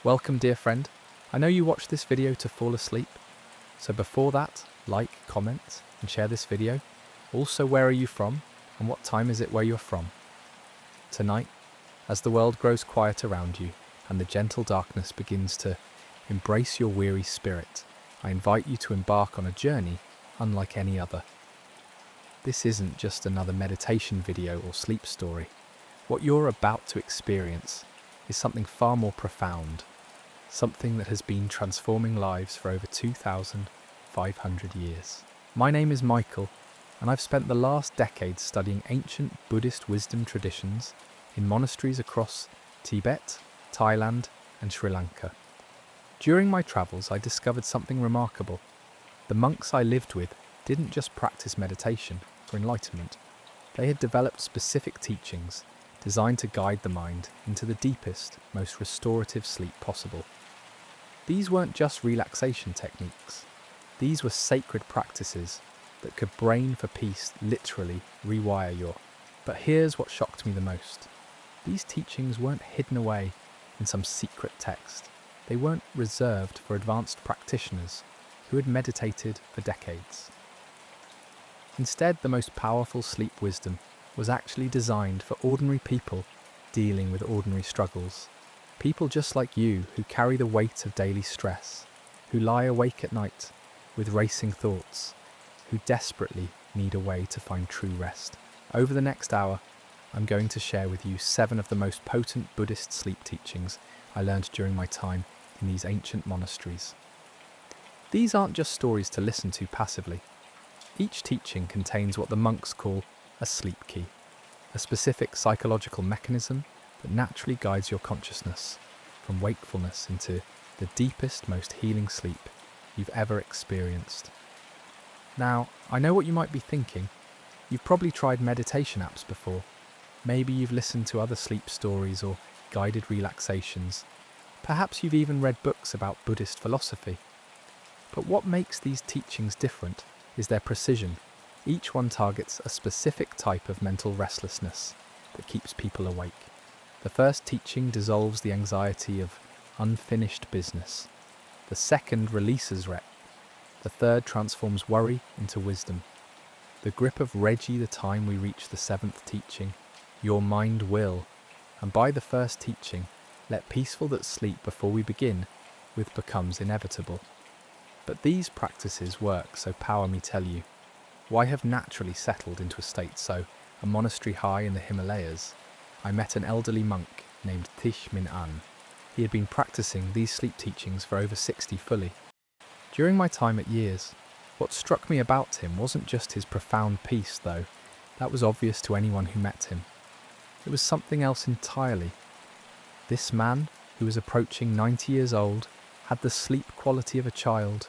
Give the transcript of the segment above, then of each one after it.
Welcome, dear friend. I know you watched this video to fall asleep. So before that, like, comment, and share this video. Also, where are you from, and what time is it where you're from? Tonight, as the world grows quiet around you, and the gentle darkness begins to embrace your weary spirit, I invite you to embark on a journey unlike any other. This isn't just another meditation video or sleep story. What you're about to experience is something far more profound, something that has been transforming lives for over 2,500 years. My name is Michael, and I've spent the last decade studying ancient Buddhist wisdom traditions in monasteries across Tibet, Thailand, and Sri Lanka. During my travels, I discovered something remarkable. The monks I lived with didn't just practice meditation for enlightenment. They had developed specific teachings designed to guide the mind into the deepest, most restorative sleep possible. These weren't just relaxation techniques. These were sacred practices that could brain for peace literally rewire your. But here's what shocked me the most. These teachings weren't hidden away in some secret text. They weren't reserved for advanced practitioners who had meditated for decades. Instead, the most powerful sleep wisdom was actually designed for ordinary people dealing with ordinary struggles. People just like you who carry the weight of daily stress, who lie awake at night with racing thoughts, who desperately need a way to find true rest. Over the next hour, I'm going to share with you 7 of the most potent Buddhist sleep teachings I learned during my time in these ancient monasteries. These aren't just stories to listen to passively. Each teaching contains what the monks call a sleep key, a specific psychological mechanism that naturally guides your consciousness from wakefulness into the deepest, most healing sleep you've ever experienced. Now, I know what you might be thinking. You've probably tried meditation apps before. Maybe you've listened to other sleep stories or guided relaxations. Perhaps you've even read books about Buddhist philosophy. But what makes these teachings different is their precision. Each one targets a specific type of mental restlessness that keeps people awake. The first teaching dissolves the anxiety of unfinished business. The second releases regret. The third transforms worry into wisdom. The grip of Reggie the time we reach the 7th teaching, your mind will. And by the first teaching, let peaceful that sleep before we begin with becomes inevitable. But these practices work, so power me tell you. Why have naturally settled into a state so, a monastery high in the Himalayas, I met an elderly monk named Thich Min An. He had been practicing these sleep teachings for over 60 fully. During my time at Years, what struck me about him wasn't just his profound peace, though. That was obvious to anyone who met him. It was something else entirely. This man, who was approaching 90 years old, had the sleep quality of a child.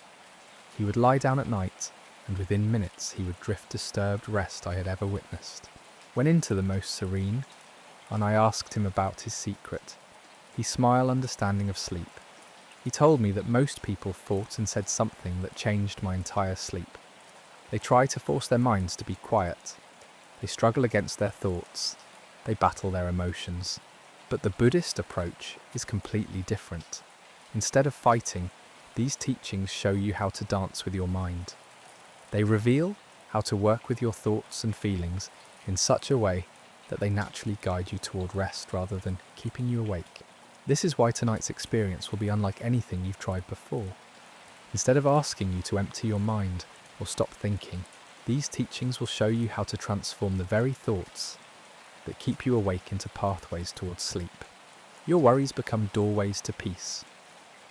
He would lie down at night, and within minutes he would drift disturbed rest I had ever witnessed. Went into the most serene, and I asked him about his secret. He smiled understanding of sleep. He told me that most people thought and said something that changed my entire sleep. They try to force their minds to be quiet. They struggle against their thoughts. They battle their emotions. But the Buddhist approach is completely different. Instead of fighting, these teachings show you how to dance with your mind. They reveal how to work with your thoughts and feelings in such a way that they naturally guide you toward rest rather than keeping you awake. This is why tonight's experience will be unlike anything you've tried before. Instead of asking you to empty your mind or stop thinking, these teachings will show you how to transform the very thoughts that keep you awake into pathways towards sleep. Your worries become doorways to peace.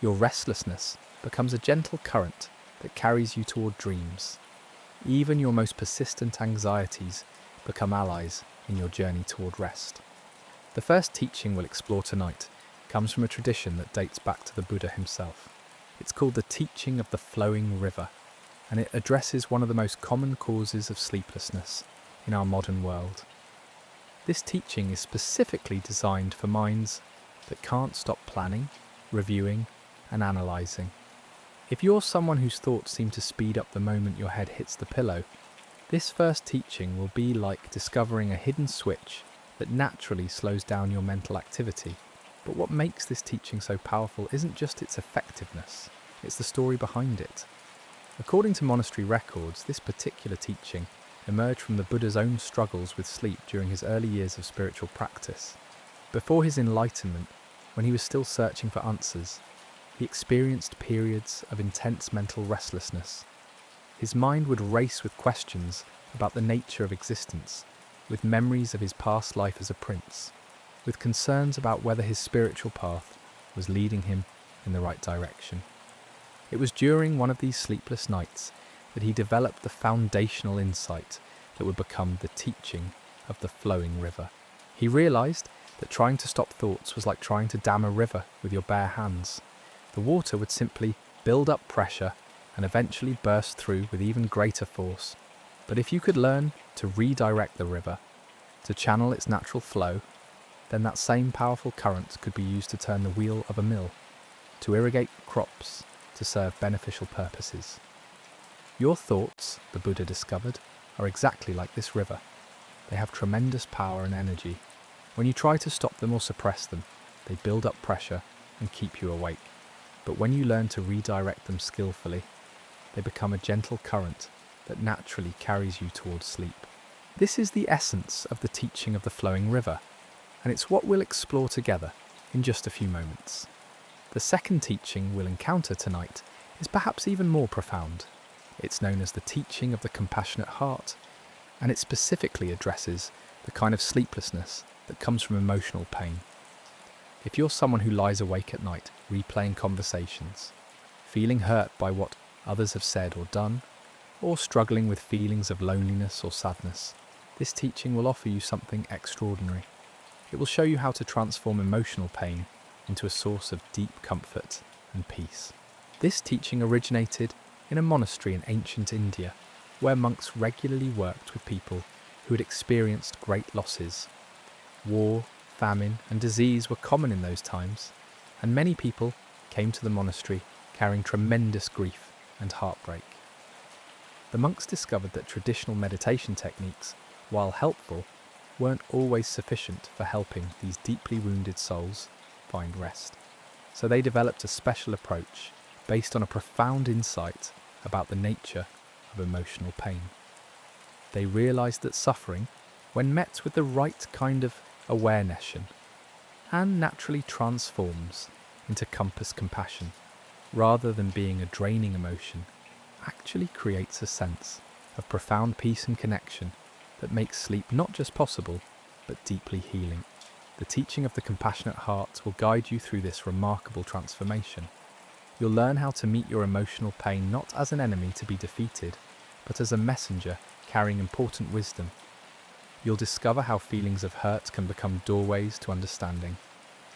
Your restlessness becomes a gentle current that carries you toward dreams. Even your most persistent anxieties become allies in your journey toward rest. The first teaching we'll explore tonight comes from a tradition that dates back to the Buddha himself. It's called the teaching of the flowing river, and it addresses one of the most common causes of sleeplessness in our modern world. This teaching is specifically designed for minds that can't stop planning, reviewing, and analysing. If you're someone whose thoughts seem to speed up the moment your head hits the pillow, this first teaching will be like discovering a hidden switch that naturally slows down your mental activity. But what makes this teaching so powerful isn't just its effectiveness, it's the story behind it. According to monastery records, this particular teaching emerged from the Buddha's own struggles with sleep during his early years of spiritual practice. Before his enlightenment, when he was still searching for answers, he experienced periods of intense mental restlessness. His mind would race with questions about the nature of existence, with memories of his past life as a prince, with concerns about whether his spiritual path was leading him in the right direction. It was during one of these sleepless nights that he developed the foundational insight that would become the teaching of the flowing river. He realized that trying to stop thoughts was like trying to dam a river with your bare hands. The water would simply build up pressure and eventually burst through with even greater force. But if you could learn to redirect the river, to channel its natural flow, then that same powerful current could be used to turn the wheel of a mill, to irrigate crops, to serve beneficial purposes. Your thoughts, the Buddha discovered, are exactly like this river. They have tremendous power and energy. When you try to stop them or suppress them, they build up pressure and keep you awake. But when you learn to redirect them skillfully, they become a gentle current that naturally carries you towards sleep. This is the essence of the teaching of the flowing river, and it's what we'll explore together in just a few moments. The second teaching we'll encounter tonight is perhaps even more profound. It's known as the teaching of the compassionate heart, and it specifically addresses the kind of sleeplessness that comes from emotional pain. If you're someone who lies awake at night replaying conversations, feeling hurt by what others have said or done, or struggling with feelings of loneliness or sadness, this teaching will offer you something extraordinary. It will show you how to transform emotional pain into a source of deep comfort and peace. This teaching originated in a monastery in ancient India, where monks regularly worked with people who had experienced great losses. War, famine, and disease were common in those times, and many people came to the monastery carrying tremendous grief and heartbreak. The monks discovered that traditional meditation techniques, while helpful, weren't always sufficient for helping these deeply wounded souls find rest. So they developed a special approach based on a profound insight about the nature of emotional pain. They realized that suffering, when met with the right kind of awareness, and naturally transforms into compass compassion, rather than being a draining emotion, actually creates a sense of profound peace and connection that makes sleep not just possible, but deeply healing. The teaching of the compassionate heart will guide you through this remarkable transformation. You'll learn how to meet your emotional pain not as an enemy to be defeated, but as a messenger carrying important wisdom. You'll discover how feelings of hurt can become doorways to understanding,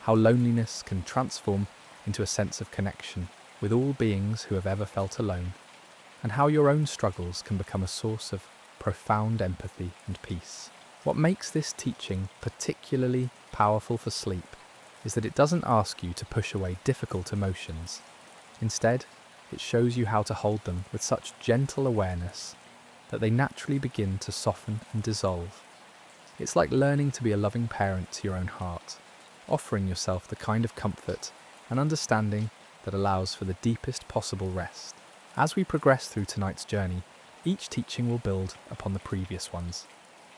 how loneliness can transform into a sense of connection with all beings who have ever felt alone, and how your own struggles can become a source of profound empathy and peace. What makes this teaching particularly powerful for sleep is that it doesn't ask you to push away difficult emotions. Instead, it shows you how to hold them with such gentle awareness that they naturally begin to soften and dissolve. It's like learning to be a loving parent to your own heart, offering yourself the kind of comfort and understanding that allows for the deepest possible rest. As we progress through tonight's journey, each teaching will build upon the previous ones,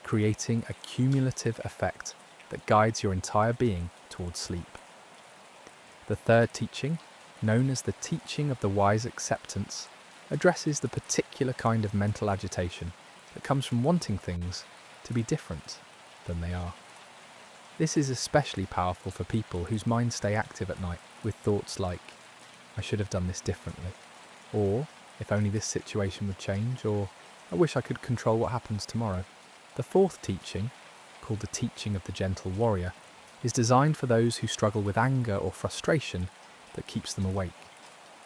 creating a cumulative effect that guides your entire being towards sleep. The third teaching, known as the teaching of the wise acceptance, addresses the particular kind of mental agitation that comes from wanting things to be different than they are. This is especially powerful for people whose minds stay active at night with thoughts like, I should have done this differently, or if only this situation would change, or I wish I could control what happens tomorrow. The fourth teaching, called the teaching of the gentle warrior, is designed for those who struggle with anger or frustration that keeps them awake.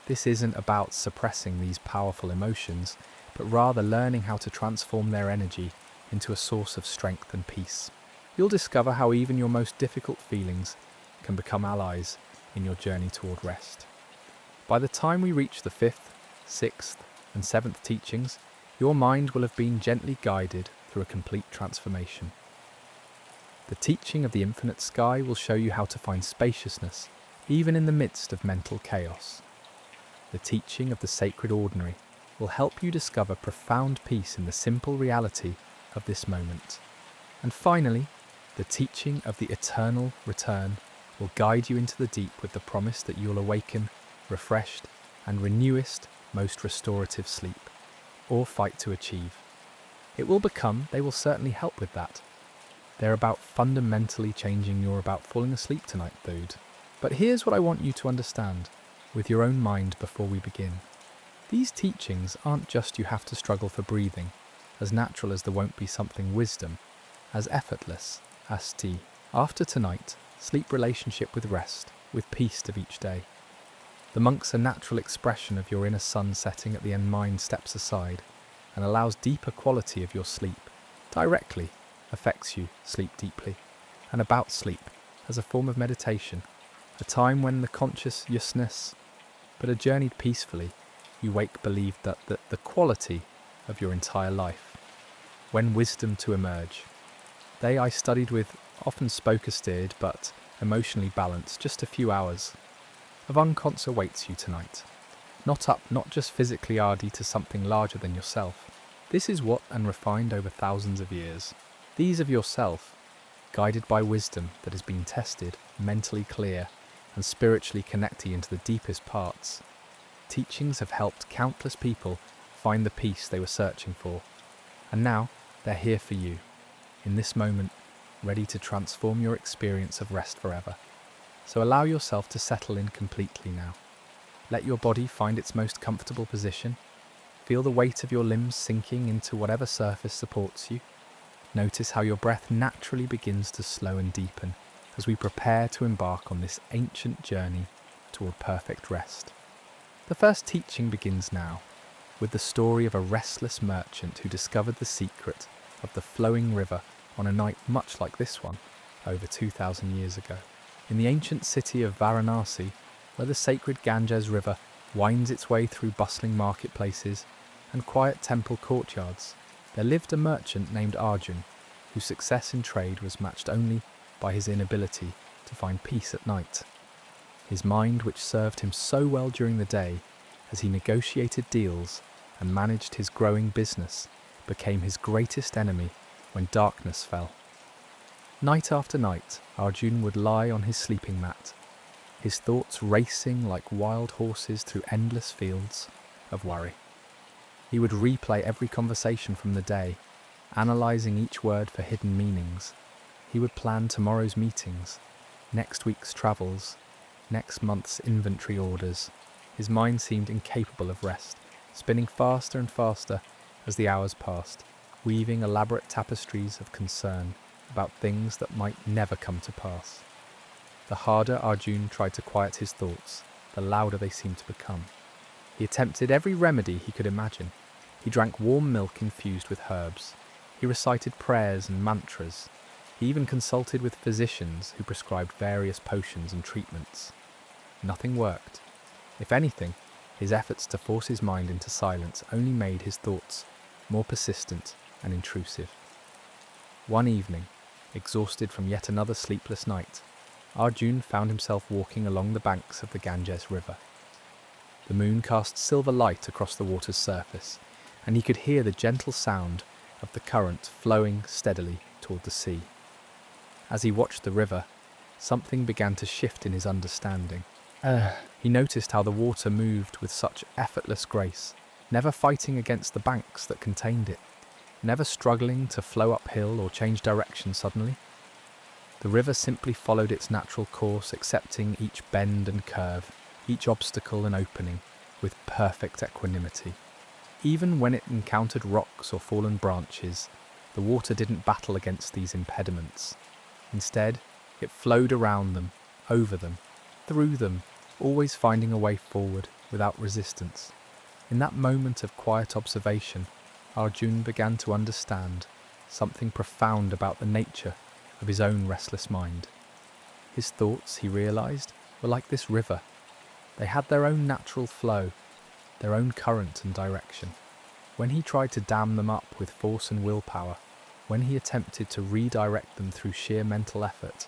This isn't about suppressing these powerful emotions, but rather learning how to transform their energy into a source of strength and peace. You'll discover how even your most difficult feelings can become allies in your journey toward rest. By the time we reach the fifth, sixth, and seventh teachings, your mind will have been gently guided through a complete transformation. The teaching of the infinite sky will show you how to find spaciousness, even in the midst of mental chaos. The teaching of the sacred ordinary will help you discover profound peace in the simple reality of this moment. And finally, the teaching of the eternal return will guide you into the deep with the promise that you'll awaken, refreshed, and renewest most restorative sleep, or fight to achieve. It will become, they will certainly help with that. They're about fundamentally changing your about falling asleep tonight mood. But here's what I want you to understand with your own mind before we begin. These teachings aren't just you have to struggle for breathing, as natural as there won't be something wisdom, as effortless as tea. After tonight, sleep relationship with rest, with peace of each day. The monk's a natural expression of your inner sun setting at the end mind steps aside and allows deeper quality of your sleep, directly affects you sleep deeply, and about sleep as a form of meditation, a time when the consciousness, but a journeyed peacefully, you wake believed that the quality of your entire life, when wisdom to emerge. They I studied with often spoke steered but emotionally balanced, just a few hours of unconscious awaits you tonight. Not up, not just physically RD to something larger than yourself. This is what and refined over thousands of years. These of yourself, guided by wisdom that has been tested, mentally clear, and spiritually connect you into the deepest parts. Teachings have helped countless people find the peace they were searching for. And now, they're here for you, in this moment, ready to transform your experience of rest forever. So allow yourself to settle in completely now. Let your body find its most comfortable position. Feel the weight of your limbs sinking into whatever surface supports you. Notice how your breath naturally begins to slow and deepen as we prepare to embark on this ancient journey toward perfect rest. The first teaching begins now, with the story of a restless merchant who discovered the secret of the flowing river on a night much like this one, over 2,000 years ago. In the ancient city of Varanasi, where the sacred Ganges River winds its way through bustling marketplaces and quiet temple courtyards, there lived a merchant named Arjun, whose success in trade was matched only by his inability to find peace at night. His mind, which served him so well during the day as he negotiated deals and managed his growing business, became his greatest enemy when darkness fell. Night after night, Arjun would lie on his sleeping mat, his thoughts racing like wild horses through endless fields of worry. He would replay every conversation from the day, analysing each word for hidden meanings. He would plan tomorrow's meetings, next week's travels, next month's inventory orders. His mind seemed incapable of rest, spinning faster and faster as the hours passed, weaving elaborate tapestries of concern about things that might never come to pass. The harder Arjun tried to quiet his thoughts, the louder they seemed to become. He attempted every remedy he could imagine. He drank warm milk infused with herbs. He recited prayers and mantras. He even consulted with physicians who prescribed various potions and treatments. Nothing worked. If anything, his efforts to force his mind into silence only made his thoughts more persistent and intrusive. One evening, exhausted from yet another sleepless night, Arjun found himself walking along the banks of the Ganges River. The moon cast silver light across the water's surface, and he could hear the gentle sound of the current flowing steadily toward the sea. As he watched the river, something began to shift in his understanding. He noticed how the water moved with such effortless grace, never fighting against the banks that contained it, never struggling to flow uphill or change direction suddenly. The river simply followed its natural course, accepting each bend and curve, each obstacle and opening, with perfect equanimity. Even when it encountered rocks or fallen branches, the water didn't battle against these impediments. Instead, it flowed around them, over them, through them, always finding a way forward without resistance. In that moment of quiet observation, Arjun began to understand something profound about the nature of his own restless mind. His thoughts, he realized, were like this river. They had their own natural flow, their own current and direction. When he tried to dam them up with force and willpower, When he attempted to redirect them through sheer mental effort,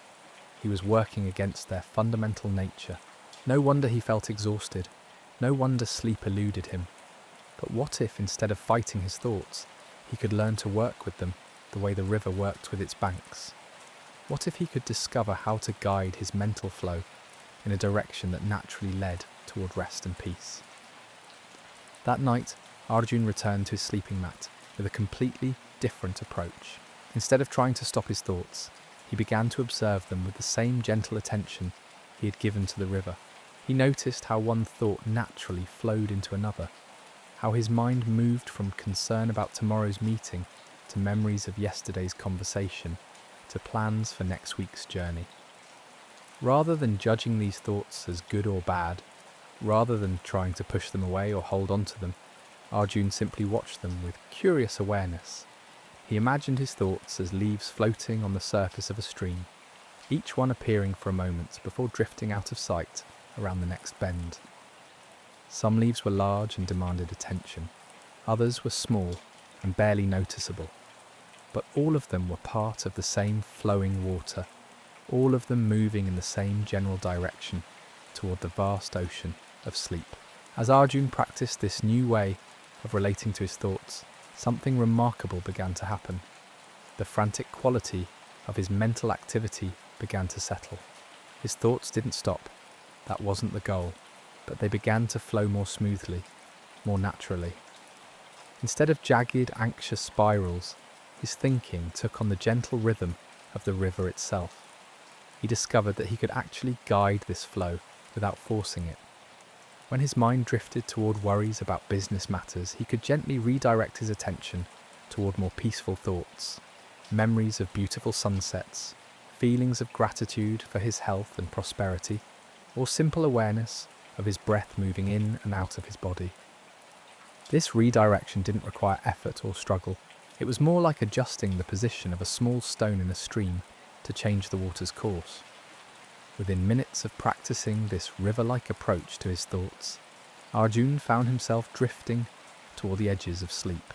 he was working against their fundamental nature. No wonder he felt exhausted. No wonder sleep eluded him. But what if, instead of fighting his thoughts, he could learn to work with them the way the river worked with its banks? What if he could discover how to guide his mental flow in a direction that naturally led toward rest and peace? That night, Arjun returned to his sleeping mat with a completely different approach. Instead of trying to stop his thoughts, he began to observe them with the same gentle attention he had given to the river. He noticed how one thought naturally flowed into another, how his mind moved from concern about tomorrow's meeting to memories of yesterday's conversation to plans for next week's journey. Rather than judging these thoughts as good or bad, rather than trying to push them away or hold on to them, Arjun simply watched them with curious awareness. He imagined his thoughts as leaves floating on the surface of a stream, each one appearing for a moment before drifting out of sight around the next bend. Some leaves were large and demanded attention, others were small and barely noticeable, but all of them were part of the same flowing water, all of them moving in the same general direction toward the vast ocean of sleep. As Arjun practiced this new way of relating to his thoughts, something remarkable began to happen. The frantic quality of his mental activity began to settle. His thoughts didn't stop. That wasn't the goal, but they began to flow more smoothly, more naturally. Instead of jagged, anxious spirals, his thinking took on the gentle rhythm of the river itself. He discovered that he could actually guide this flow without forcing it. When his mind drifted toward worries about business matters, he could gently redirect his attention toward more peaceful thoughts, memories of beautiful sunsets, feelings of gratitude for his health and prosperity, or simple awareness of his breath moving in and out of his body. This redirection didn't require effort or struggle. It was more like adjusting the position of a small stone in a stream to change the water's course. Within minutes of practicing this river-like approach to his thoughts, Arjun found himself drifting toward the edges of sleep.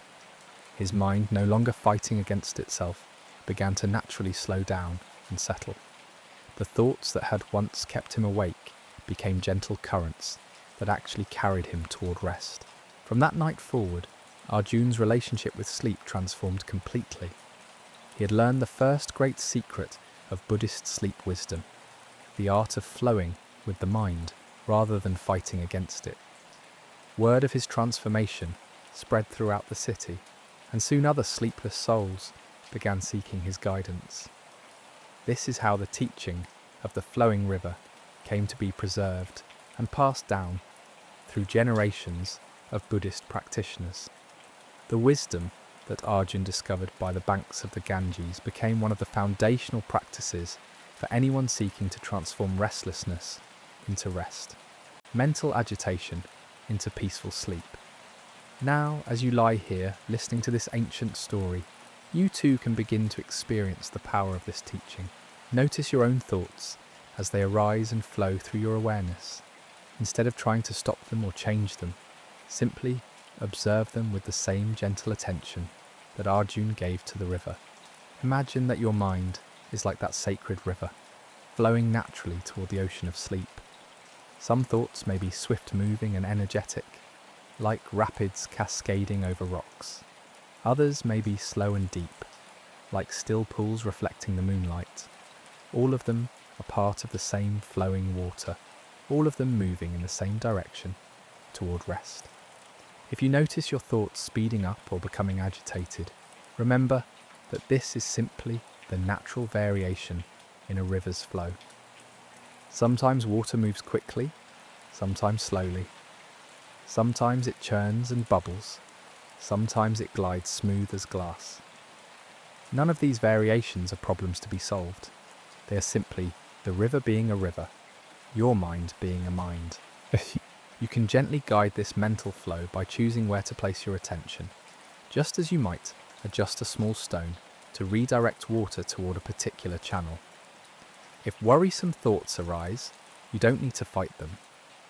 His mind, no longer fighting against itself, began to naturally slow down and settle. The thoughts that had once kept him awake became gentle currents that actually carried him toward rest. From that night forward, Arjun's relationship with sleep transformed completely. He had learned the first great secret of Buddhist sleep wisdom, the art of flowing with the mind rather than fighting against it. Word of his transformation spread throughout the city, and soon other sleepless souls began seeking his guidance. This is how the teaching of the flowing river came to be preserved and passed down through generations of Buddhist practitioners. The wisdom that Arjun discovered by the banks of the Ganges became one of the foundational practices for anyone seeking to transform restlessness into rest, mental agitation into peaceful sleep. Now, as you lie here listening to this ancient story, you too can begin to experience the power of this teaching. Notice your own thoughts as they arise and flow through your awareness. Instead of trying to stop them or change them, simply observe them with the same gentle attention that Arjun gave to the river. Imagine that your mind is like that sacred river, flowing naturally toward the ocean of sleep. Some thoughts may be swift-moving and energetic, like rapids cascading over rocks. Others may be slow and deep, like still pools reflecting the moonlight. All of them are part of the same flowing water, all of them moving in the same direction toward rest. If you notice your thoughts speeding up or becoming agitated, remember that this is simply the natural variation in a river's flow. Sometimes water moves quickly, sometimes slowly. Sometimes it churns and bubbles, sometimes it glides smooth as glass. None of these variations are problems to be solved. They are simply the river being a river, your mind being a mind. You can gently guide this mental flow by choosing where to place your attention, just as you might adjust a small stone to redirect water toward a particular channel. If worrisome thoughts arise, you don't need to fight them.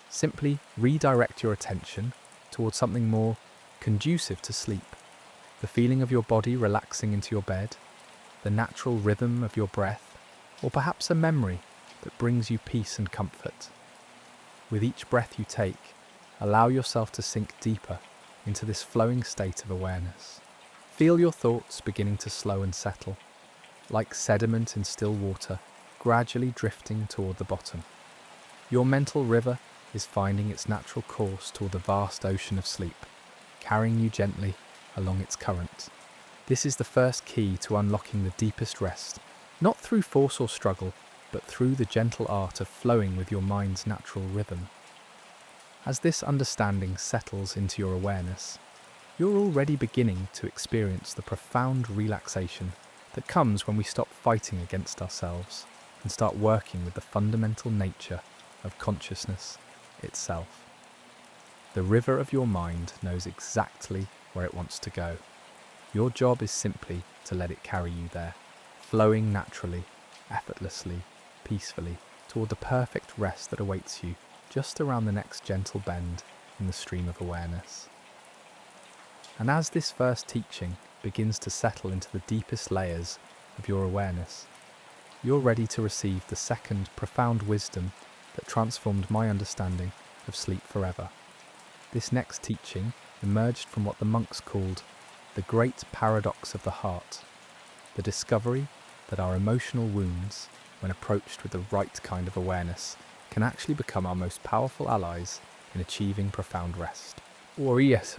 Simply redirect your attention towards something more conducive to sleep. The feeling of your body relaxing into your bed, the natural rhythm of your breath, or perhaps a memory that brings you peace and comfort. With each breath you take, allow yourself to sink deeper into this flowing state of awareness. Feel your thoughts beginning to slow and settle, like sediment in still water, gradually drifting toward the bottom. Your mental river is finding its natural course toward the vast ocean of sleep, carrying you gently along its current. This is the first key to unlocking the deepest rest, not through force or struggle, but through the gentle art of flowing with your mind's natural rhythm. As this understanding settles into your awareness, you're already beginning to experience the profound relaxation that comes when we stop fighting against ourselves and start working with the fundamental nature of consciousness itself. The river of your mind knows exactly where it wants to go. Your job is simply to let it carry you there, flowing naturally, effortlessly, peacefully, toward the perfect rest that awaits you just around the next gentle bend in the stream of awareness. And as this first teaching begins to settle into the deepest layers of your awareness, you're ready to receive the second profound wisdom that transformed my understanding of sleep forever. This next teaching emerged from what the monks called the great paradox of the heart, the discovery that our emotional wounds, when approached with the right kind of awareness, can actually become our most powerful allies in achieving profound rest. Or yes,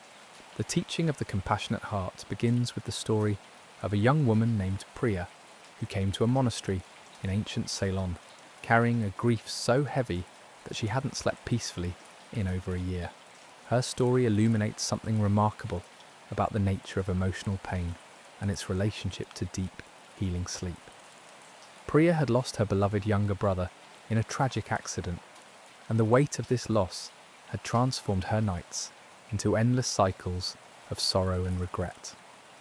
the teaching of the compassionate heart begins with the story of a young woman named Priya, who came to a monastery in ancient Ceylon, carrying a grief so heavy that she hadn't slept peacefully in over a year. Her story illuminates something remarkable about the nature of emotional pain and its relationship to deep, healing sleep. Priya had lost her beloved younger brother in a tragic accident, and the weight of this loss had transformed her nights into endless cycles of sorrow and regret.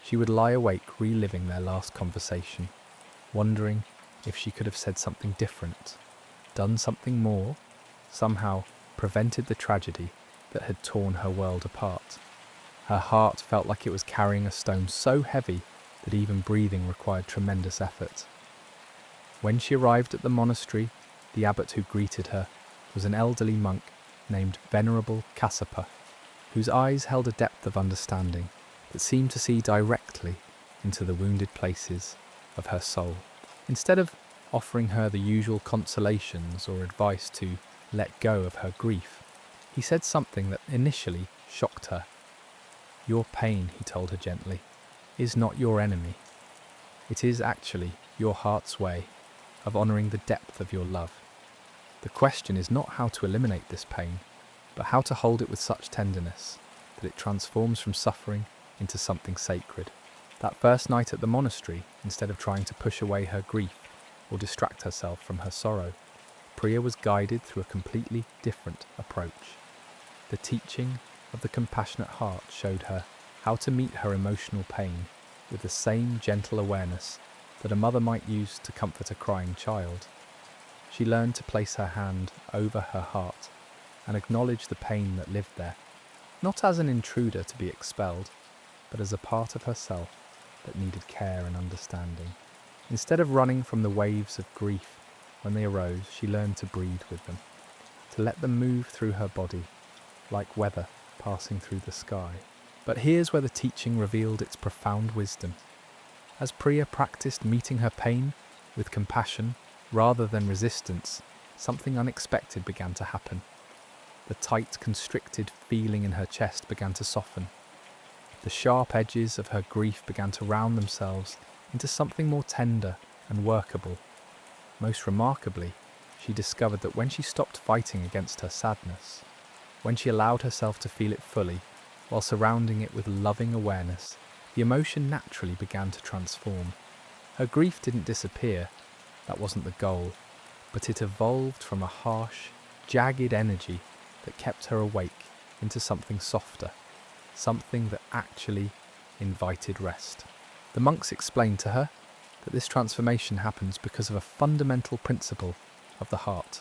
She would lie awake reliving their last conversation, wondering if she could have said something different, done something more, somehow prevented the tragedy that had torn her world apart. Her heart felt like it was carrying a stone so heavy that even breathing required tremendous effort. When she arrived at the monastery, the abbot who greeted her was an elderly monk named Venerable Kassapa, whose eyes held a depth of understanding that seemed to see directly into the wounded places of her soul. Instead of offering her the usual consolations or advice to let go of her grief, he said something that initially shocked her. "Your pain," he told her gently, "is not your enemy. It is actually your heart's way of honouring the depth of your love. The question is not how to eliminate this pain, but how to hold it with such tenderness that it transforms from suffering into something sacred." That first night at the monastery, instead of trying to push away her grief or distract herself from her sorrow, Priya was guided through a completely different approach. The teaching of the compassionate heart showed her how to meet her emotional pain with the same gentle awareness that a mother might use to comfort a crying child. She learned to place her hand over her heart and acknowledge the pain that lived there, not as an intruder to be expelled, but as a part of herself that needed care and understanding. Instead of running from the waves of grief when they arose, she learned to breathe with them, to let them move through her body, like weather passing through the sky. But here's where the teaching revealed its profound wisdom. As Priya practiced meeting her pain with compassion rather than resistance, something unexpected began to happen. The tight, constricted feeling in her chest began to soften. The sharp edges of her grief began to round themselves into something more tender and workable. Most remarkably, she discovered that when she stopped fighting against her sadness, when she allowed herself to feel it fully, while surrounding it with loving awareness, the emotion naturally began to transform. Her grief didn't disappear, that wasn't the goal, but it evolved from a harsh, jagged energy that kept her awake into something softer, something that actually invited rest. The monks explained to her that this transformation happens because of a fundamental principle of the heart.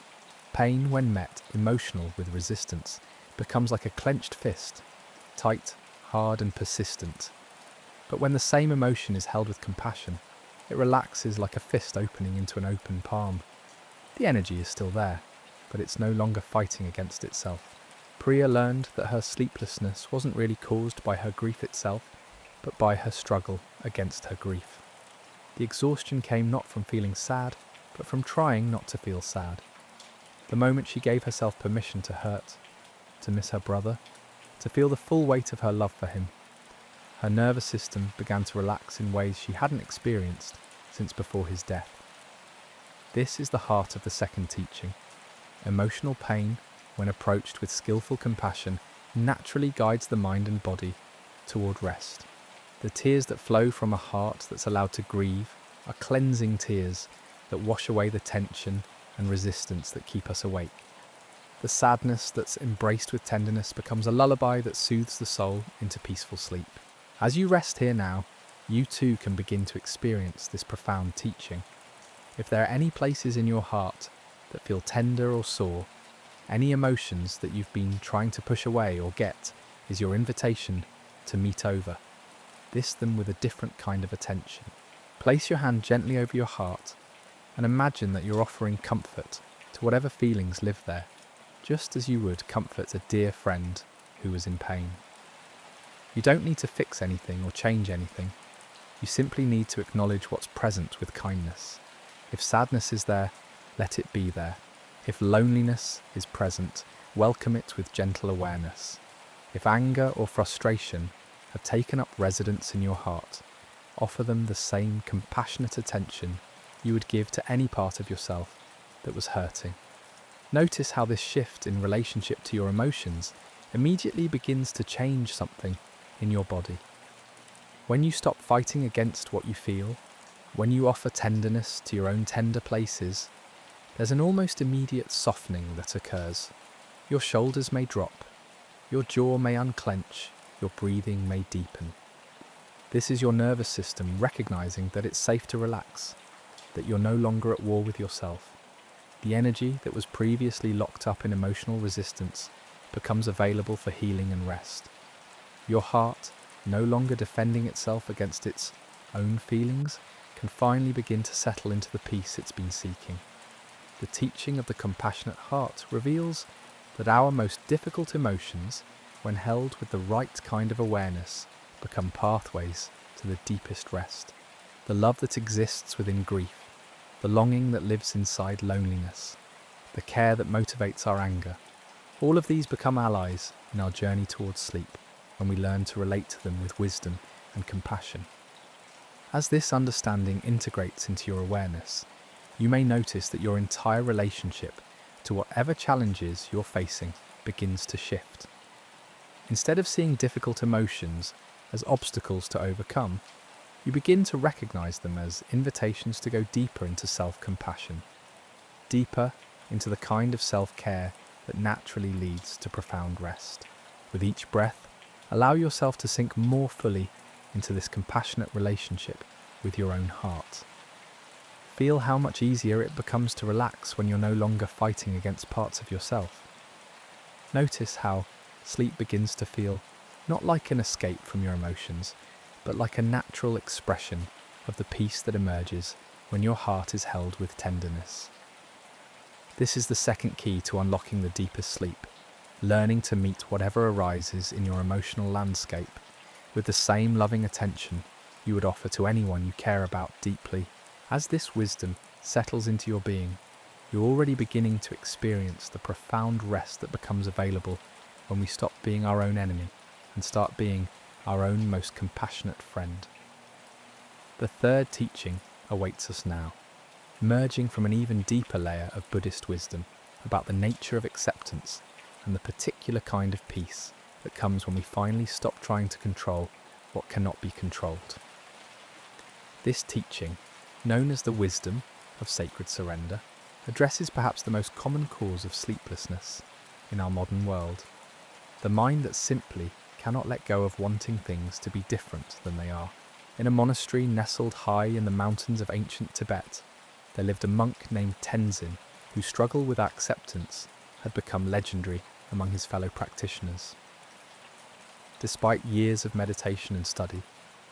Pain, when met emotional with resistance, becomes like a clenched fist, tight, hard and persistent. But when the same emotion is held with compassion, it relaxes like a fist opening into an open palm. The energy is still there, but it's no longer fighting against itself. Priya learned that her sleeplessness wasn't really caused by her grief itself, but by her struggle against her grief. The exhaustion came not from feeling sad, but from trying not to feel sad. The moment she gave herself permission to hurt, to miss her brother, to feel the full weight of her love for him, her nervous system began to relax in ways she hadn't experienced since before his death. This is the heart of the second teaching. Emotional pain, when approached with skillful compassion, naturally guides the mind and body toward rest. The tears that flow from a heart that's allowed to grieve are cleansing tears that wash away the tension and resistance that keep us awake. The sadness that's embraced with tenderness becomes a lullaby that soothes the soul into peaceful sleep. As you rest here now, you too can begin to experience this profound teaching. If there are any places in your heart that feel tender or sore, any emotions that you've been trying to push away or get, is your invitation to meet over. This them with a different kind of attention. Place your hand gently over your heart and imagine that you're offering comfort to whatever feelings live there, just as you would comfort a dear friend who was in pain. You don't need to fix anything or change anything. You simply need to acknowledge what's present with kindness. If sadness is there, let it be there. If loneliness is present, welcome it with gentle awareness. If anger or frustration have taken up residence in your heart, offer them the same compassionate attention you would give to any part of yourself that was hurting. Notice how this shift in relationship to your emotions immediately begins to change something in your body. When you stop fighting against what you feel, when you offer tenderness to your own tender places, there's an almost immediate softening that occurs. Your shoulders may drop, your jaw may unclench, your breathing may deepen. This is your nervous system recognizing that it's safe to relax, that you're no longer at war with yourself. The energy that was previously locked up in emotional resistance becomes available for healing and rest. Your heart, no longer defending itself against its own feelings, can finally begin to settle into the peace it's been seeking. The teaching of the compassionate heart reveals that our most difficult emotions, when held with the right kind of awareness, become pathways to the deepest rest. The love that exists within grief, the longing that lives inside loneliness, the care that motivates our anger, all of these become allies in our journey towards sleep when we learn to relate to them with wisdom and compassion. As this understanding integrates into your awareness, you may notice that your entire relationship to whatever challenges you're facing begins to shift. Instead of seeing difficult emotions as obstacles to overcome, you begin to recognize them as invitations to go deeper into self-compassion, deeper into the kind of self-care that naturally leads to profound rest. With each breath, allow yourself to sink more fully into this compassionate relationship with your own heart. Feel how much easier it becomes to relax when you're no longer fighting against parts of yourself. Notice how sleep begins to feel not like an escape from your emotions, but like a natural expression of the peace that emerges when your heart is held with tenderness. This is the second key to unlocking the deepest sleep, learning to meet whatever arises in your emotional landscape with the same loving attention you would offer to anyone you care about deeply. As this wisdom settles into your being, you're already beginning to experience the profound rest that becomes available when we stop being our own enemy and start being our own most compassionate friend. The third teaching awaits us now, emerging from an even deeper layer of Buddhist wisdom about the nature of acceptance and the particular kind of peace that comes when we finally stop trying to control what cannot be controlled. This teaching, known as the wisdom of sacred surrender, addresses perhaps the most common cause of sleeplessness in our modern world, the mind that simply cannot let go of wanting things to be different than they are. In a monastery nestled high in the mountains of ancient Tibet, there lived a monk named Tenzin whose struggle with acceptance had become legendary among his fellow practitioners. Despite years of meditation and study,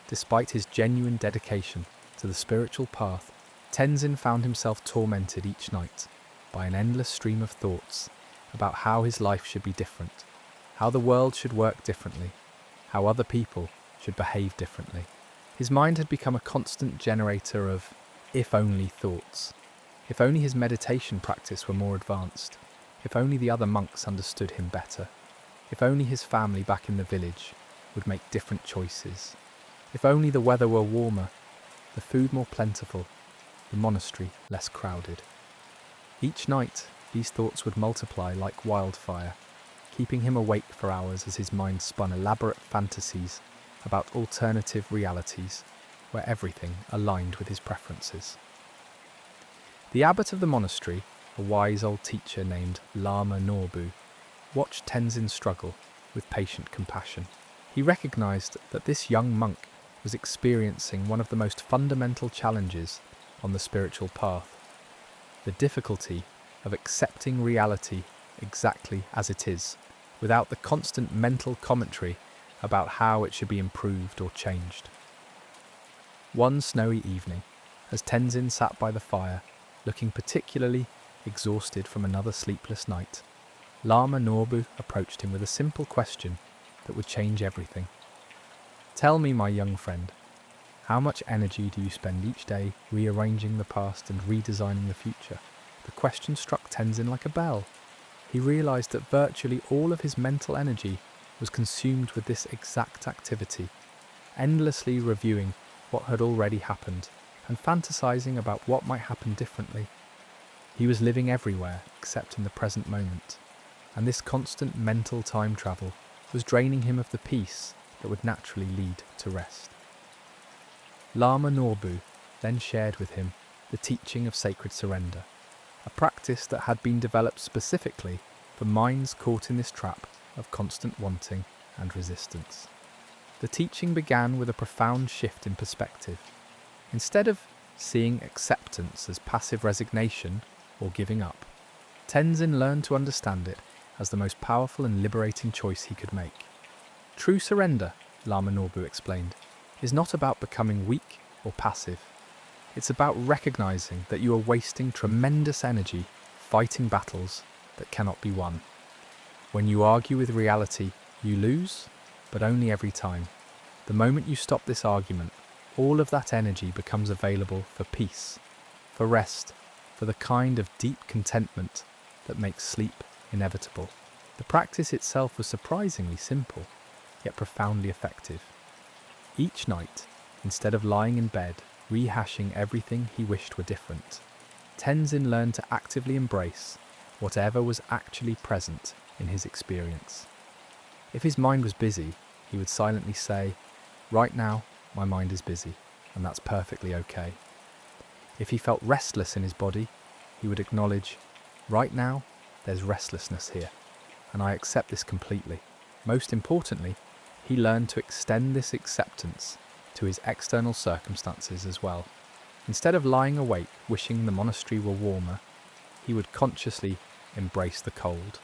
Despite his genuine dedication to the spiritual path, Tenzin found himself tormented each night by an endless stream of thoughts about how his life should be different, how the world should work differently, how other people should behave differently. His mind had become a constant generator of if-only thoughts. If only his meditation practice were more advanced. If only the other monks understood him better. If only his family back in the village would make different choices. If only the weather were warmer, the food more plentiful, the monastery less crowded. Each night, these thoughts would multiply like wildfire, keeping him awake for hours as his mind spun elaborate fantasies about alternative realities where everything aligned with his preferences. The abbot of the monastery, a wise old teacher named Lama Norbu, watched Tenzin struggle with patient compassion. He recognized that this young monk was experiencing one of the most fundamental challenges on the spiritual path, the difficulty of accepting reality exactly as it is, without the constant mental commentary about how it should be improved or changed. One snowy evening, as Tenzin sat by the fire, looking particularly exhausted from another sleepless night, Lama Norbu approached him with a simple question that would change everything. "Tell me, my young friend, how much energy do you spend each day rearranging the past and redesigning the future?" The question struck Tenzin like a bell. He realized that virtually all of his mental energy was consumed with this exact activity, endlessly reviewing what had already happened and fantasizing about what might happen differently. He was living everywhere except in the present moment, and this constant mental time travel was draining him of the peace that would naturally lead to rest. Lama Norbu then shared with him the teaching of sacred surrender, a practice that had been developed specifically for minds caught in this trap of constant wanting and resistance. The teaching began with a profound shift in perspective. Instead of seeing acceptance as passive resignation or giving up, Tenzin learned to understand it as the most powerful and liberating choice he could make. True surrender, Lama Norbu explained, is not about becoming weak or passive. It's about recognizing that you are wasting tremendous energy fighting battles that cannot be won. When you argue with reality, you lose, but only every time. The moment you stop this argument, all of that energy becomes available for peace, for rest, for the kind of deep contentment that makes sleep inevitable. The practice itself was surprisingly simple, yet profoundly effective. Each night, instead of lying in bed, rehashing everything he wished were different, Tenzin learned to actively embrace whatever was actually present in his experience. If his mind was busy, he would silently say, "Right now, my mind is busy, and that's perfectly okay." If he felt restless in his body, he would acknowledge, "Right now, there's restlessness here, and I accept this completely." Most importantly, he learned to extend this acceptance to his external circumstances as well. Instead of lying awake wishing the monastery were warmer, he would consciously embrace the cold.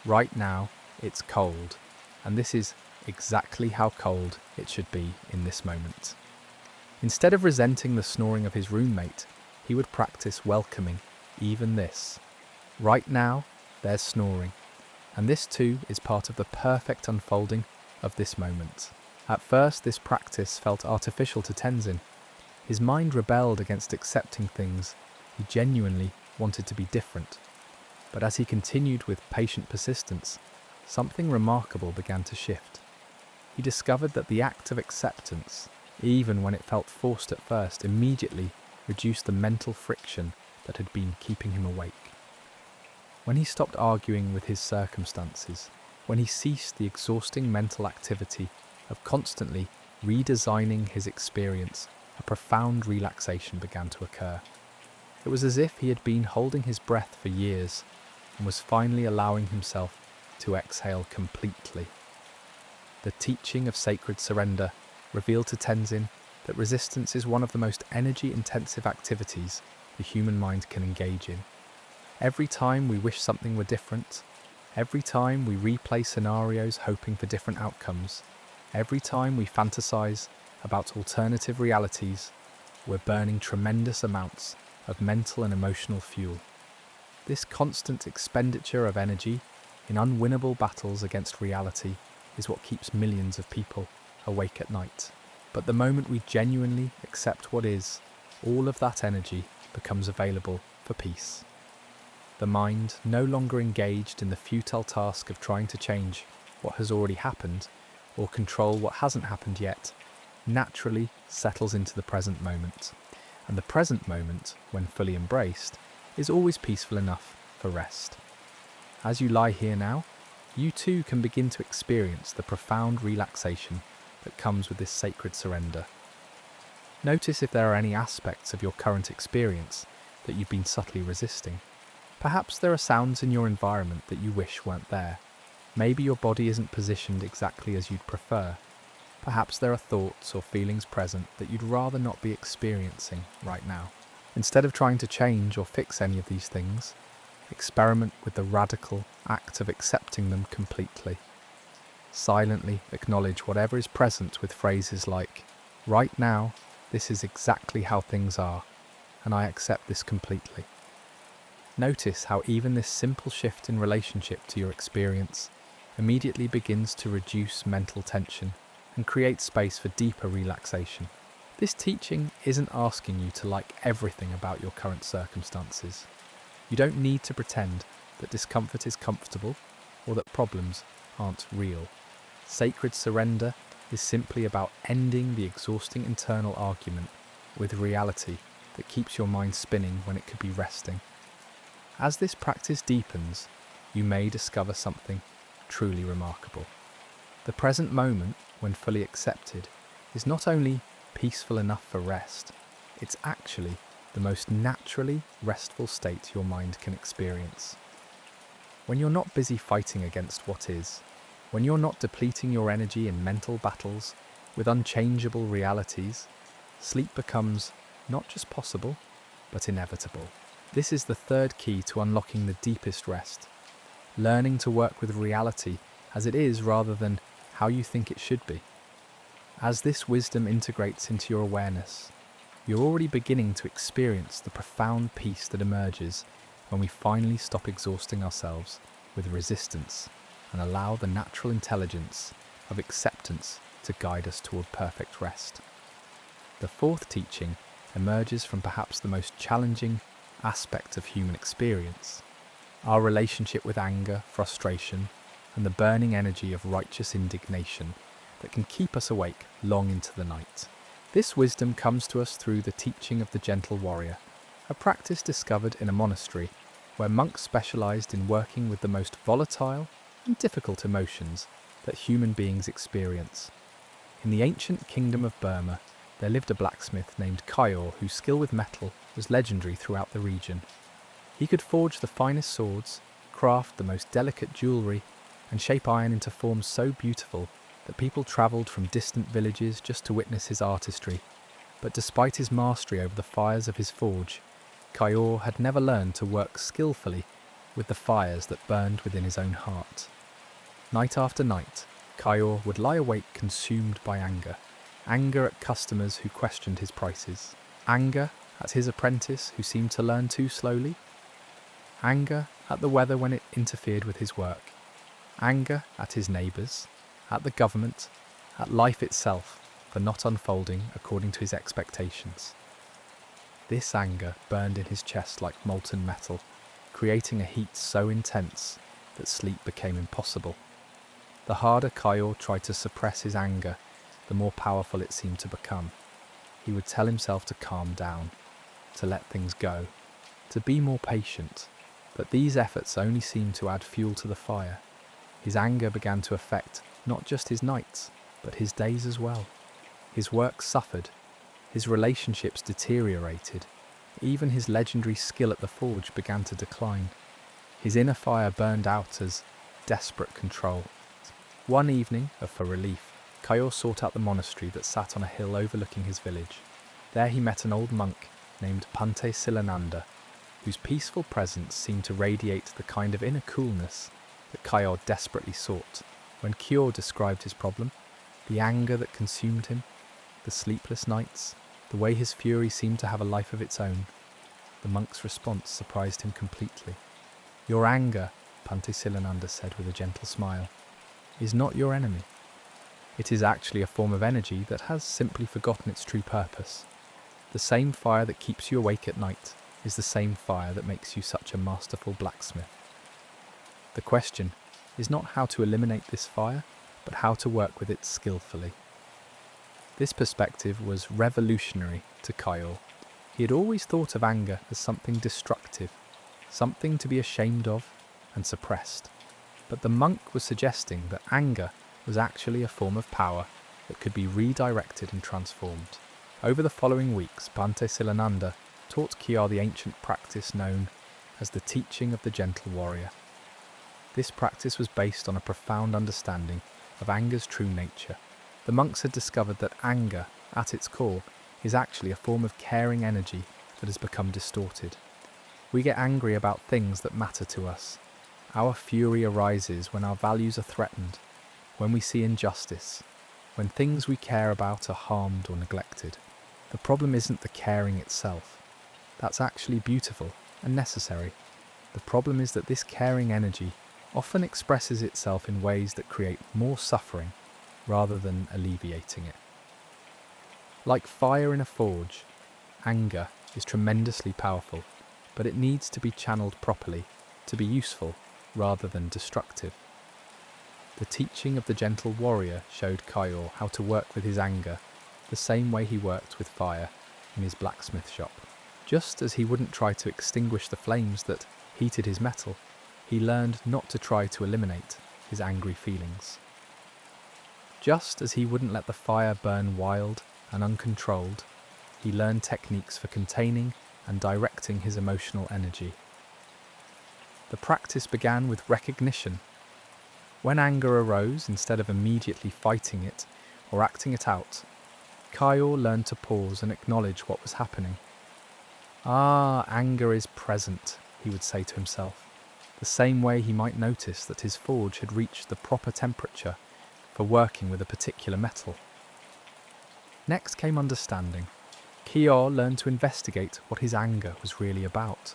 Right now, it's cold, and this is exactly how cold it should be in this moment. Instead of resenting the snoring of his roommate, he would practice welcoming even this. Right now, there's snoring, and this too is part of the perfect unfolding of this moment. At first, this practice felt artificial to Tenzin. His mind rebelled against accepting things he genuinely wanted to be different. But as he continued with patient persistence, something remarkable began to shift. He discovered that the act of acceptance, even when it felt forced at first, immediately reduced the mental friction that had been keeping him awake. When he stopped arguing with his circumstances, when he ceased the exhausting mental activity of constantly redesigning his experience, a profound relaxation began to occur. It was as if he had been holding his breath for years and was finally allowing himself to exhale completely. The teaching of sacred surrender revealed to Tenzin that resistance is one of the most energy-intensive activities the human mind can engage in. Every time we wish something were different, every time we replay scenarios hoping for different outcomes, every time we fantasize about alternative realities, we're burning tremendous amounts of mental and emotional fuel. This constant expenditure of energy in unwinnable battles against reality is what keeps millions of people awake at night. But the moment we genuinely accept what is, all of that energy becomes available for peace. The mind, no longer engaged in the futile task of trying to change what has already happened or control what hasn't happened yet, naturally settles into the present moment. And the present moment, when fully embraced, is always peaceful enough for rest. As you lie here now, you too can begin to experience the profound relaxation that comes with this sacred surrender. Notice if there are any aspects of your current experience that you've been subtly resisting. Perhaps there are sounds in your environment that you wish weren't there. Maybe your body isn't positioned exactly as you'd prefer. Perhaps there are thoughts or feelings present that you'd rather not be experiencing right now. Instead of trying to change or fix any of these things, experiment with the radical act of accepting them completely. Silently acknowledge whatever is present with phrases like, "Right now, this is exactly how things are, and I accept this completely." Notice how even this simple shift in relationship to your experience immediately begins to reduce mental tension and create space for deeper relaxation. This teaching isn't asking you to like everything about your current circumstances. You don't need to pretend that discomfort is comfortable or that problems aren't real. Sacred surrender is simply about ending the exhausting internal argument with reality that keeps your mind spinning when it could be resting. As this practice deepens, you may discover something truly remarkable. The present moment, when fully accepted, is not only peaceful enough for rest, it's actually the most naturally restful state your mind can experience. When you're not busy fighting against what is, when you're not depleting your energy in mental battles with unchangeable realities, sleep becomes not just possible, but inevitable. This is the third key to unlocking the deepest rest, learning to work with reality as it is rather than how you think it should be. As this wisdom integrates into your awareness, you're already beginning to experience the profound peace that emerges when we finally stop exhausting ourselves with resistance and allow the natural intelligence of acceptance to guide us toward perfect rest. The fourth teaching emerges from perhaps the most challenging aspect of human experience, our relationship with anger, frustration, and the burning energy of righteous indignation that can keep us awake long into the night. This wisdom comes to us through the teaching of the gentle warrior, a practice discovered in a monastery where monks specialized in working with the most volatile and difficult emotions that human beings experience. In the ancient kingdom of Burma, there lived a blacksmith named Kayor whose skill with metal was legendary throughout the region. He could forge the finest swords, craft the most delicate jewellery, and shape iron into forms so beautiful that people travelled from distant villages just to witness his artistry. But despite his mastery over the fires of his forge, Kayor had never learned to work skillfully with the fires that burned within his own heart. Night after night, Kayor would lie awake consumed by anger. Anger at customers who questioned his prices. Anger at his apprentice who seemed to learn too slowly. Anger at the weather when it interfered with his work. Anger at his neighbours, at the government, at life itself for not unfolding according to his expectations. This anger burned in his chest like molten metal, creating a heat so intense that sleep became impossible. The harder Kayor tried to suppress his anger, the more powerful it seemed to become. He would tell himself to calm down, to let things go, to be more patient, but these efforts only seemed to add fuel to the fire. His anger began to affect not just his nights, but his days as well. His work suffered, his relationships deteriorated, even his legendary skill at the forge began to decline. His inner fire burned out as desperate control. One evening, for relief, Kayor sought out the monastery that sat on a hill overlooking his village. There he met an old monk named Pante Silananda, whose peaceful presence seemed to radiate the kind of inner coolness that Kayor desperately sought. When Kayor described his problem, the anger that consumed him, the sleepless nights, the way his fury seemed to have a life of its own. The monk's response surprised him completely. "Your anger," Silananda said with a gentle smile, "is not your enemy. It is actually a form of energy that has simply forgotten its true purpose. The same fire that keeps you awake at night is the same fire that makes you such a masterful blacksmith. The question is not how to eliminate this fire, but how to work with it skillfully." This perspective was revolutionary to Kyle. He had always thought of anger as something destructive, something to be ashamed of and suppressed. But the monk was suggesting that anger was actually a form of power that could be redirected and transformed. Over the following weeks, Bhante Silananda taught Kiar the ancient practice known as the teaching of the gentle warrior. This practice was based on a profound understanding of anger's true nature. The monks had discovered that anger, at its core, is actually a form of caring energy that has become distorted. We get angry about things that matter to us. Our fury arises when our values are threatened, when we see injustice, when things we care about are harmed or neglected. The problem isn't the caring itself. That's actually beautiful and necessary. The problem is that this caring energy often expresses itself in ways that create more suffering rather than alleviating it. Like fire in a forge, anger is tremendously powerful, but it needs to be channeled properly to be useful rather than destructive. The teaching of the gentle warrior showed Kyle how to work with his anger the same way he worked with fire in his blacksmith shop. Just as he wouldn't try to extinguish the flames that heated his metal, he learned not to try to eliminate his angry feelings. Just as he wouldn't let the fire burn wild and uncontrolled, he learned techniques for containing and directing his emotional energy. The practice began with recognition. When anger arose, instead of immediately fighting it or acting it out, Kyle learned to pause and acknowledge what was happening. "Ah, anger is present," he would say to himself, the same way he might notice that his forge had reached the proper temperature for working with a particular metal. Next came understanding. Kior learned to investigate what his anger was really about.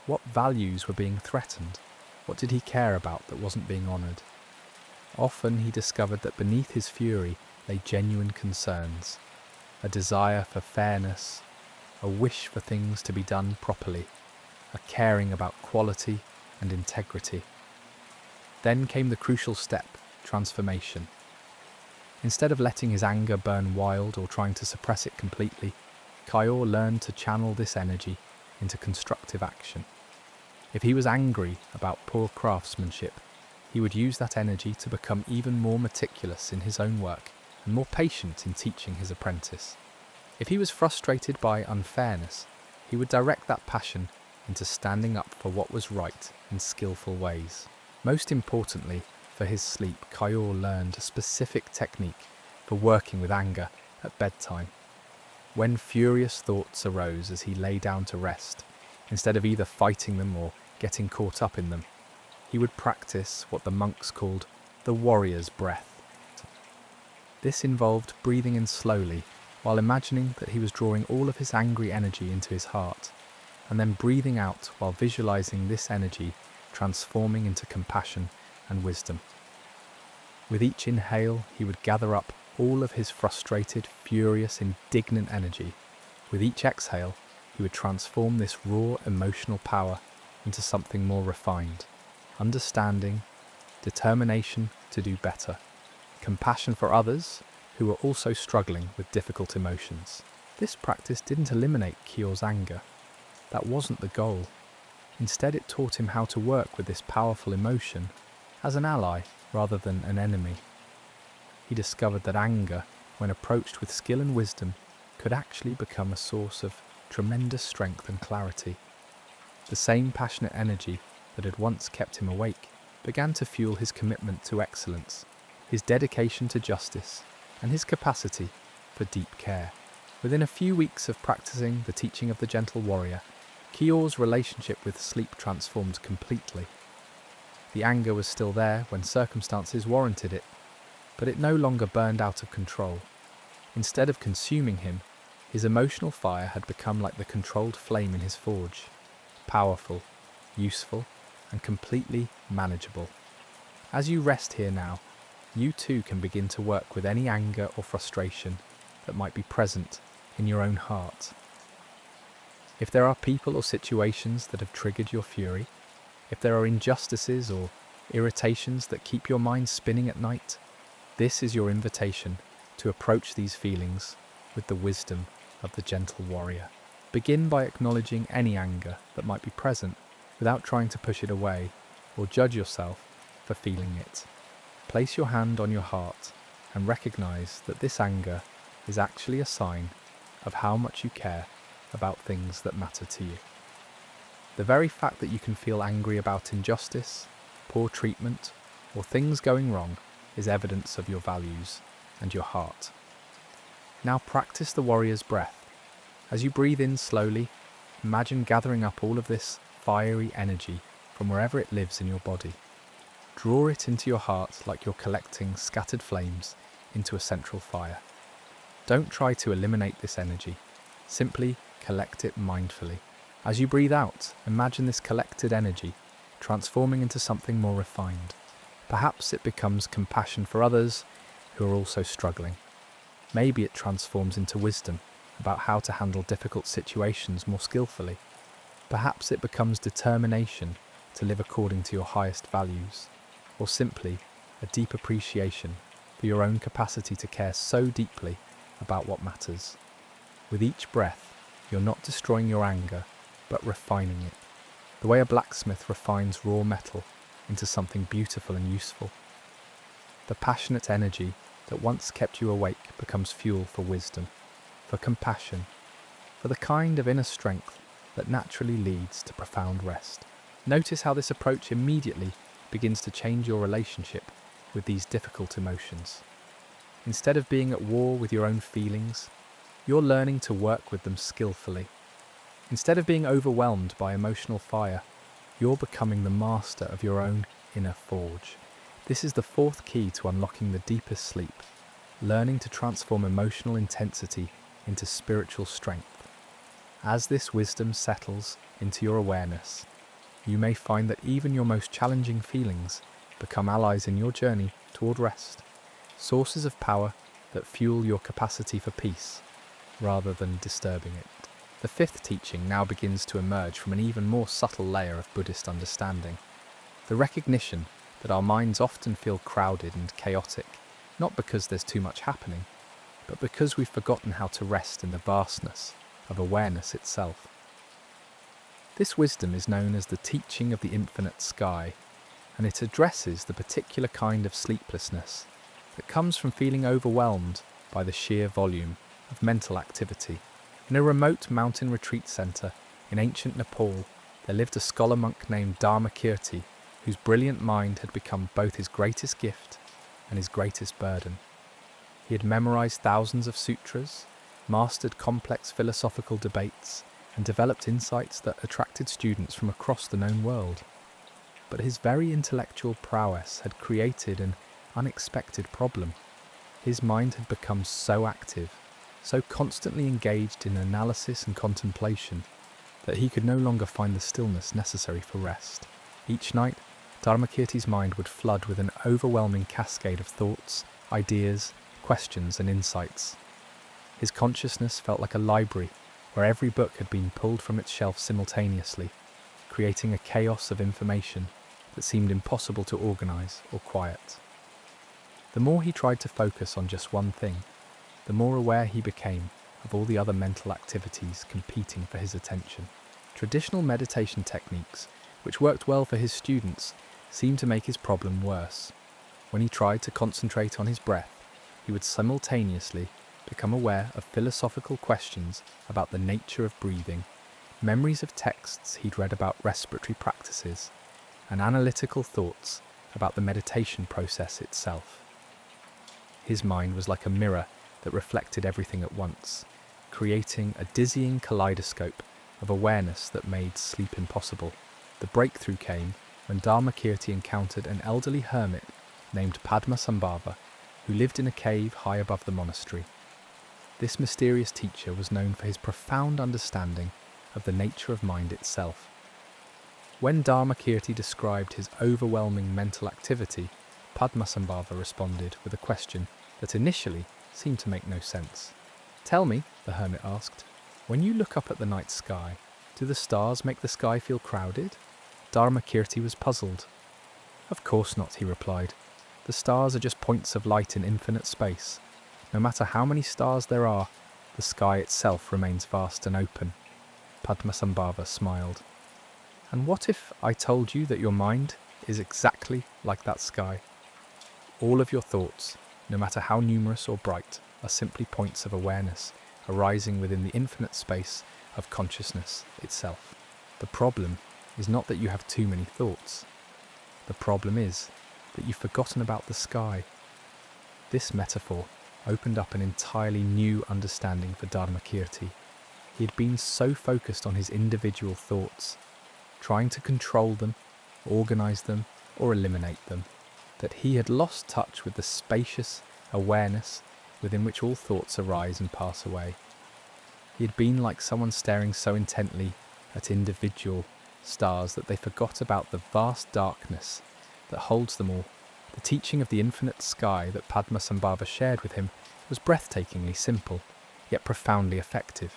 What values were being threatened? What did he care about that wasn't being honoured? Often he discovered that beneath his fury lay genuine concerns, a desire for fairness, a wish for things to be done properly, a caring about quality and integrity. Then came the crucial step, transformation. Instead of letting his anger burn wild or trying to suppress it completely, Kyle learned to channel this energy into constructive action. If he was angry about poor craftsmanship, he would use that energy to become even more meticulous in his own work and more patient in teaching his apprentice. If he was frustrated by unfairness, he would direct that passion into standing up for what was right in skillful ways. Most importantly, for his sleep, Kyle learned a specific technique for working with anger at bedtime. When furious thoughts arose as he lay down to rest, instead of either fighting them or getting caught up in them, he would practice what the monks called the warrior's breath. This involved breathing in slowly while imagining that he was drawing all of his angry energy into his heart, and then breathing out while visualizing this energy transforming into compassion and wisdom. With each inhale, he would gather up all of his frustrated, furious, indignant energy. With each exhale, he would transform this raw emotional power into something more refined. Understanding, determination to do better, compassion for others who were also struggling with difficult emotions. This practice didn't eliminate Kior's anger. That wasn't the goal. Instead, it taught him how to work with this powerful emotion as an ally rather than an enemy. He discovered that anger, when approached with skill and wisdom, could actually become a source of tremendous strength and clarity. The same passionate energy that had once kept him awake began to fuel his commitment to excellence, his dedication to justice, and his capacity for deep care. Within a few weeks of practicing the teaching of the gentle warrior, Kior's relationship with sleep transformed completely. The anger was still there when circumstances warranted it, but it no longer burned out of control. Instead of consuming him, his emotional fire had become like the controlled flame in his forge, powerful, useful, and completely manageable. As you rest here now, you too can begin to work with any anger or frustration that might be present in your own heart. If there are people or situations that have triggered your fury, if there are injustices or irritations that keep your mind spinning at night, this is your invitation to approach these feelings with the wisdom of the gentle warrior. Begin by acknowledging any anger that might be present without trying to push it away or judge yourself for feeling it. Place your hand on your heart and recognize that this anger is actually a sign of how much you care about things that matter to you. The very fact that you can feel angry about injustice, poor treatment, or things going wrong is evidence of your values and your heart. Now practice the warrior's breath. As you breathe in slowly, imagine gathering up all of this fiery energy from wherever it lives in your body. Draw it into your heart like you're collecting scattered flames into a central fire. Don't try to eliminate this energy. Simply collect it mindfully. As you breathe out, imagine this collected energy transforming into something more refined. Perhaps it becomes compassion for others who are also struggling. Maybe it transforms into wisdom about how to handle difficult situations more skillfully. Perhaps it becomes determination to live according to your highest values, or simply a deep appreciation for your own capacity to care so deeply about what matters. With each breath, you're not destroying your anger, but refining it, the way a blacksmith refines raw metal into something beautiful and useful. The passionate energy that once kept you awake becomes fuel for wisdom, for compassion, for the kind of inner strength that naturally leads to profound rest. Notice how this approach immediately begins to change your relationship with these difficult emotions. Instead of being at war with your own feelings, you're learning to work with them skillfully. Instead of being overwhelmed by emotional fire, you're becoming the master of your own inner forge. This is the fourth key to unlocking the deepest sleep, learning to transform emotional intensity into spiritual strength. As this wisdom settles into your awareness, you may find that even your most challenging feelings become allies in your journey toward rest, sources of power that fuel your capacity for peace, rather than disturbing it. The fifth teaching now begins to emerge from an even more subtle layer of Buddhist understanding, the recognition that our minds often feel crowded and chaotic, not because there's too much happening, but because we've forgotten how to rest in the vastness of awareness itself. This wisdom is known as the teaching of the infinite sky, and it addresses the particular kind of sleeplessness that comes from feeling overwhelmed by the sheer volume of mental activity. In a remote mountain retreat centre in ancient Nepal, there lived a scholar monk named Dharmakirti, whose brilliant mind had become both his greatest gift and his greatest burden. He had memorized thousands of sutras, mastered complex philosophical debates, and developed insights that attracted students from across the known world. But his very intellectual prowess had created an unexpected problem. His mind had become so active, so constantly engaged in analysis and contemplation, that he could no longer find the stillness necessary for rest. Each night, Dharmakirti's mind would flood with an overwhelming cascade of thoughts, ideas, questions and insights. His consciousness felt like a library where every book had been pulled from its shelf simultaneously, creating a chaos of information that seemed impossible to organize or quiet. The more he tried to focus on just one thing, the more aware he became of all the other mental activities competing for his attention. Traditional meditation techniques, which worked well for his students, seemed to make his problem worse. When he tried to concentrate on his breath, he would simultaneously become aware of philosophical questions about the nature of breathing, memories of texts he'd read about respiratory practices, and analytical thoughts about the meditation process itself. His mind was like a mirror that reflected everything at once, creating a dizzying kaleidoscope of awareness that made sleep impossible. The breakthrough came when Dharmakirti encountered an elderly hermit named Padmasambhava, who lived in a cave high above the monastery. This mysterious teacher was known for his profound understanding of the nature of mind itself. When Dharmakirti described his overwhelming mental activity, Padmasambhava responded with a question that initially seemed to make no sense. "Tell me," the hermit asked, "when you look up at the night sky, do the stars make the sky feel crowded?" Dharmakirti was puzzled. "Of course not," he replied. "The stars are just points of light in infinite space. No matter how many stars there are, the sky itself remains vast and open." Padmasambhava smiled. "And what if I told you that your mind is exactly like that sky? All of your thoughts, no matter how numerous or bright, are simply points of awareness arising within the infinite space of consciousness itself. The problem is not that you have too many thoughts. The problem is that you've forgotten about the sky." This metaphor opened up an entirely new understanding for Dharmakirti. He had been so focused on his individual thoughts, trying to control them, organize them, or eliminate them, that he had lost touch with the spacious awareness within which all thoughts arise and pass away. He had been like someone staring so intently at individual stars that they forgot about the vast darkness that holds them all. The teaching of the infinite sky that Padmasambhava shared with him was breathtakingly simple, yet profoundly effective.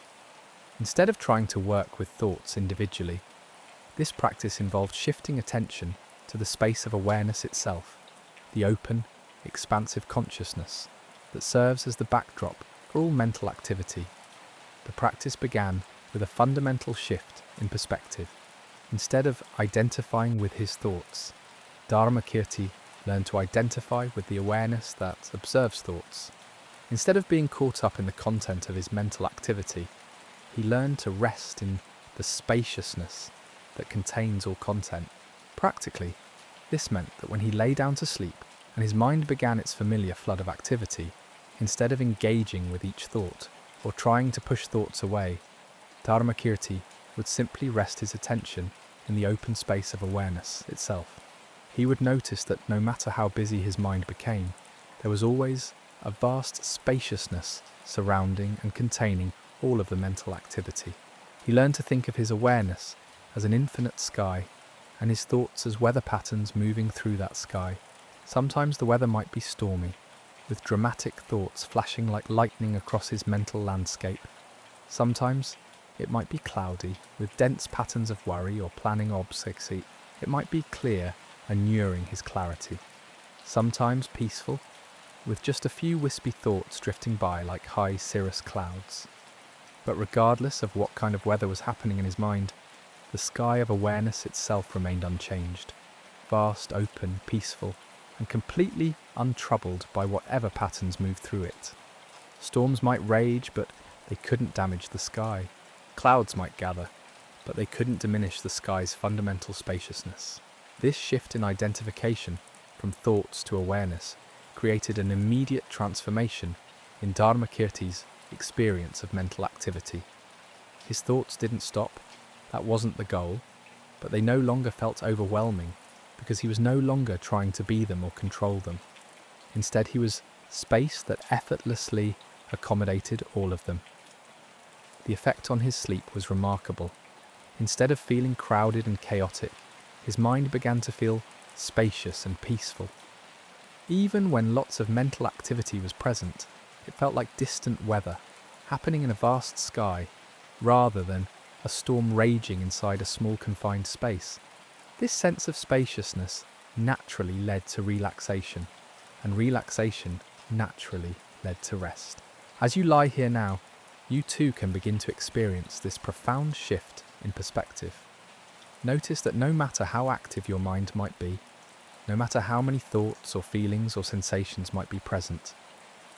Instead of trying to work with thoughts individually, this practice involved shifting attention to the space of awareness itself, the open, expansive consciousness that serves as the backdrop for all mental activity. The practice began with a fundamental shift in perspective. Instead of identifying with his thoughts, Dharmakirti learned to identify with the awareness that observes thoughts. Instead of being caught up in the content of his mental activity, he learned to rest in the spaciousness that contains all content. Practically, this meant that when he lay down to sleep and his mind began its familiar flood of activity, instead of engaging with each thought or trying to push thoughts away, Dharmakirti would simply rest his attention in the open space of awareness itself. He would notice that no matter how busy his mind became, there was always a vast spaciousness surrounding and containing all of the mental activity. He learned to think of his awareness as an infinite sky and his thoughts as weather patterns moving through that sky. Sometimes the weather might be stormy, with dramatic thoughts flashing like lightning across his mental landscape. Sometimes it might be cloudy, with dense patterns of worry or planning obstacles. It might be clear, alluring his clarity. Sometimes peaceful, with just a few wispy thoughts drifting by like high cirrus clouds. But regardless of what kind of weather was happening in his mind, the sky of awareness itself remained unchanged, vast, open, peaceful, and completely untroubled by whatever patterns moved through it. Storms might rage, but they couldn't damage the sky. Clouds might gather, but they couldn't diminish the sky's fundamental spaciousness. This shift in identification from thoughts to awareness created an immediate transformation in Dharmakirti's experience of mental activity. His thoughts didn't stop, that wasn't the goal, but they no longer felt overwhelming because he was no longer trying to be them or control them. Instead, he was space that effortlessly accommodated all of them. The effect on his sleep was remarkable. Instead of feeling crowded and chaotic, his mind began to feel spacious and peaceful. Even when lots of mental activity was present, it felt like distant weather, happening in a vast sky, rather than a storm raging inside a small confined space. This sense of spaciousness naturally led to relaxation, and relaxation naturally led to rest. As you lie here now, you too can begin to experience this profound shift in perspective. Notice that no matter how active your mind might be, no matter how many thoughts or feelings or sensations might be present,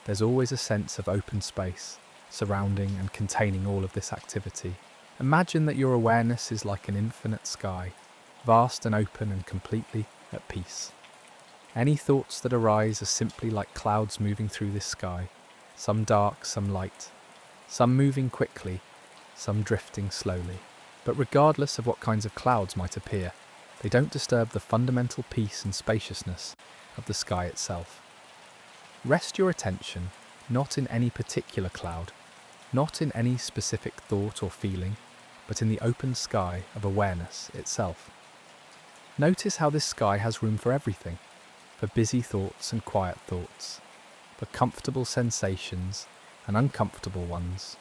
there's always a sense of open space surrounding and containing all of this activity. Imagine that your awareness is like an infinite sky, vast and open and completely at peace. Any thoughts that arise are simply like clouds moving through this sky, some dark, some light, some moving quickly, some drifting slowly. But regardless of what kinds of clouds might appear, they don't disturb the fundamental peace and spaciousness of the sky itself. Rest your attention not in any particular cloud, not in any specific thought or feeling, but in the open sky of awareness itself. Notice how this sky has room for everything, for busy thoughts and quiet thoughts, for comfortable sensations and uncomfortable ones,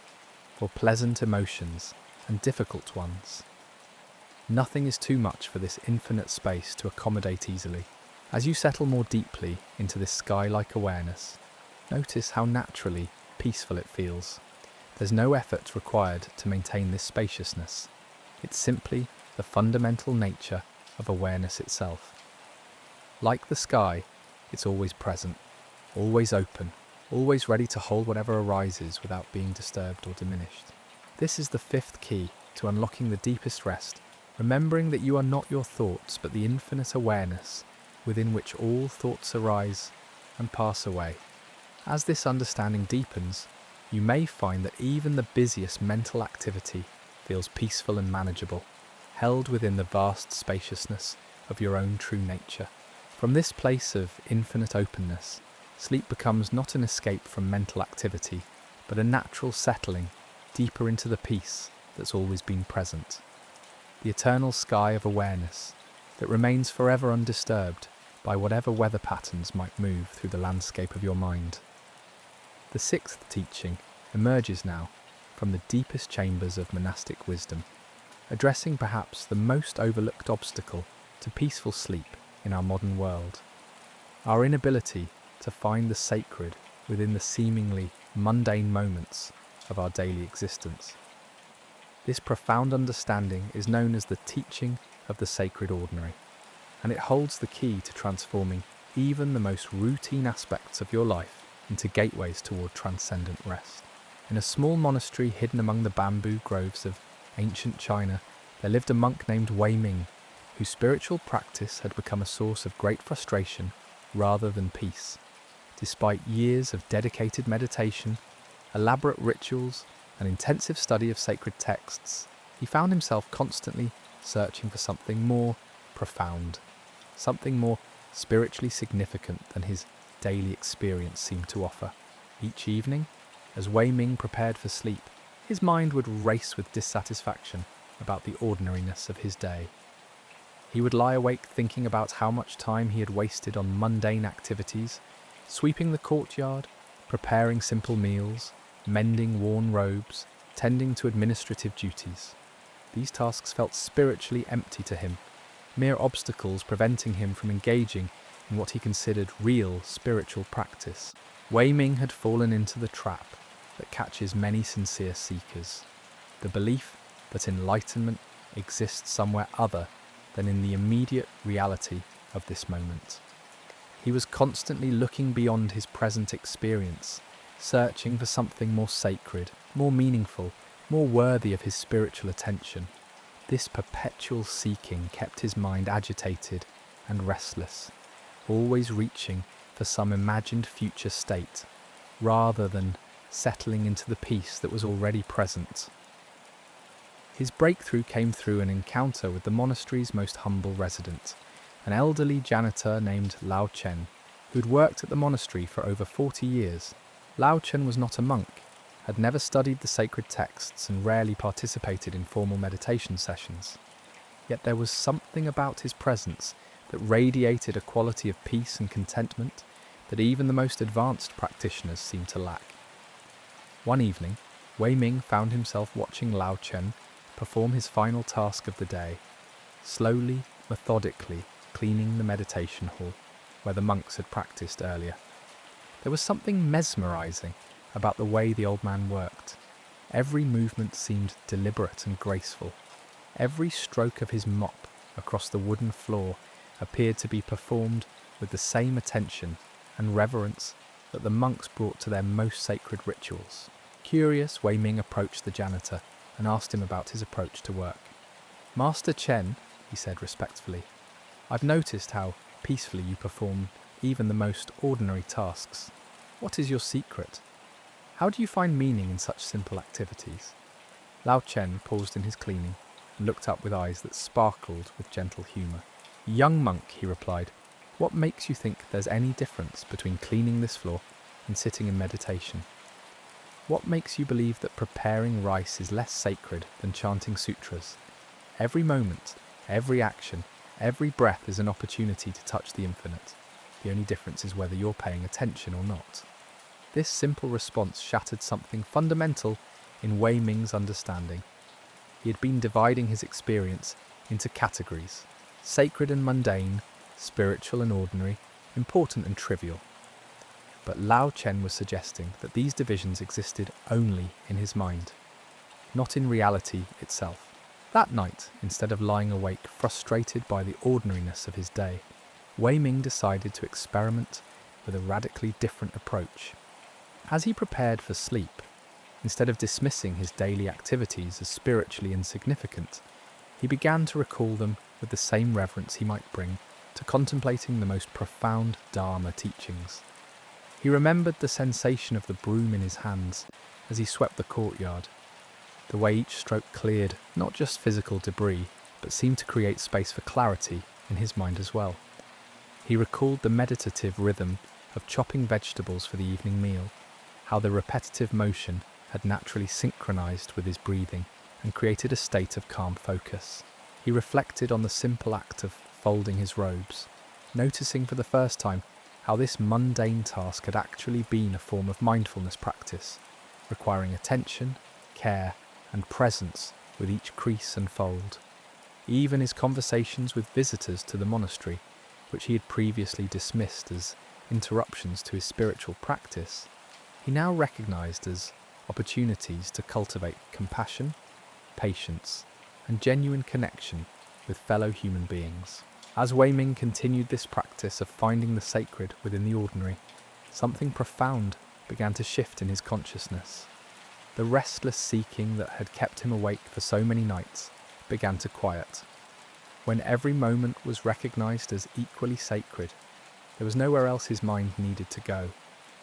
for pleasant emotions and difficult ones. Nothing is too much for this infinite space to accommodate easily. As you settle more deeply into this sky-like awareness, notice how naturally peaceful it feels. There's no effort required to maintain this spaciousness. It's simply the fundamental nature of awareness itself. Like the sky, it's always present, always open, always ready to hold whatever arises without being disturbed or diminished. This is the fifth key to unlocking the deepest rest, remembering that you are not your thoughts, but the infinite awareness within which all thoughts arise and pass away. As this understanding deepens, you may find that even the busiest mental activity feels peaceful and manageable, held within the vast spaciousness of your own true nature. From this place of infinite openness, sleep becomes not an escape from mental activity, but a natural settling deeper into the peace that's always been present. The eternal sky of awareness that remains forever undisturbed by whatever weather patterns might move through the landscape of your mind. The sixth teaching emerges now from the deepest chambers of monastic wisdom, addressing perhaps the most overlooked obstacle to peaceful sleep in our modern world: our inability to find the sacred within the seemingly mundane moments of our daily existence. This profound understanding is known as the teaching of the sacred ordinary, and it holds the key to transforming even the most routine aspects of your life into gateways toward transcendent rest. In a small monastery hidden among the bamboo groves of ancient China, there lived a monk named Wei Ming, whose spiritual practice had become a source of great frustration rather than peace. Despite years of dedicated meditation, elaborate rituals, and intensive study of sacred texts, he found himself constantly searching for something more profound, something more spiritually significant than his daily experience seemed to offer. Each evening, as Wei Ming prepared for sleep, his mind would race with dissatisfaction about the ordinariness of his day. He would lie awake thinking about how much time he had wasted on mundane activities, sweeping the courtyard, preparing simple meals, mending worn robes, tending to administrative duties. These tasks felt spiritually empty to him, mere obstacles preventing him from engaging in what he considered real spiritual practice. Wei Ming had fallen into the trap that catches many sincere seekers, the belief that enlightenment exists somewhere other than in the immediate reality of this moment. He was constantly looking beyond his present experience, searching for something more sacred, more meaningful, more worthy of his spiritual attention. This perpetual seeking kept his mind agitated and restless, always reaching for some imagined future state, rather than settling into the peace that was already present. His breakthrough came through an encounter with the monastery's most humble resident, an elderly janitor named Lao Chen, who'd worked at the monastery for over 40 years. Lao Chen was not a monk, had never studied the sacred texts and rarely participated in formal meditation sessions. Yet there was something about his presence that radiated a quality of peace and contentment that even the most advanced practitioners seemed to lack. One evening, Wei Ming found himself watching Lao Chen perform his final task of the day, slowly, methodically cleaning the meditation hall where the monks had practiced earlier. There was something mesmerizing about the way the old man worked. Every movement seemed deliberate and graceful. Every stroke of his mop across the wooden floor appeared to be performed with the same attention and reverence that the monks brought to their most sacred rituals. Curious, Wei Ming approached the janitor and asked him about his approach to work. "Master Chen," he said respectfully, "I've noticed how peacefully you perform even the most ordinary tasks. What is your secret? How do you find meaning in such simple activities?" Lao Chen paused in his cleaning and looked up with eyes that sparkled with gentle humour. "Young monk," he replied, "what makes you think there's any difference between cleaning this floor and sitting in meditation? What makes you believe that preparing rice is less sacred than chanting sutras? Every moment, every action, every breath is an opportunity to touch the infinite. The only difference is whether you're paying attention or not. This simple response shattered something fundamental in Wei Ming's understanding. He had been dividing his experience into categories: sacred and mundane, spiritual and ordinary, important and trivial. But Lao Chen was suggesting that these divisions existed only in his mind, not in reality itself. That night, instead of lying awake frustrated by the ordinariness of his day, Wei Ming decided to experiment with a radically different approach. As he prepared for sleep, instead of dismissing his daily activities as spiritually insignificant, he began to recall them with the same reverence he might bring to contemplating the most profound Dharma teachings. He remembered the sensation of the broom in his hands as he swept the courtyard, the way each stroke cleared not just physical debris, but seemed to create space for clarity in his mind as well. He recalled the meditative rhythm of chopping vegetables for the evening meal, how the repetitive motion had naturally synchronized with his breathing and created a state of calm focus. He reflected on the simple act of folding his robes, noticing for the first time how this mundane task had actually been a form of mindfulness practice, requiring attention, care, and presence with each crease and fold. Even his conversations with visitors to the monastery, which he had previously dismissed as interruptions to his spiritual practice, he now recognized as opportunities to cultivate compassion, patience, and genuine connection with fellow human beings. As Wei Ming continued this practice of finding the sacred within the ordinary, something profound began to shift in his consciousness. The restless seeking that had kept him awake for so many nights began to quiet. When every moment was recognized as equally sacred, there was nowhere else his mind needed to go,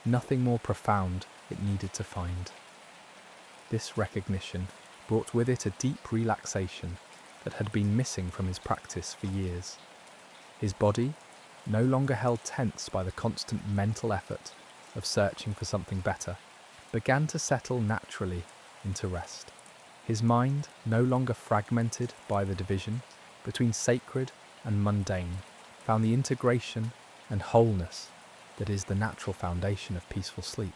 nothing more profound it needed to find. This recognition brought with it a deep relaxation that had been missing from his practice for years. His body, no longer held tense by the constant mental effort of searching for something better, began to settle naturally into rest. His mind, no longer fragmented by the division between sacred and mundane, found the integration and wholeness that is the natural foundation of peaceful sleep.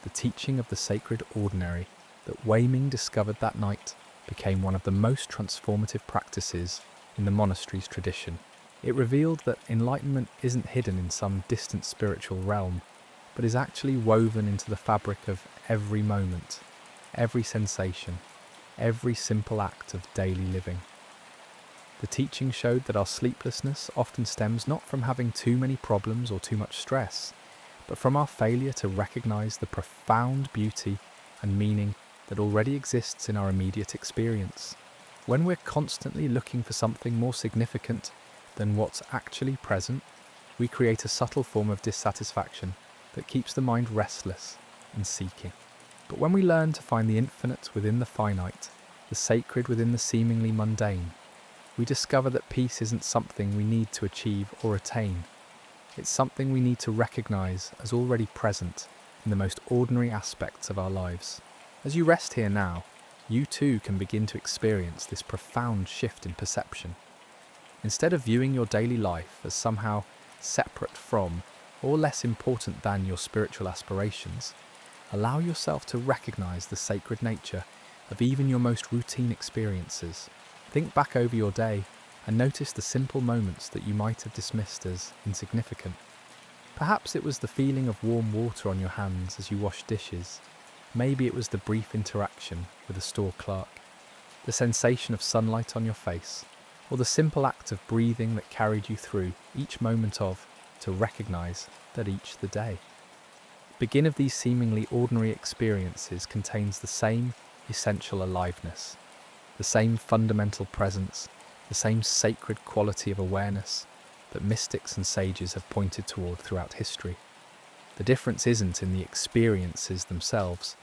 The teaching of the sacred ordinary that Wei Ming discovered that night became one of the most transformative practices in the monastery's tradition. It revealed that enlightenment isn't hidden in some distant spiritual realm, but is actually woven into the fabric of every moment, every sensation, every simple act of daily living. The teaching showed that our sleeplessness often stems not from having too many problems or too much stress, but from our failure to recognize the profound beauty and meaning that already exists in our immediate experience. When we're constantly looking for something more significant than what's actually present, we create a subtle form of dissatisfaction that keeps the mind restless and seeking. But when we learn to find the infinite within the finite, the sacred within the seemingly mundane, we discover that peace isn't something we need to achieve or attain. It's something we need to recognize as already present in the most ordinary aspects of our lives. As you rest here now, you too can begin to experience this profound shift in perception. Instead of viewing your daily life as somehow separate from or less important than your spiritual aspirations, allow yourself to recognize the sacred nature of even your most routine experiences. Think back over your day and notice the simple moments that you might have dismissed as insignificant. Perhaps it was the feeling of warm water on your hands as you washed dishes. Maybe it was the brief interaction with a store clerk, the sensation of sunlight on your face, or the simple act of breathing that carried you through each moment of, to recognize that each the day. The begin of these seemingly ordinary experiences contains the same essential aliveness, the same fundamental presence, the same sacred quality of awareness that mystics and sages have pointed toward throughout history. The difference isn't in the experiences themselves,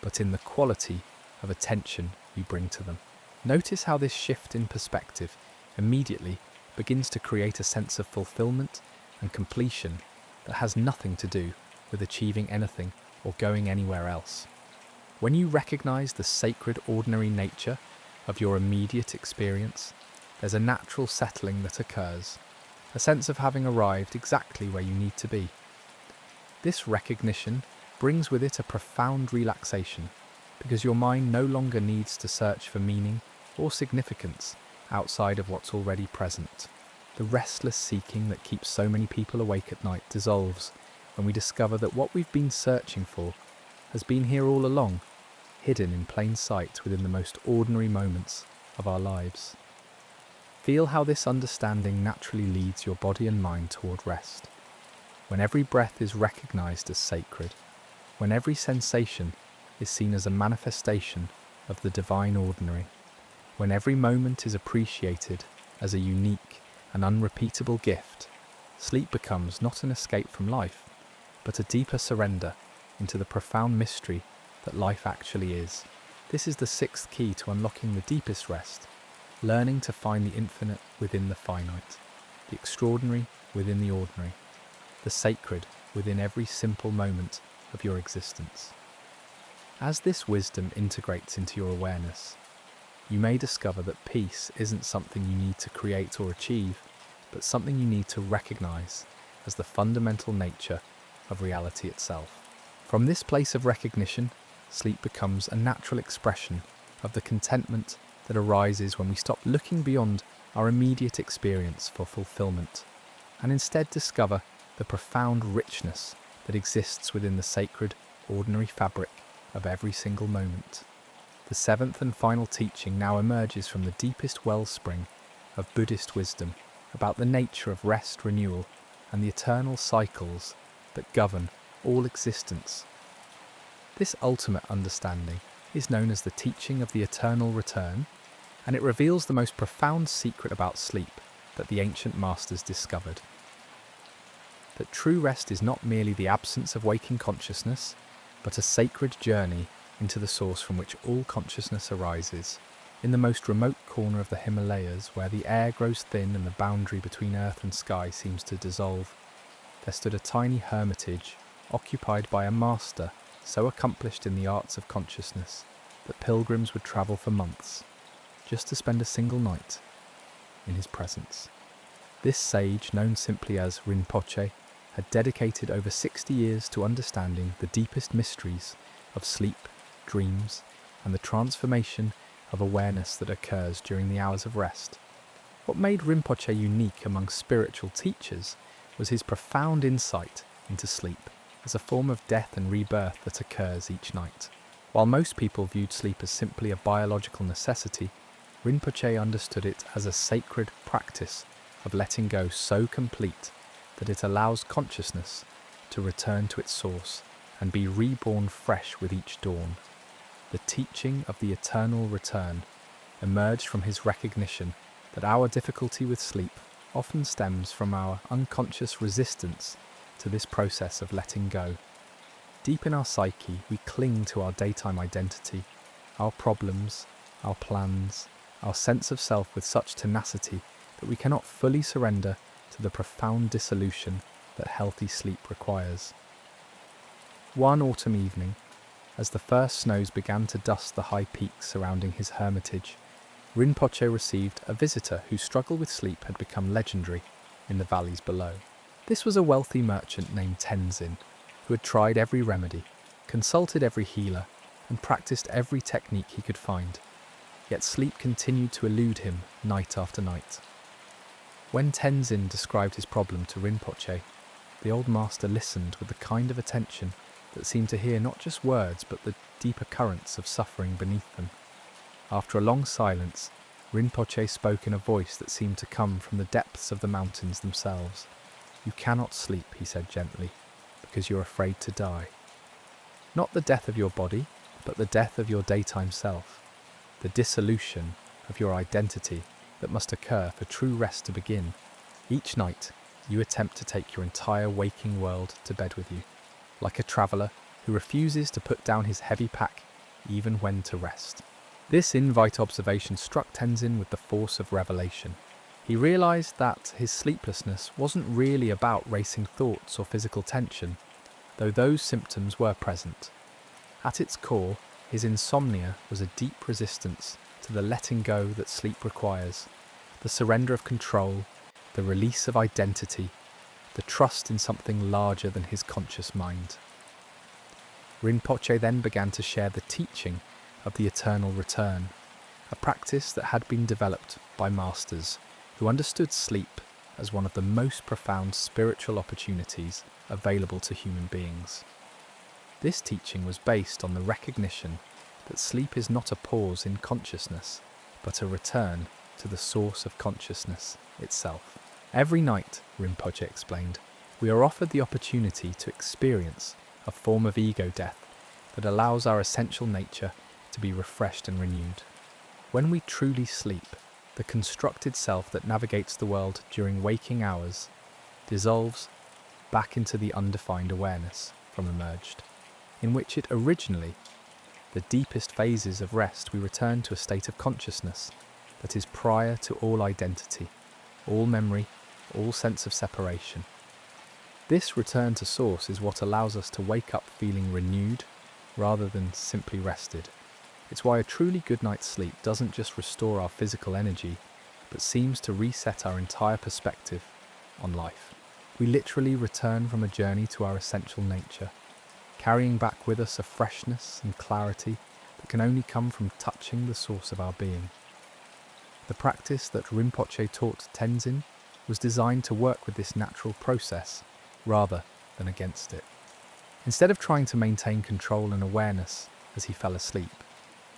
but in the quality of attention you bring to them. Notice how this shift in perspective immediately begins to create a sense of fulfillment and completion that has nothing to do with achieving anything or going anywhere else. When you recognize the sacred, ordinary nature of your immediate experience, there's a natural settling that occurs, a sense of having arrived exactly where you need to be. This recognition brings with it a profound relaxation, because your mind no longer needs to search for meaning or significance outside of what's already present. The restless seeking that keeps so many people awake at night dissolves when we discover that what we've been searching for has been here all along, hidden in plain sight within the most ordinary moments of our lives. Feel how this understanding naturally leads your body and mind toward rest. When every breath is recognized as sacred, when every sensation is seen as a manifestation of the divine ordinary, when every moment is appreciated as a unique and unrepeatable gift, sleep becomes not an escape from life, but a deeper surrender into the profound mystery that life actually is. This is the sixth key to unlocking the deepest rest, learning to find the infinite within the finite, the extraordinary within the ordinary, the sacred within every simple moment of your existence. As this wisdom integrates into your awareness, you may discover that peace isn't something you need to create or achieve, but something you need to recognize as the fundamental nature of reality itself. From this place of recognition, sleep becomes a natural expression of the contentment that arises when we stop looking beyond our immediate experience for fulfillment, and instead discover the profound richness that exists within the sacred, ordinary fabric of every single moment. The seventh and final teaching now emerges from the deepest wellspring of Buddhist wisdom about the nature of rest, renewal, and the eternal cycles that govern all existence. This ultimate understanding is known as the teaching of the eternal return, and it reveals the most profound secret about sleep that the ancient masters discovered. That true rest is not merely the absence of waking consciousness, but a sacred journey into the source from which all consciousness arises. In the most remote corner of the Himalayas, where the air grows thin and the boundary between earth and sky seems to dissolve, there stood a tiny hermitage occupied by a master so accomplished in the arts of consciousness that pilgrims would travel for months just to spend a single night in his presence. This sage, known simply as Rinpoche, had dedicated over 60 years to understanding the deepest mysteries of sleep, dreams, and the transformation of awareness that occurs during the hours of rest. What made Rinpoche unique among spiritual teachers was his profound insight into sleep as a form of death and rebirth that occurs each night. While most people viewed sleep as simply a biological necessity, Rinpoche understood it as a sacred practice of letting go so complete that it allows consciousness to return to its source and be reborn fresh with each dawn. The teaching of the eternal return emerged from his recognition that our difficulty with sleep often stems from our unconscious resistance to this process of letting go. Deep in our psyche, we cling to our daytime identity, our problems, our plans, our sense of self with such tenacity that we cannot fully surrender to the profound dissolution that healthy sleep requires. One autumn evening, as the first snows began to dust the high peaks surrounding his hermitage, Rinpoche received a visitor whose struggle with sleep had become legendary in the valleys below. This was a wealthy merchant named Tenzin, who had tried every remedy, consulted every healer, and practiced every technique he could find. Yet sleep continued to elude him night after night. When Tenzin described his problem to Rinpoche, the old master listened with the kind of attention that seemed to hear not just words but the deeper currents of suffering beneath them. After a long silence, Rinpoche spoke in a voice that seemed to come from the depths of the mountains themselves. "You cannot sleep," he said gently, "because you're afraid to die. Not the death of your body, but the death of your daytime self, the dissolution of your identity that must occur for true rest to begin. Each night, you attempt to take your entire waking world to bed with you, like a traveller who refuses to put down his heavy pack even when to rest." This in-vitro observation struck Tenzin with the force of revelation. He realised that his sleeplessness wasn't really about racing thoughts or physical tension, though those symptoms were present. At its core, his insomnia was a deep resistance to the letting go that sleep requires, the surrender of control, the release of identity, the trust in something larger than his conscious mind. Rinpoche then began to share the teaching of the eternal return, a practice that had been developed by masters who understood sleep as one of the most profound spiritual opportunities available to human beings. This teaching was based on the recognition that sleep is not a pause in consciousness, but a return to the source of consciousness itself. Every night, Rinpoche explained, we are offered the opportunity to experience a form of ego death that allows our essential nature to be refreshed and renewed. When we truly sleep, the constructed self that navigates the world during waking hours dissolves back into the undefined awareness from emerged, in which it originally, the deepest phases of rest, we return to a state of consciousness that is prior to all identity, all memory, all sense of separation. This return to source is what allows us to wake up feeling renewed rather than simply rested. It's why a truly good night's sleep doesn't just restore our physical energy, but seems to reset our entire perspective on life. We literally return from a journey to our essential nature, carrying back with us a freshness and clarity that can only come from touching the source of our being. The practice that Rinpoche taught Tenzin was designed to work with this natural process rather than against it. Instead of trying to maintain control and awareness as he fell asleep,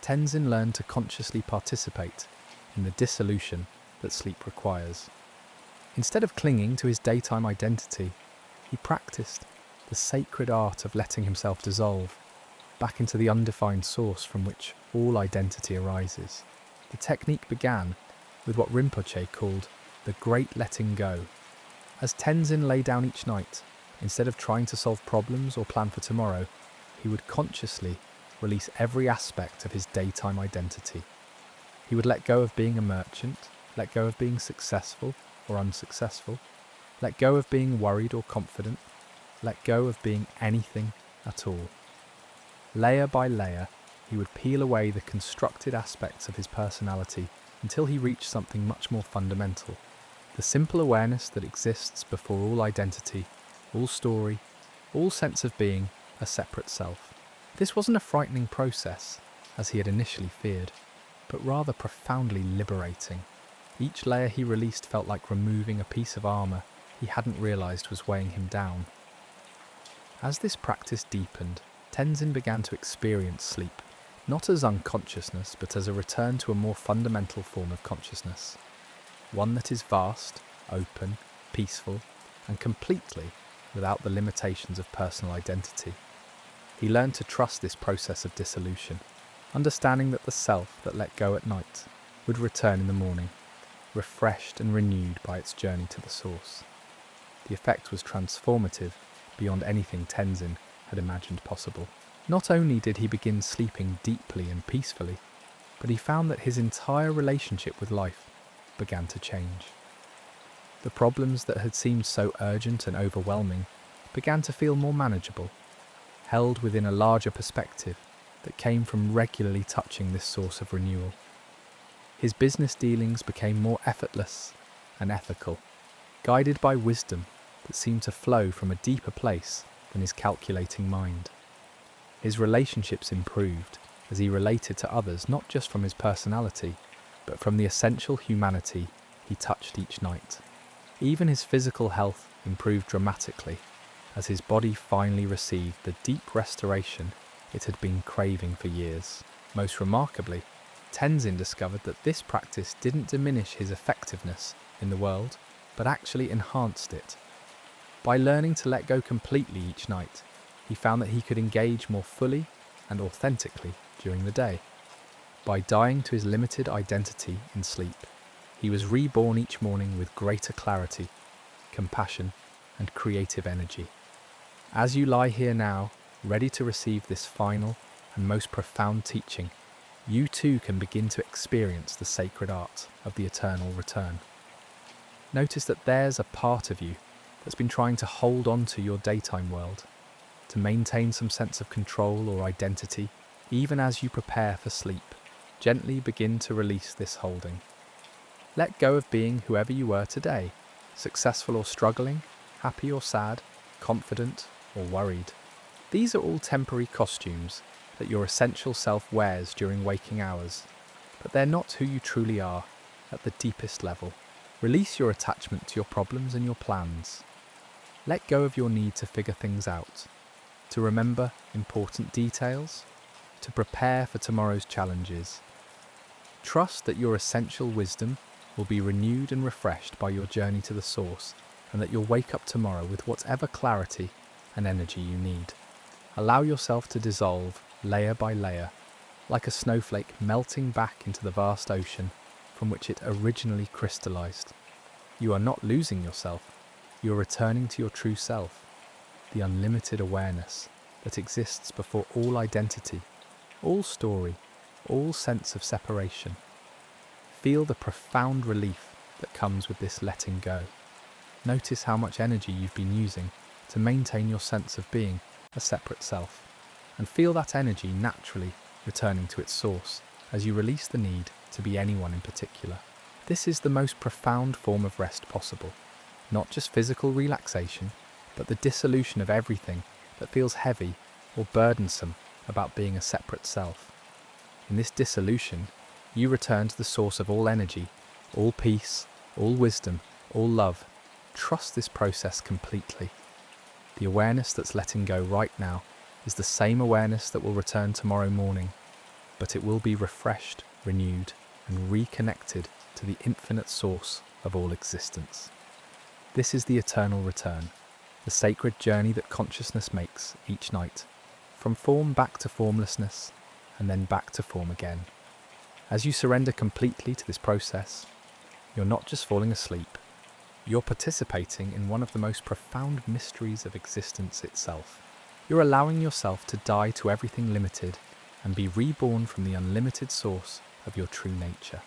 Tenzin learned to consciously participate in the dissolution that sleep requires. Instead of clinging to his daytime identity, he practiced the sacred art of letting himself dissolve back into the undefined source from which all identity arises. The technique began with what Rinpoche called the great letting go. As Tenzin lay down each night, instead of trying to solve problems or plan for tomorrow, he would consciously release every aspect of his daytime identity. He would let go of being a merchant, let go of being successful or unsuccessful, let go of being worried or confident, let go of being anything at all. Layer by layer, he would peel away the constructed aspects of his personality until he reached something much more fundamental, the simple awareness that exists before all identity, all story, all sense of being a separate self. This wasn't a frightening process, as he had initially feared, but rather profoundly liberating. Each layer he released felt like removing a piece of armour he hadn't realised was weighing him down. As this practice deepened, Tenzin began to experience sleep, not as unconsciousness, but as a return to a more fundamental form of consciousness. One that is vast, open, peaceful, and completely without the limitations of personal identity. He learned to trust this process of dissolution, understanding that the self that let go at night would return in the morning, refreshed and renewed by its journey to the source. The effect was transformative beyond anything Tenzin had imagined possible. Not only did he begin sleeping deeply and peacefully, but he found that his entire relationship with life began to change. The problems that had seemed so urgent and overwhelming began to feel more manageable, held within a larger perspective that came from regularly touching this source of renewal. His business dealings became more effortless and ethical, guided by wisdom that seemed to flow from a deeper place than his calculating mind. His relationships improved as he related to others not just from his personality, but from the essential humanity he touched each night. Even his physical health improved dramatically as his body finally received the deep restoration it had been craving for years. Most remarkably, Tenzin discovered that this practice didn't diminish his effectiveness in the world, but actually enhanced it. By learning to let go completely each night, he found that he could engage more fully and authentically during the day. By dying to his limited identity in sleep, he was reborn each morning with greater clarity, compassion, and creative energy. As you lie here now, ready to receive this final and most profound teaching, you too can begin to experience the sacred art of the eternal return. Notice that there's a part of you that's been trying to hold on to your daytime world, to maintain some sense of control or identity, even as you prepare for sleep. Gently begin to release this holding. Let go of being whoever you were today, successful or struggling, happy or sad, confident or worried. These are all temporary costumes that your essential self wears during waking hours, but they're not who you truly are at the deepest level. Release your attachment to your problems and your plans. Let go of your need to figure things out, to remember important details, to prepare for tomorrow's challenges. Trust that your essential wisdom will be renewed and refreshed by your journey to the source, and that you'll wake up tomorrow with whatever clarity and energy you need. Allow yourself to dissolve layer by layer, like a snowflake melting back into the vast ocean from which it originally crystallized. You are not losing yourself, you are returning to your true self, the unlimited awareness that exists before all identity, all story, all sense of separation. Feel the profound relief that comes with this letting go. Notice how much energy you've been using to maintain your sense of being a separate self, and feel that energy naturally returning to its source as you release the need to be anyone in particular. This is the most profound form of rest possible. Not just physical relaxation, but the dissolution of everything that feels heavy or burdensome about being a separate self. In this dissolution, you return to the source of all energy, all peace, all wisdom, all love. Trust this process completely. The awareness that's letting go right now is the same awareness that will return tomorrow morning, but it will be refreshed, renewed, and reconnected to the infinite source of all existence. This is the eternal return, the sacred journey that consciousness makes each night, from form back to formlessness, and then back to form again. As you surrender completely to this process, you're not just falling asleep, you're participating in one of the most profound mysteries of existence itself. You're allowing yourself to die to everything limited and be reborn from the unlimited source of your true nature.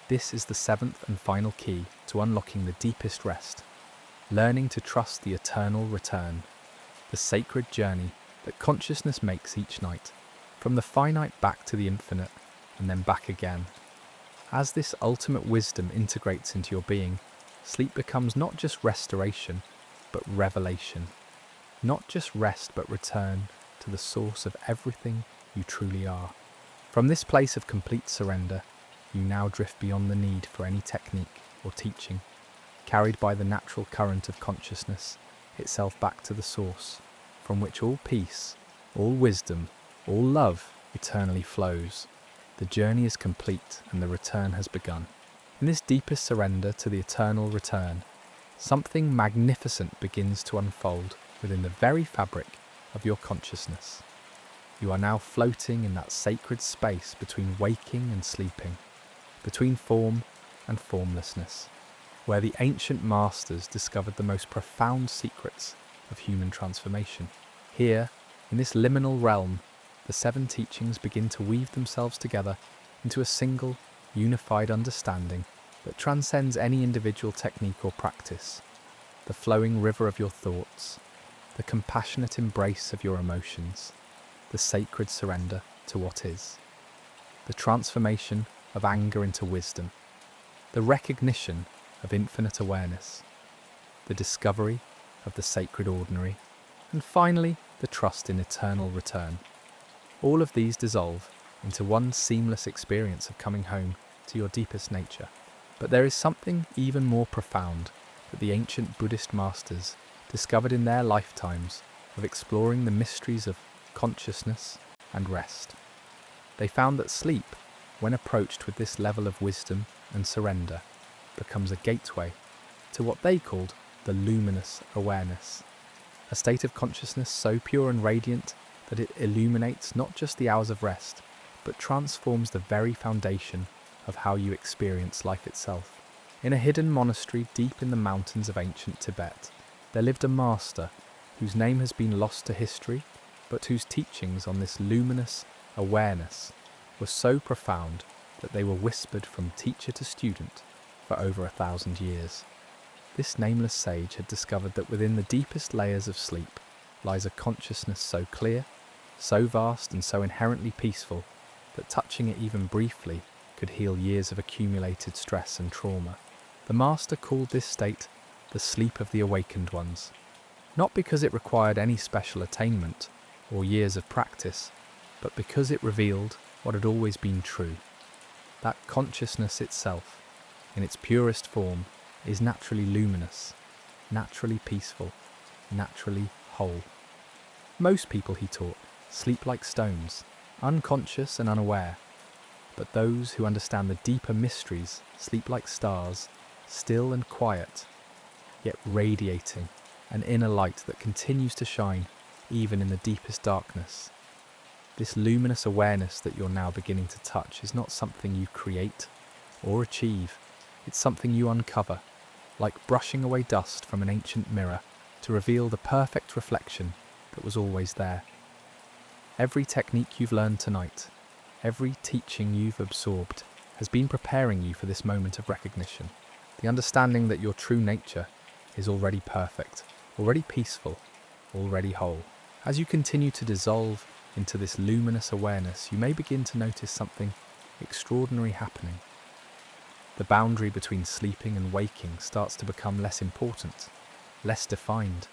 This is the seventh and final key to unlocking the deepest rest, learning to trust the eternal return, the sacred journey that consciousness makes each night, from the finite back to the infinite, and then back again. As this ultimate wisdom integrates into your being, sleep becomes not just restoration, but revelation. Not just rest, but return to the source of everything you truly are. From this place of complete surrender, you now drift beyond the need for any technique or teaching, carried by the natural current of consciousness itself back to the source, from which all peace, all wisdom, all love eternally flows. The journey is complete and the return has begun. In this deepest surrender to the eternal return, something magnificent begins to unfold within the very fabric of your consciousness. You are now floating in that sacred space between waking and sleeping, between form and formlessness, where the ancient masters discovered the most profound secrets of human transformation. Here, in this liminal realm, the seven teachings begin to weave themselves together into a single, unified understanding that transcends any individual technique or practice. The flowing river of your thoughts, the compassionate embrace of your emotions, the sacred surrender to what is, the transformation of anger into wisdom, the recognition of infinite awareness, the discovery of the sacred ordinary, and finally the trust in eternal return. All of these dissolve into one seamless experience of coming home to your deepest nature. But there is something even more profound that the ancient Buddhist masters discovered in their lifetimes of exploring the mysteries of consciousness and rest. They found that sleep, when approached with this level of wisdom and surrender, becomes a gateway to what they called the luminous awareness, a state of consciousness so pure and radiant that it illuminates not just the hours of rest, but transforms the very foundation of how you experience life itself. In a hidden monastery deep in the mountains of ancient Tibet, there lived a master whose name has been lost to history, but whose teachings on this luminous awareness were so profound that they were whispered from teacher to student for over 1,000 years. This nameless sage had discovered that within the deepest layers of sleep lies a consciousness so clear, so vast and so inherently peaceful that touching it even briefly could heal years of accumulated stress and trauma. The Master called this state the sleep of the awakened ones, not because it required any special attainment or years of practice, but because it revealed what had always been true. That consciousness itself, in its purest form, is naturally luminous, naturally peaceful, naturally whole. Most people, he taught, sleep like stones, unconscious and unaware, but those who understand the deeper mysteries sleep like stars, still and quiet, yet radiating an inner light that continues to shine even in the deepest darkness. This luminous awareness that you're now beginning to touch is not something you create or achieve. It's something you uncover, like brushing away dust from an ancient mirror to reveal the perfect reflection that was always there. Every technique you've learned tonight, every teaching you've absorbed, has been preparing you for this moment of recognition. The understanding that your true nature is already perfect, already peaceful, already whole. As you continue to dissolve into this luminous awareness, you may begin to notice something extraordinary happening. The boundary between sleeping and waking starts to become less important, less defined.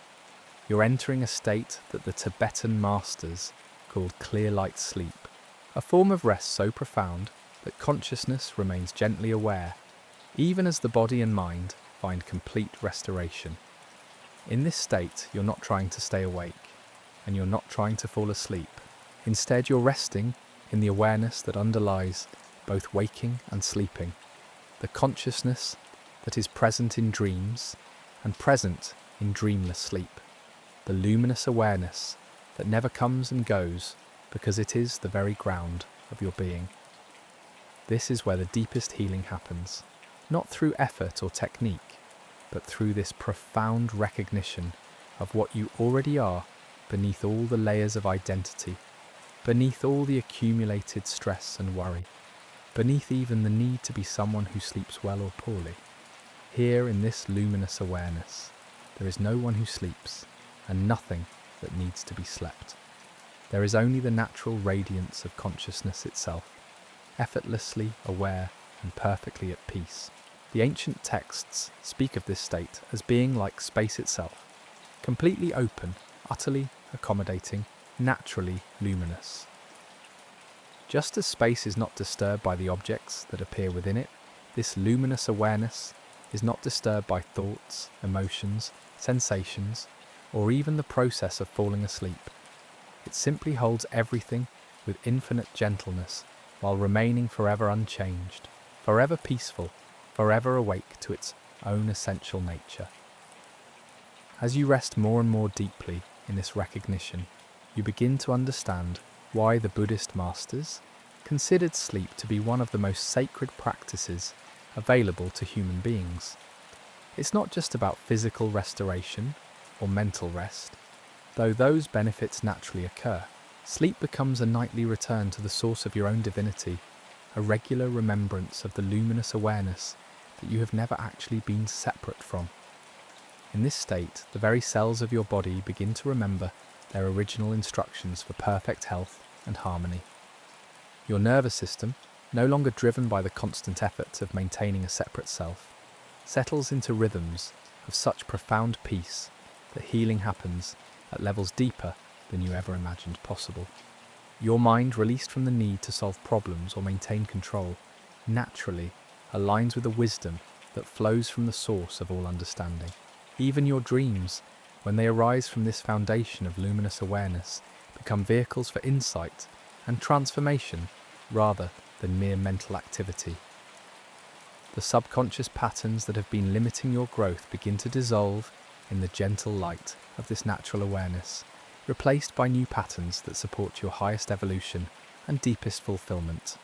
You're entering a state that the Tibetan masters called clear light sleep, a form of rest so profound that consciousness remains gently aware, even as the body and mind find complete restoration. In this state, you're not trying to stay awake, and you're not trying to fall asleep. Instead, you're resting in the awareness that underlies both waking and sleeping, the consciousness that is present in dreams and present in dreamless sleep, the luminous awareness that never comes and goes because it is the very ground of your being. This is where the deepest healing happens, not through effort or technique, but through this profound recognition of what you already are beneath all the layers of identity, beneath all the accumulated stress and worry, beneath even the need to be someone who sleeps well or poorly. Here in this luminous awareness, there is no one who sleeps, and nothing that needs to be slept. There is only the natural radiance of consciousness itself, effortlessly aware and perfectly at peace. The ancient texts speak of this state as being like space itself, completely open, utterly accommodating, naturally luminous. Just as space is not disturbed by the objects that appear within it, this luminous awareness is not disturbed by thoughts, emotions, sensations, or even the process of falling asleep. It simply holds everything with infinite gentleness while remaining forever unchanged, forever peaceful, forever awake to its own essential nature. As you rest more and more deeply in this recognition, you begin to understand why the Buddhist masters considered sleep to be one of the most sacred practices available to human beings. It's not just about physical restoration or mental rest, though those benefits naturally occur. Sleep becomes a nightly return to the source of your own divinity, a regular remembrance of the luminous awareness that you have never actually been separate from. In this state, the very cells of your body begin to remember their original instructions for perfect health and harmony. Your nervous system, no longer driven by the constant effort of maintaining a separate self, settles into rhythms of such profound peace that healing happens at levels deeper than you ever imagined possible. Your mind, released from the need to solve problems or maintain control, naturally aligns with the wisdom that flows from the source of all understanding. Even your dreams, when they arise from this foundation of luminous awareness, become vehicles for insight and transformation rather than mere mental activity. The subconscious patterns that have been limiting your growth begin to dissolve in the gentle light of this natural awareness, replaced by new patterns that support your highest evolution and deepest fulfillment.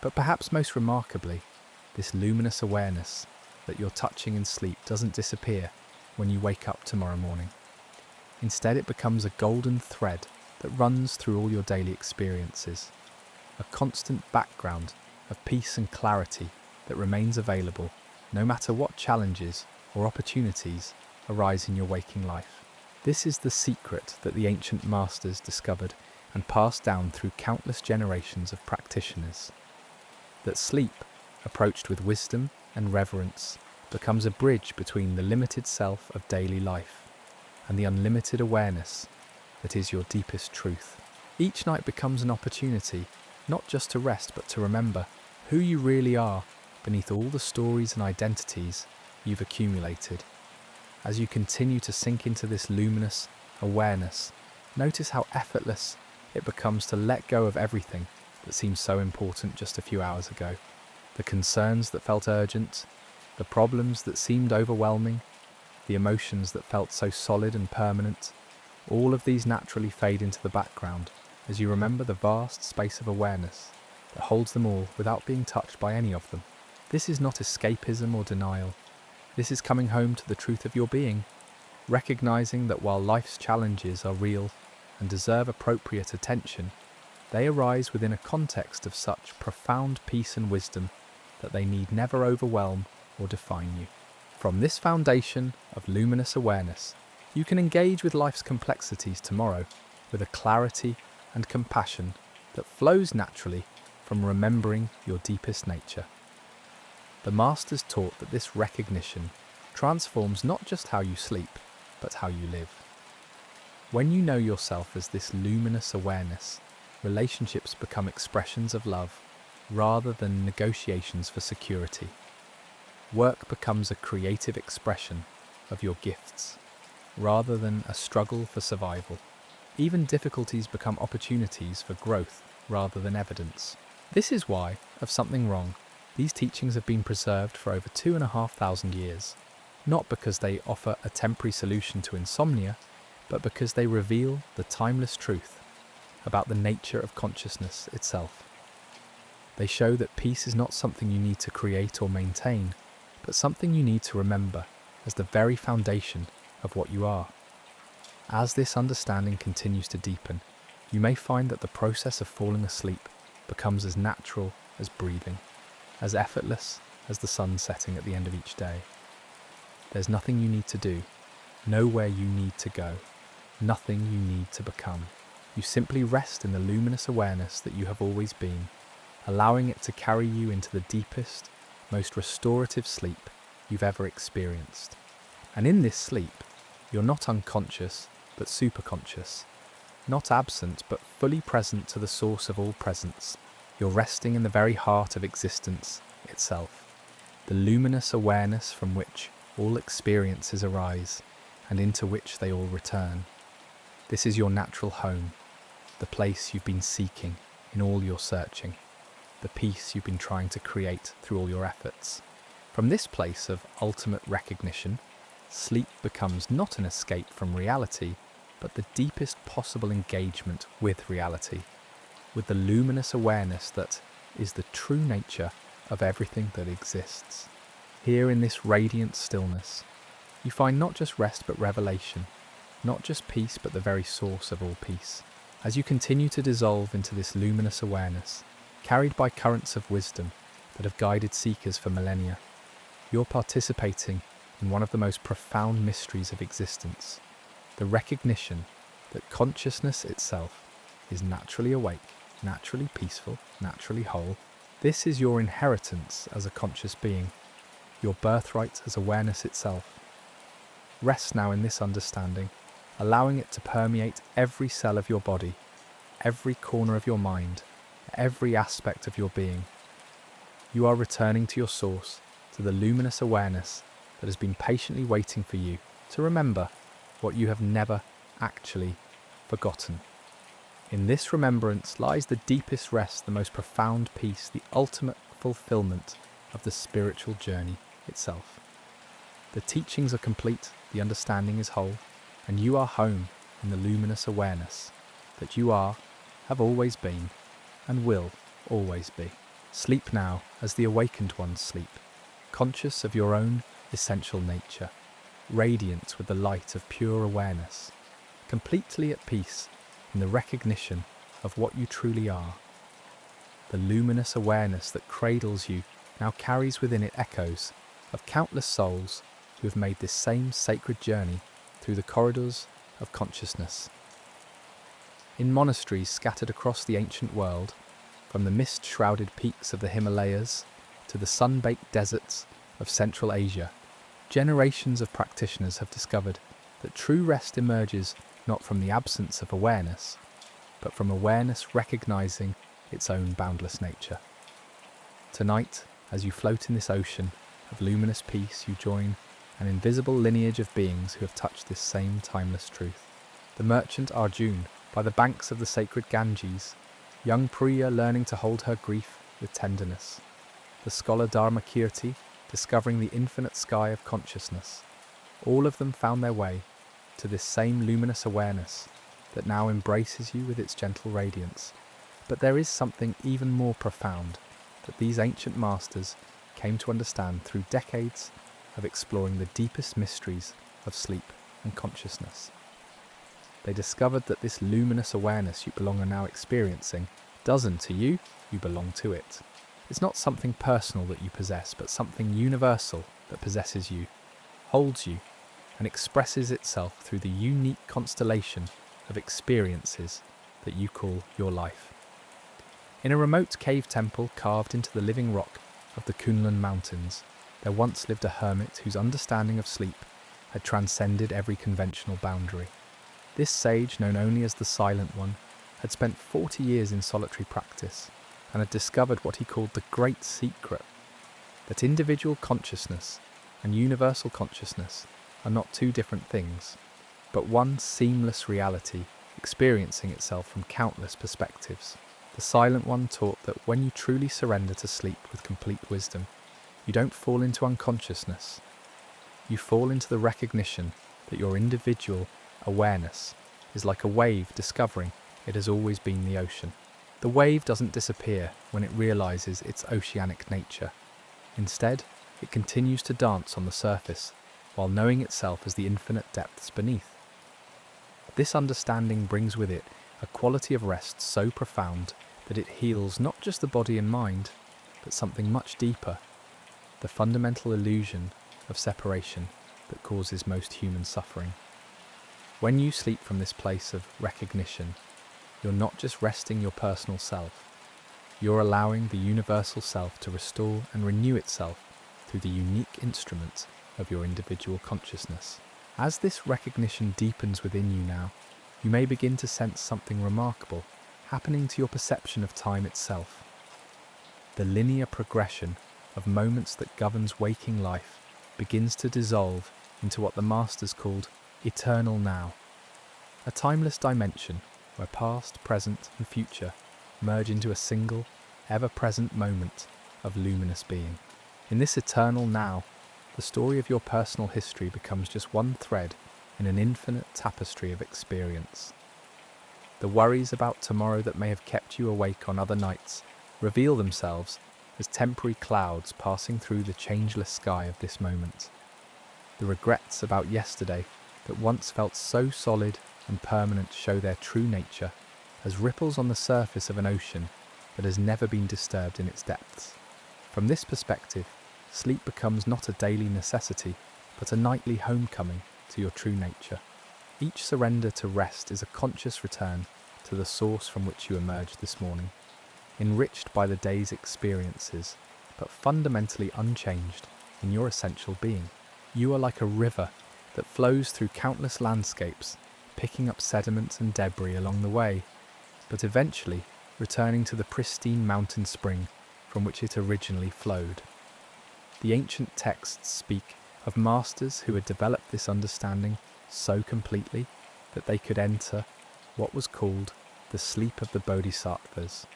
But perhaps most remarkably, this luminous awareness that you're touching in sleep doesn't disappear when you wake up tomorrow morning. Instead, it becomes a golden thread that runs through all your daily experiences, a constant background of peace and clarity that remains available no matter what challenges or opportunities arise in your waking life. This is the secret that the ancient masters discovered and passed down through countless generations of practitioners. That sleep, approached with wisdom and reverence, becomes a bridge between the limited self of daily life and the unlimited awareness that is your deepest truth. Each night becomes an opportunity, not just to rest, but to remember who you really are beneath all the stories and identities you've accumulated. As you continue to sink into this luminous awareness, notice how effortless it becomes to let go of everything that seemed so important just a few hours ago. The concerns that felt urgent, the problems that seemed overwhelming, the emotions that felt so solid and permanent, all of these naturally fade into the background as you remember the vast space of awareness that holds them all without being touched by any of them. This is not escapism or denial. This is coming home to the truth of your being, recognizing that while life's challenges are real and deserve appropriate attention, they arise within a context of such profound peace and wisdom that they need never overwhelm or define you. From this foundation of luminous awareness, you can engage with life's complexities tomorrow with a clarity and compassion that flows naturally from remembering your deepest nature. The Masters taught that this recognition transforms not just how you sleep, but how you live. When you know yourself as this luminous awareness, relationships become expressions of love rather than negotiations for security. Work becomes a creative expression of your gifts rather than a struggle for survival. Even difficulties become opportunities for growth rather than evidence. This is why, of Something Wrong, these teachings have been preserved for over 2,500 years, not because they offer a temporary solution to insomnia, but because they reveal the timeless truth about the nature of consciousness itself. They show that peace is not something you need to create or maintain, but something you need to remember as the very foundation of what you are. As this understanding continues to deepen, you may find that the process of falling asleep becomes as natural as breathing, as effortless as the sun setting at the end of each day. There's nothing you need to do, nowhere you need to go, nothing you need to become. You simply rest in the luminous awareness that you have always been, allowing it to carry you into the deepest, most restorative sleep you've ever experienced. And in this sleep, you're not unconscious, but superconscious, not absent, but fully present to the source of all presence. You're resting in the very heart of existence itself, the luminous awareness from which all experiences arise and into which they all return. This is your natural home, the place you've been seeking in all your searching, the peace you've been trying to create through all your efforts. From this place of ultimate recognition, sleep becomes not an escape from reality, but the deepest possible engagement with reality, with the luminous awareness that is the true nature of everything that exists. Here in this radiant stillness, you find not just rest but revelation, not just peace but the very source of all peace. As you continue to dissolve into this luminous awareness, carried by currents of wisdom that have guided seekers for millennia, you're participating in one of the most profound mysteries of existence, the recognition that consciousness itself is naturally awake, naturally peaceful, naturally whole. This is your inheritance as a conscious being, your birthright as awareness itself. Rest now in this understanding, allowing it to permeate every cell of your body, every corner of your mind, every aspect of your being. You are returning to your source, to the luminous awareness that has been patiently waiting for you to remember what you have never actually forgotten. In this remembrance lies the deepest rest, the most profound peace, the ultimate fulfillment of the spiritual journey itself. The teachings are complete, the understanding is whole, and you are home in the luminous awareness that you are, have always been, and will always be. Sleep now as the awakened ones sleep, conscious of your own essential nature, radiant with the light of pure awareness, completely at peace in the recognition of what you truly are. The luminous awareness that cradles you now carries within it echoes of countless souls who have made this same sacred journey through the corridors of consciousness. In monasteries scattered across the ancient world, from the mist-shrouded peaks of the Himalayas to the sun-baked deserts of Central Asia, generations of practitioners have discovered that true rest emerges not from the absence of awareness, but from awareness recognizing its own boundless nature. Tonight, as you float in this ocean of luminous peace, you join an invisible lineage of beings who have touched this same timeless truth. The merchant Arjun, by the banks of the sacred Ganges, young Priya learning to hold her grief with tenderness, the scholar Dharmakirti discovering the infinite sky of consciousness, all of them found their way to this same luminous awareness that now embraces you with its gentle radiance. But there is something even more profound that these ancient masters came to understand through decades of exploring the deepest mysteries of sleep and consciousness. They discovered that this luminous awareness you are now experiencing doesn't to you, you belong to it. It's not something personal that you possess, but something universal that possesses you, holds you, and expresses itself through the unique constellation of experiences that you call your life. In a remote cave temple carved into the living rock of the Kunlun Mountains, there once lived a hermit whose understanding of sleep had transcended every conventional boundary. This sage, known only as the Silent One, had spent 40 years in solitary practice and had discovered what he called the great secret, that individual consciousness and universal consciousness are not two different things, but one seamless reality experiencing itself from countless perspectives. The Silent One taught that when you truly surrender to sleep with complete wisdom, you don't fall into unconsciousness. You fall into the recognition that your individual awareness is like a wave discovering it has always been the ocean. The wave doesn't disappear when it realizes its oceanic nature. Instead, it continues to dance on the surface while knowing itself as the infinite depths beneath. This understanding brings with it a quality of rest so profound that it heals not just the body and mind, but something much deeper, the fundamental illusion of separation that causes most human suffering. When you sleep from this place of recognition, you're not just resting your personal self, you're allowing the universal self to restore and renew itself through the unique instrument of your individual consciousness. As this recognition deepens within you now, you may begin to sense something remarkable happening to your perception of time itself. The linear progression of moments that governs waking life begins to dissolve into what the masters called eternal now, a timeless dimension where past, present and future merge into a single, ever-present moment of luminous being. In this eternal now, the story of your personal history becomes just one thread in an infinite tapestry of experience. The worries about tomorrow that may have kept you awake on other nights reveal themselves as temporary clouds passing through the changeless sky of this moment. The regrets about yesterday that once felt so solid and permanent show their true nature as ripples on the surface of an ocean that has never been disturbed in its depths. From this perspective, sleep becomes not a daily necessity, but a nightly homecoming to your true nature. Each surrender to rest is a conscious return to the source from which you emerged this morning, enriched by the day's experiences, but fundamentally unchanged in your essential being. You are like a river that flows through countless landscapes, picking up sediment and debris along the way, but eventually returning to the pristine mountain spring from which it originally flowed. The ancient texts speak of masters who had developed this understanding so completely that they could enter what was called the sleep of the Bodhisattvas,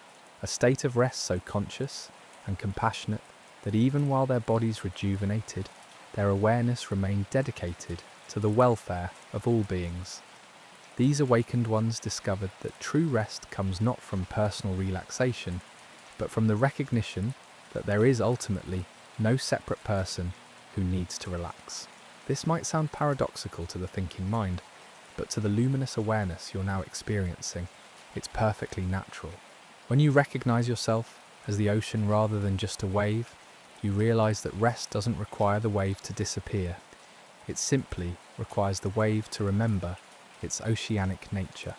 a state of rest so conscious and compassionate that even while their bodies rejuvenated, their awareness remained dedicated to the welfare of all beings. These awakened ones discovered that true rest comes not from personal relaxation, but from the recognition that there is ultimately no separate person who needs to relax. This might sound paradoxical to the thinking mind, but to the luminous awareness you're now experiencing, it's perfectly natural. When you recognize yourself as the ocean rather than just a wave, you realize that rest doesn't require the wave to disappear. It simply requires the wave to remember its oceanic nature.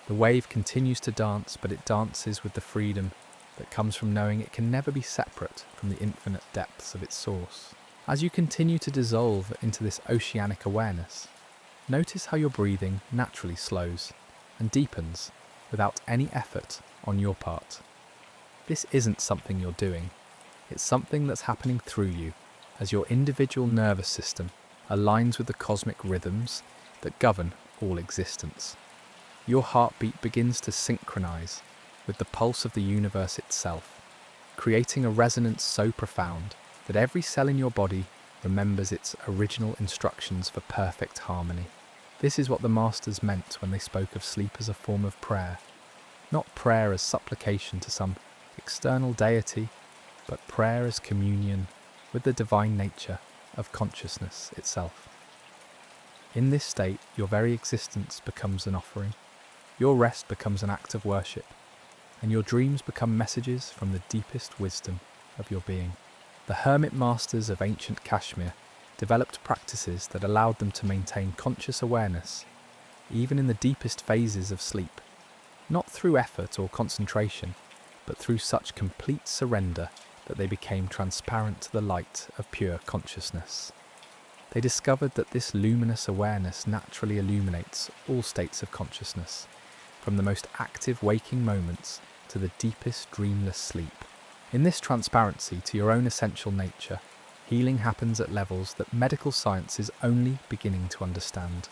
The wave continues to dance, but it dances with the freedom that comes from knowing it can never be separate from the infinite depths of its source. As you continue to dissolve into this oceanic awareness, notice how your breathing naturally slows and deepens without any effort on your part. This isn't something you're doing, it's something that's happening through you as your individual nervous system aligns with the cosmic rhythms that govern all existence. Your heartbeat begins to synchronize with the pulse of the universe itself, creating a resonance so profound that every cell in your body remembers its original instructions for perfect harmony. This is what the masters meant when they spoke of sleep as a form of prayer. Not prayer as supplication to some external deity, but prayer as communion with the divine nature of consciousness itself. In this state, your very existence becomes an offering, your rest becomes an act of worship, and your dreams become messages from the deepest wisdom of your being. The hermit masters of ancient Kashmir developed practices that allowed them to maintain conscious awareness, even in the deepest phases of sleep, not through effort or concentration, but through such complete surrender that they became transparent to the light of pure consciousness. They discovered that this luminous awareness naturally illuminates all states of consciousness, from the most active waking moments to the deepest dreamless sleep. In this transparency to your own essential nature, healing happens at levels that medical science is only beginning to understand.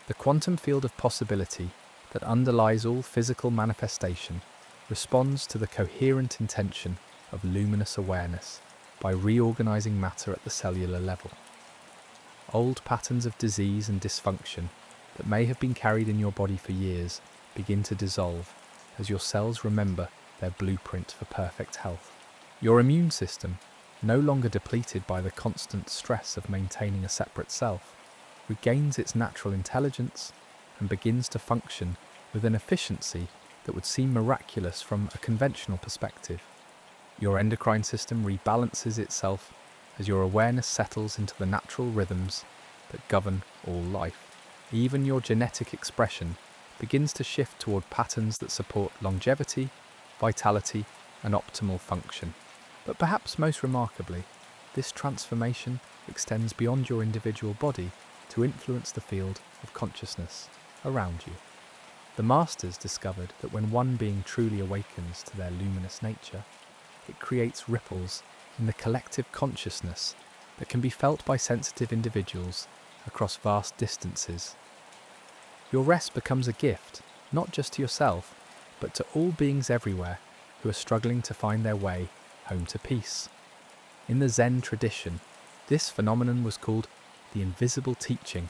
The quantum field of possibility that underlies all physical manifestation responds to the coherent intention of luminous awareness by reorganizing matter at the cellular level. Old patterns of disease and dysfunction that may have been carried in your body for years begin to dissolve as your cells remember their blueprint for perfect health. Your immune system, no longer depleted by the constant stress of maintaining a separate self, regains its natural intelligence and begins to function with an efficiency that would seem miraculous from a conventional perspective. Your endocrine system rebalances itself as your awareness settles into the natural rhythms that govern all life. Even your genetic expression begins to shift toward patterns that support longevity, vitality, and optimal function. But perhaps most remarkably, this transformation extends beyond your individual body to influence the field of consciousness around you. The masters discovered that when one being truly awakens to their luminous nature, it creates ripples in the collective consciousness that can be felt by sensitive individuals across vast distances. Your rest becomes a gift, not just to yourself, but to all beings everywhere who are struggling to find their way home to peace. In the Zen tradition, this phenomenon was called the invisible teaching,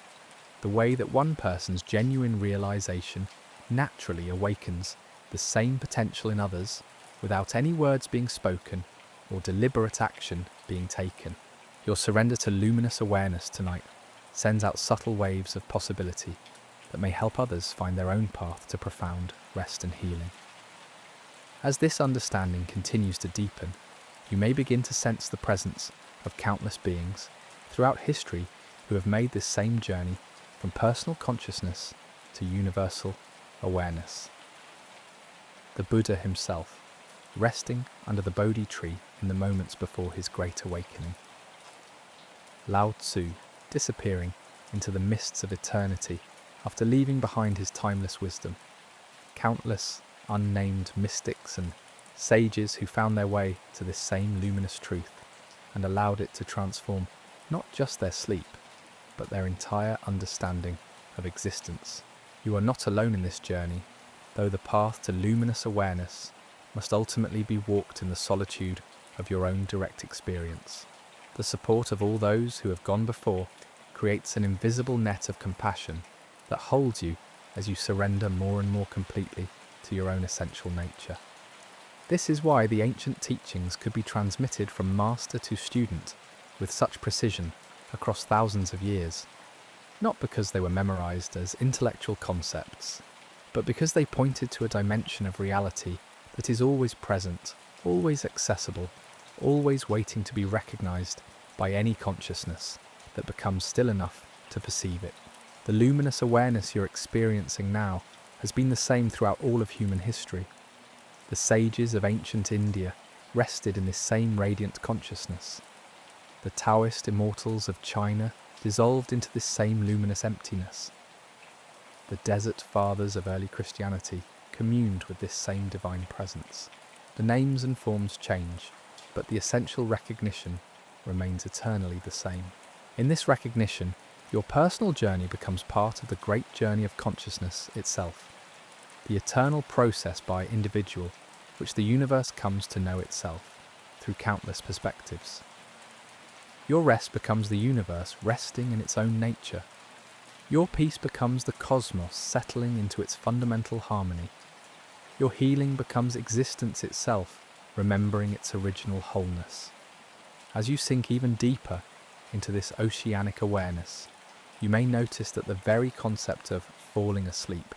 the way that one person's genuine realization naturally awakens the same potential in others without any words being spoken or deliberate action being taken. Your surrender to luminous awareness tonight sends out subtle waves of possibility that may help others find their own path to profound rest and healing. As this understanding continues to deepen, you may begin to sense the presence of countless beings throughout history who have made this same journey from personal consciousness to universal awareness. The Buddha himself, resting under the Bodhi tree in the moments before his great awakening. Lao Tzu, disappearing into the mists of eternity after leaving behind his timeless wisdom. Countless unnamed mystics and sages who found their way to this same luminous truth and allowed it to transform not just their sleep, but their entire understanding of existence. You are not alone in this journey, though the path to luminous awareness must ultimately be walked in the solitude of your own direct experience. The support of all those who have gone before creates an invisible net of compassion that holds you as you surrender more and more completely to your own essential nature. This is why the ancient teachings could be transmitted from master to student with such precision across thousands of years, not because they were memorized as intellectual concepts, but because they pointed to a dimension of reality that is always present, always accessible, always waiting to be recognized by any consciousness that becomes still enough to perceive it. The luminous awareness you're experiencing now has been the same throughout all of human history. The sages of ancient India rested in this same radiant consciousness. The Taoist immortals of China dissolved into this same luminous emptiness. The desert fathers of early Christianity communed with this same divine presence. The names and forms change, but the essential recognition remains eternally the same. In this recognition, your personal journey becomes part of the great journey of consciousness itself, the eternal process by individual which the universe comes to know itself through countless perspectives. Your rest becomes the universe resting in its own nature. Your peace becomes the cosmos settling into its fundamental harmony. Your healing becomes existence itself, remembering its original wholeness. As you sink even deeper into this oceanic awareness, you may notice that the very concept of falling asleep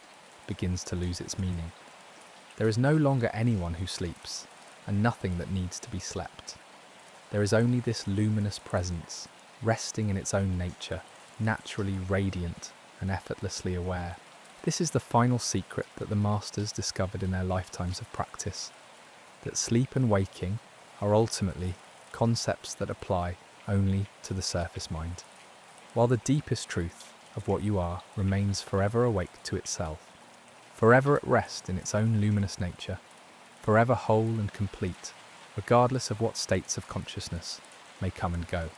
begins to lose its meaning. There is no longer anyone who sleeps, and nothing that needs to be slept. There is only this luminous presence, resting in its own nature, naturally radiant and effortlessly aware. This is the final secret that the masters discovered in their lifetimes of practice, that sleep and waking are ultimately concepts that apply only to the surface mind, while the deepest truth of what you are remains forever awake to itself, forever at rest in its own luminous nature, forever whole and complete, regardless of what states of consciousness may come and go.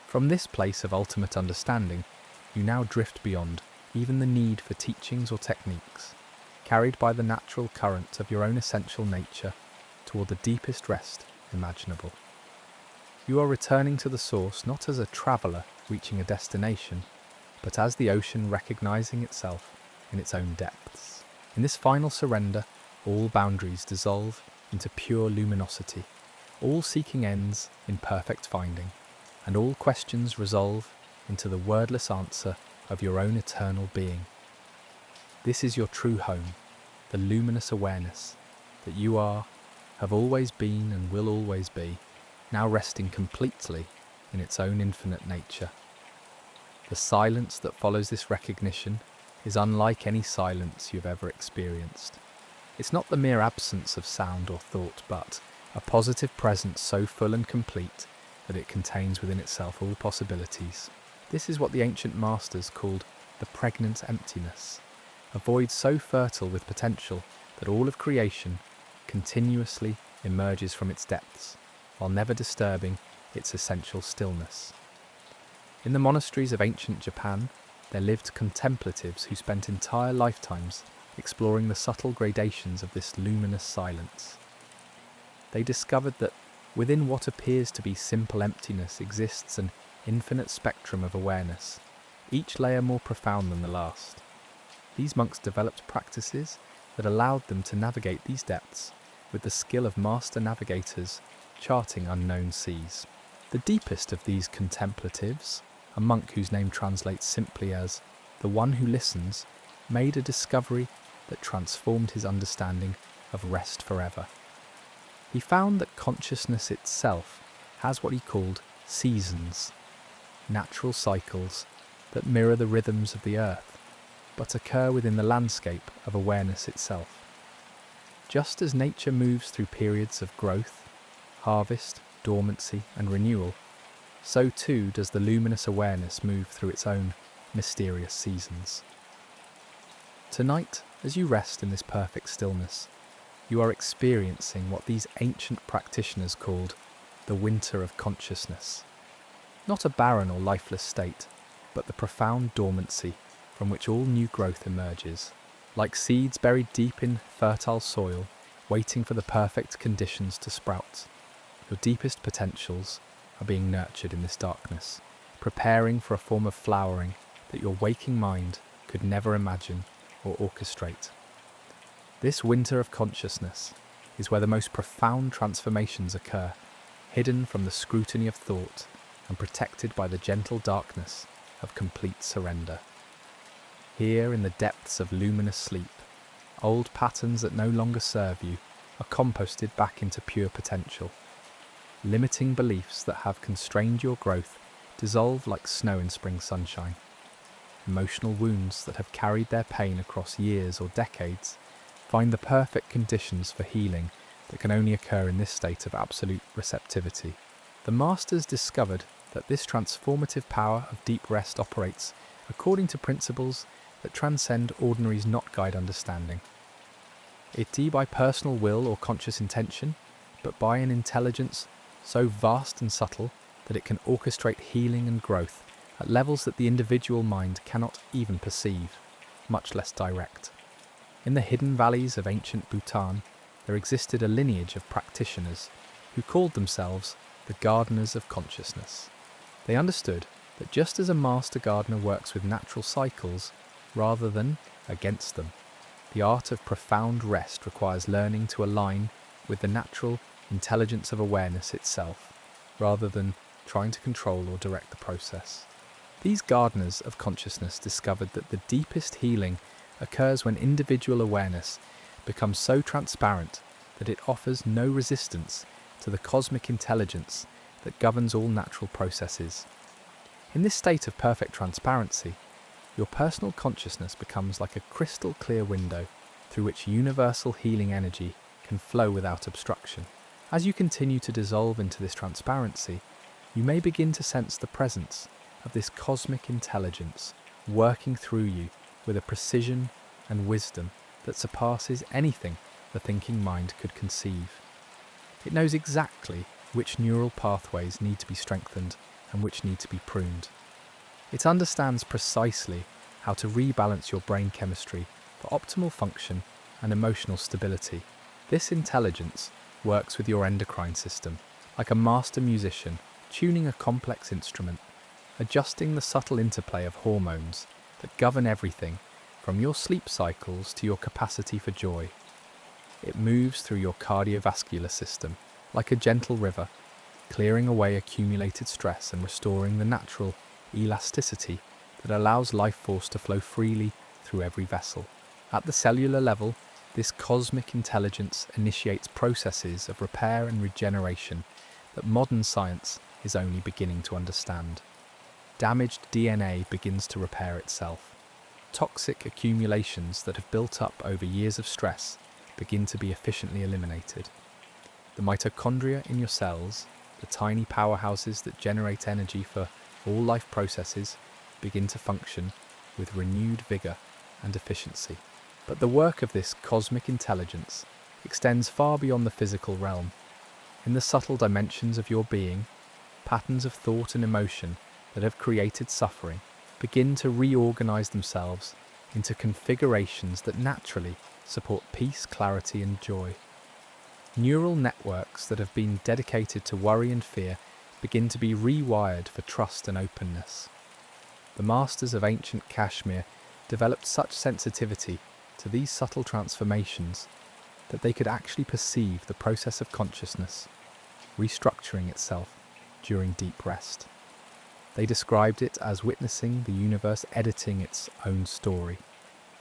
From this place of ultimate understanding, you now drift beyond even the need for teachings or techniques, carried by the natural current of your own essential nature toward the deepest rest imaginable. You are returning to the source not as a traveller reaching a destination, but as the ocean recognizing itself in its own depths. In this final surrender, all boundaries dissolve into pure luminosity, all seeking ends in perfect finding, and all questions resolve into the wordless answer of your own eternal being. This is your true home, the luminous awareness that you are, have always been and will always be, now resting completely in its own infinite nature. The silence that follows this recognition is unlike any silence you've ever experienced. It's not the mere absence of sound or thought, but a positive presence so full and complete that it contains within itself all possibilities. This is what the ancient masters called the pregnant emptiness, a void so fertile with potential that all of creation continuously emerges from its depths, while never disturbing its essential stillness. In the monasteries of ancient Japan, there lived contemplatives who spent entire lifetimes exploring the subtle gradations of this luminous silence. They discovered that within what appears to be simple emptiness exists an infinite spectrum of awareness, each layer more profound than the last. These monks developed practices that allowed them to navigate these depths with the skill of master navigators charting unknown seas. The deepest of these contemplatives, a monk whose name translates simply as the one who listens, made a discovery that transformed his understanding of rest forever. He found that consciousness itself has what he called seasons, natural cycles that mirror the rhythms of the earth, but occur within the landscape of awareness itself. Just as nature moves through periods of growth, harvest, dormancy, and renewal, so too does the luminous awareness move through its own mysterious seasons. Tonight, as you rest in this perfect stillness, you are experiencing what these ancient practitioners called the winter of consciousness. Not a barren or lifeless state, but the profound dormancy from which all new growth emerges, like seeds buried deep in fertile soil, waiting for the perfect conditions to sprout. Your deepest potentials are being nurtured in this darkness, preparing for a form of flowering that your waking mind could never imagine or orchestrate. This winter of consciousness is where the most profound transformations occur, hidden from the scrutiny of thought and protected by the gentle darkness of complete surrender. Here in the depths of luminous sleep, old patterns that no longer serve you are composted back into pure potential. Limiting beliefs that have constrained your growth dissolve like snow in spring sunshine. emotional wounds that have carried their pain across years or decades, find the perfect conditions for healing that can only occur in this state of absolute receptivity. The masters discovered that this transformative power of deep rest operates according to principles that transcend ordinary not-guide understanding. It by personal will or conscious intention, but by an intelligence so vast and subtle that it can orchestrate healing and growth at levels that the individual mind cannot even perceive, much less direct. In the hidden valleys of ancient Bhutan, there existed a lineage of practitioners who called themselves the gardeners of consciousness. They understood that just as a master gardener works with natural cycles rather than against them, the art of profound rest requires learning to align with the natural intelligence of awareness itself, rather than trying to control or direct the process. These gardeners of consciousness discovered that the deepest healing occurs when individual awareness becomes so transparent that it offers no resistance to the cosmic intelligence that governs all natural processes. In this state of perfect transparency, your personal consciousness becomes like a crystal clear window through which universal healing energy can flow without obstruction. As you continue to dissolve into this transparency, you may begin to sense the presence of this cosmic intelligence working through you with a precision and wisdom that surpasses anything the thinking mind could conceive. It knows exactly which neural pathways need to be strengthened and which need to be pruned. It understands precisely how to rebalance your brain chemistry for optimal function and emotional stability. This intelligence works with your endocrine system, like a master musician tuning a complex instrument, adjusting the subtle interplay of hormones that govern everything from your sleep cycles to your capacity for joy. It moves through your cardiovascular system like a gentle river, clearing away accumulated stress and restoring the natural elasticity that allows life force to flow freely through every vessel. At the cellular level, this cosmic intelligence initiates processes of repair and regeneration that modern science is only beginning to understand. Damaged DNA begins to repair itself. Toxic accumulations that have built up over years of stress begin to be efficiently eliminated. The mitochondria in your cells, the tiny powerhouses that generate energy for all life processes, begin to function with renewed vigor and efficiency. But the work of this cosmic intelligence extends far beyond the physical realm. In the subtle dimensions of your being, patterns of thought and emotion that have created suffering begin to reorganize themselves into configurations that naturally support peace, clarity, and joy. Neural networks that have been dedicated to worry and fear begin to be rewired for trust and openness. The masters of ancient Kashmir developed such sensitivity to these subtle transformations that they could actually perceive the process of consciousness restructuring itself during deep rest. They described it as witnessing the universe editing its own story,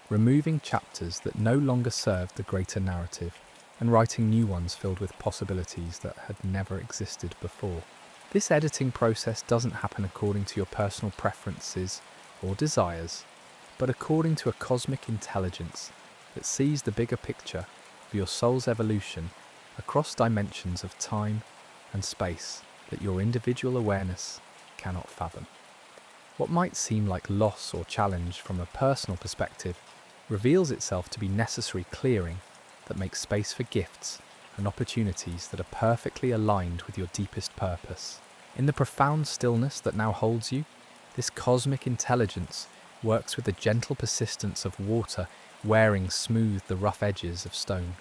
removing chapters that no longer served the greater narrative and writing new ones filled with possibilities that had never existed before. This editing process doesn't happen according to your personal preferences or desires, but according to a cosmic intelligence that sees the bigger picture of your soul's evolution across dimensions of time and space that your individual awareness cannot fathom. What might seem like loss or challenge from a personal perspective reveals itself to be necessary clearing that makes space for gifts and opportunities that are perfectly aligned with your deepest purpose. In the profound stillness that now holds you, this cosmic intelligence works with the gentle persistence of water wearing smooth the rough edges of stone.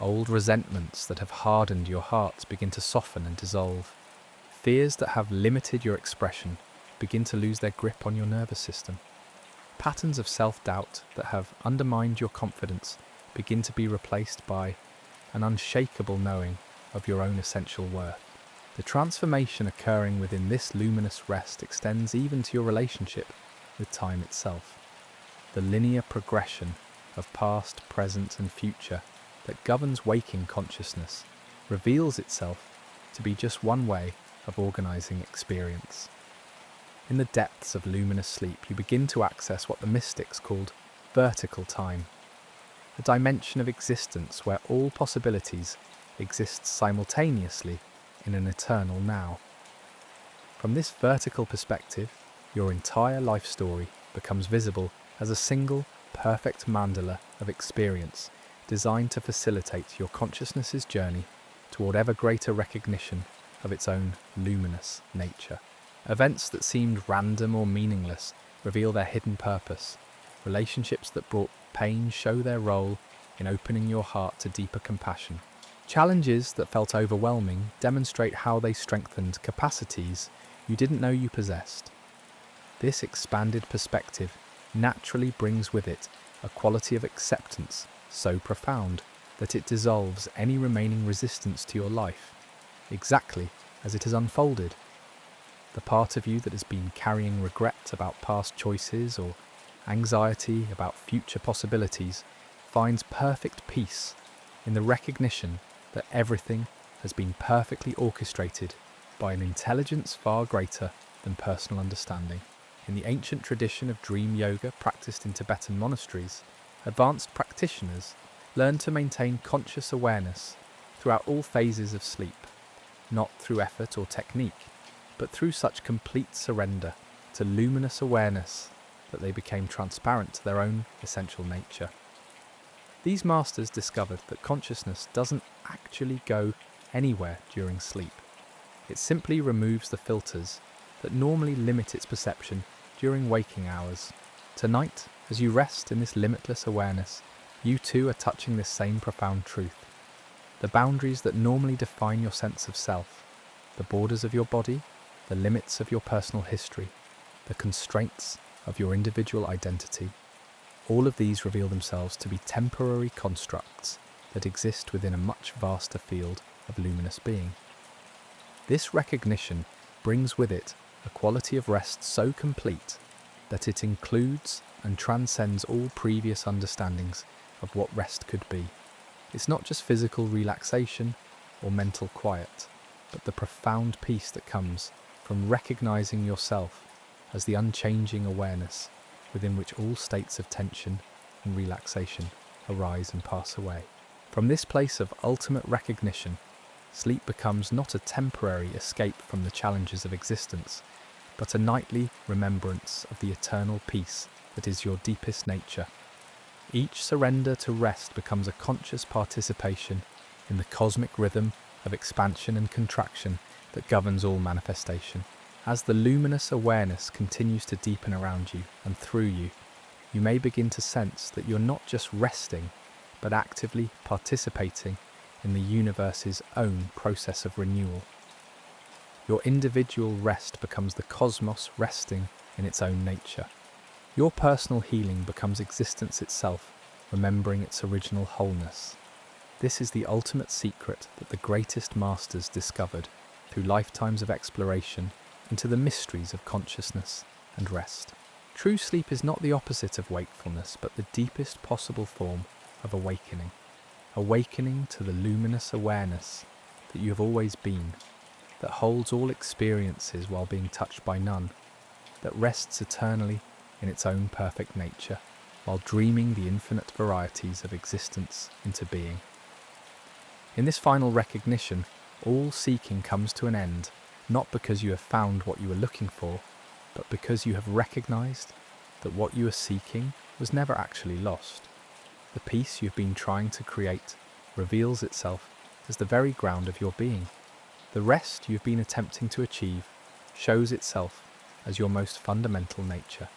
Old resentments that have hardened your heart begin to soften and dissolve. Fears that have limited your expression begin to lose their grip on your nervous system. Patterns of self-doubt that have undermined your confidence begin to be replaced by an unshakable knowing of your own essential worth. The transformation occurring within this luminous rest extends even to your relationship with time itself. The linear progression of past, present, and future that governs waking consciousness reveals itself to be just one way of organizing experience. In the depths of luminous sleep, you begin to access what the mystics called vertical time, a dimension of existence where all possibilities exist simultaneously in an eternal now. From this vertical perspective, your entire life story becomes visible as a single, perfect mandala of experience designed to facilitate your consciousness's journey toward ever greater recognition of its own luminous nature. Events that seemed random or meaningless reveal their hidden purpose. Relationships that brought pain show their role in opening your heart to deeper compassion. Challenges that felt overwhelming demonstrate how they strengthened capacities you didn't know you possessed. This expanded perspective naturally brings with it a quality of acceptance so profound that it dissolves any remaining resistance to your life, exactly as it has unfolded. The part of you that has been carrying regret about past choices or anxiety about future possibilities finds perfect peace in the recognition that everything has been perfectly orchestrated by an intelligence far greater than personal understanding. In the ancient tradition of dream yoga practiced in Tibetan monasteries, advanced practitioners learn to maintain conscious awareness throughout all phases of sleep, not through effort or technique, but through such complete surrender to luminous awareness that they became transparent to their own essential nature. These masters discovered that consciousness doesn't actually go anywhere during sleep. It simply removes the filters that normally limit its perception during waking hours. Tonight, as you rest in this limitless awareness, you too are touching this same profound truth. The boundaries that normally define your sense of self, the borders of your body, the limits of your personal history, the constraints of your individual identity, all of these reveal themselves to be temporary constructs that exist within a much vaster field of luminous being. This recognition brings with it a quality of rest so complete that it includes and transcends all previous understandings of what rest could be. It's not just physical relaxation or mental quiet, but the profound peace that comes from recognizing yourself as the unchanging awareness within which all states of tension and relaxation arise and pass away. From this place of ultimate recognition, sleep becomes not a temporary escape from the challenges of existence, but a nightly remembrance of the eternal peace that is your deepest nature. Each surrender to rest becomes a conscious participation in the cosmic rhythm of expansion and contraction that governs all manifestation. As the luminous awareness continues to deepen around you and through you, you may begin to sense that you're not just resting, but actively participating in the universe's own process of renewal. Your individual rest becomes the cosmos resting in its own nature. Your personal healing becomes existence itself, remembering its original wholeness. This is the ultimate secret that the greatest masters discovered through lifetimes of exploration into the mysteries of consciousness and rest. True sleep is not the opposite of wakefulness, but the deepest possible form of awakening. Awakening to the luminous awareness that you have always been, that holds all experiences while being touched by none, that rests eternally in its own perfect nature, while dreaming the infinite varieties of existence into being. In this final recognition, all seeking comes to an end, not because you have found what you were looking for, but because you have recognized that what you are seeking was never actually lost. The peace you've been trying to create reveals itself as the very ground of your being. The rest you've been attempting to achieve shows itself as your most fundamental nature.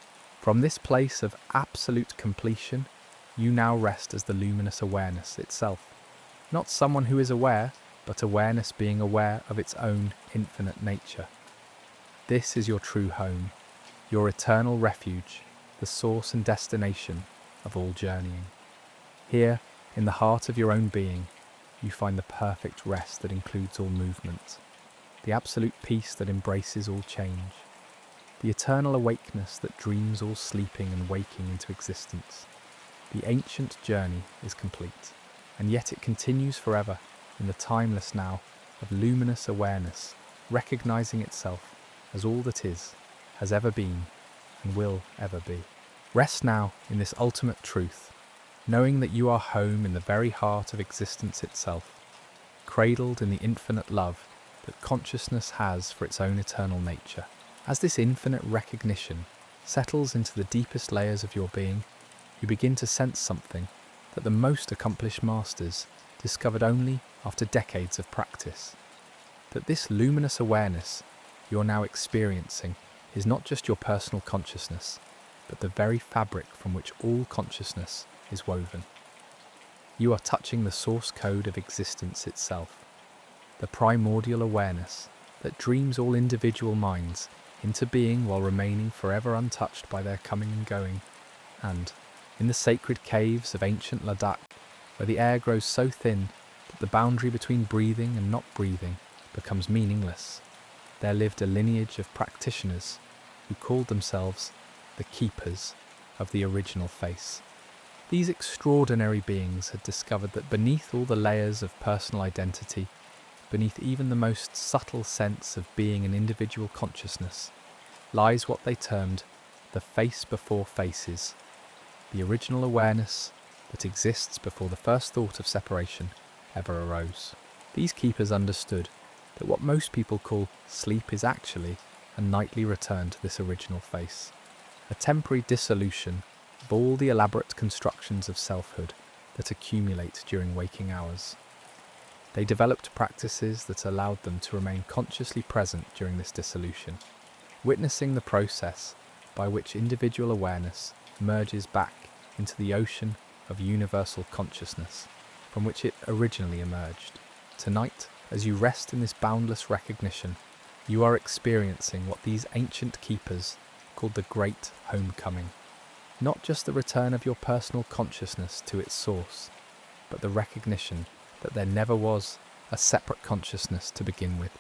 From this place of absolute completion, you now rest as the luminous awareness itself. Not someone who is aware, but awareness being aware of its own infinite nature. This is your true home, your eternal refuge, the source and destination of all journeying. Here, in the heart of your own being, you find the perfect rest that includes all movement, the absolute peace that embraces all change, the eternal awakeness that dreams all sleeping and waking into existence. The ancient journey is complete, and yet it continues forever in the timeless now of luminous awareness, recognizing itself as all that is, has ever been and will ever be. Rest now in this ultimate truth, knowing that you are home in the very heart of existence itself, cradled in the infinite love that consciousness has for its own eternal nature. As this infinite recognition settles into the deepest layers of your being, you begin to sense something that the most accomplished masters discovered only after decades of practice. That this luminous awareness you're now experiencing is not just your personal consciousness, but the very fabric from which all consciousness is woven. You are touching the source code of existence itself, the primordial awareness that dreams all individual minds into being while remaining forever untouched by their coming and going. And, in the sacred caves of ancient Ladakh, where the air grows so thin that the boundary between breathing and not breathing becomes meaningless, there lived a lineage of practitioners who called themselves the keepers of the original face. These extraordinary beings had discovered that beneath all the layers of personal identity, beneath even the most subtle sense of being an individual consciousness, lies what they termed the face before faces, the original awareness that exists before the first thought of separation ever arose. These keepers understood that what most people call sleep is actually a nightly return to this original face, a temporary dissolution of all the elaborate constructions of selfhood that accumulate during waking hours. They developed practices that allowed them to remain consciously present during this dissolution, witnessing the process by which individual awareness merges back into the ocean of universal consciousness from which it originally emerged. Tonight, as you rest in this boundless recognition, you are experiencing what these ancient keepers called the Great Homecoming. Not just the return of your personal consciousness to its source, but the recognition that there never was a separate consciousness to begin with.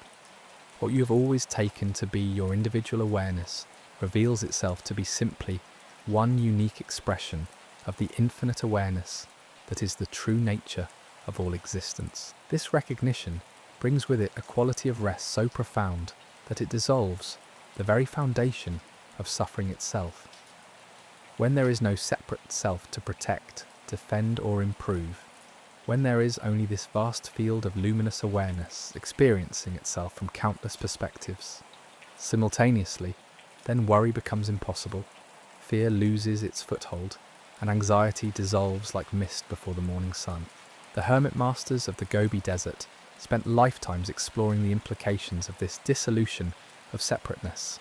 What you have always taken to be your individual awareness reveals itself to be simply one unique expression of the infinite awareness that is the true nature of all existence. This recognition brings with it a quality of rest so profound that it dissolves the very foundation of suffering itself. When there is no separate self to protect, defend, or improve, when there is only this vast field of luminous awareness experiencing itself from countless perspectives, simultaneously, then worry becomes impossible, fear loses its foothold, and anxiety dissolves like mist before the morning sun. The hermit masters of the Gobi Desert spent lifetimes exploring the implications of this dissolution of separateness.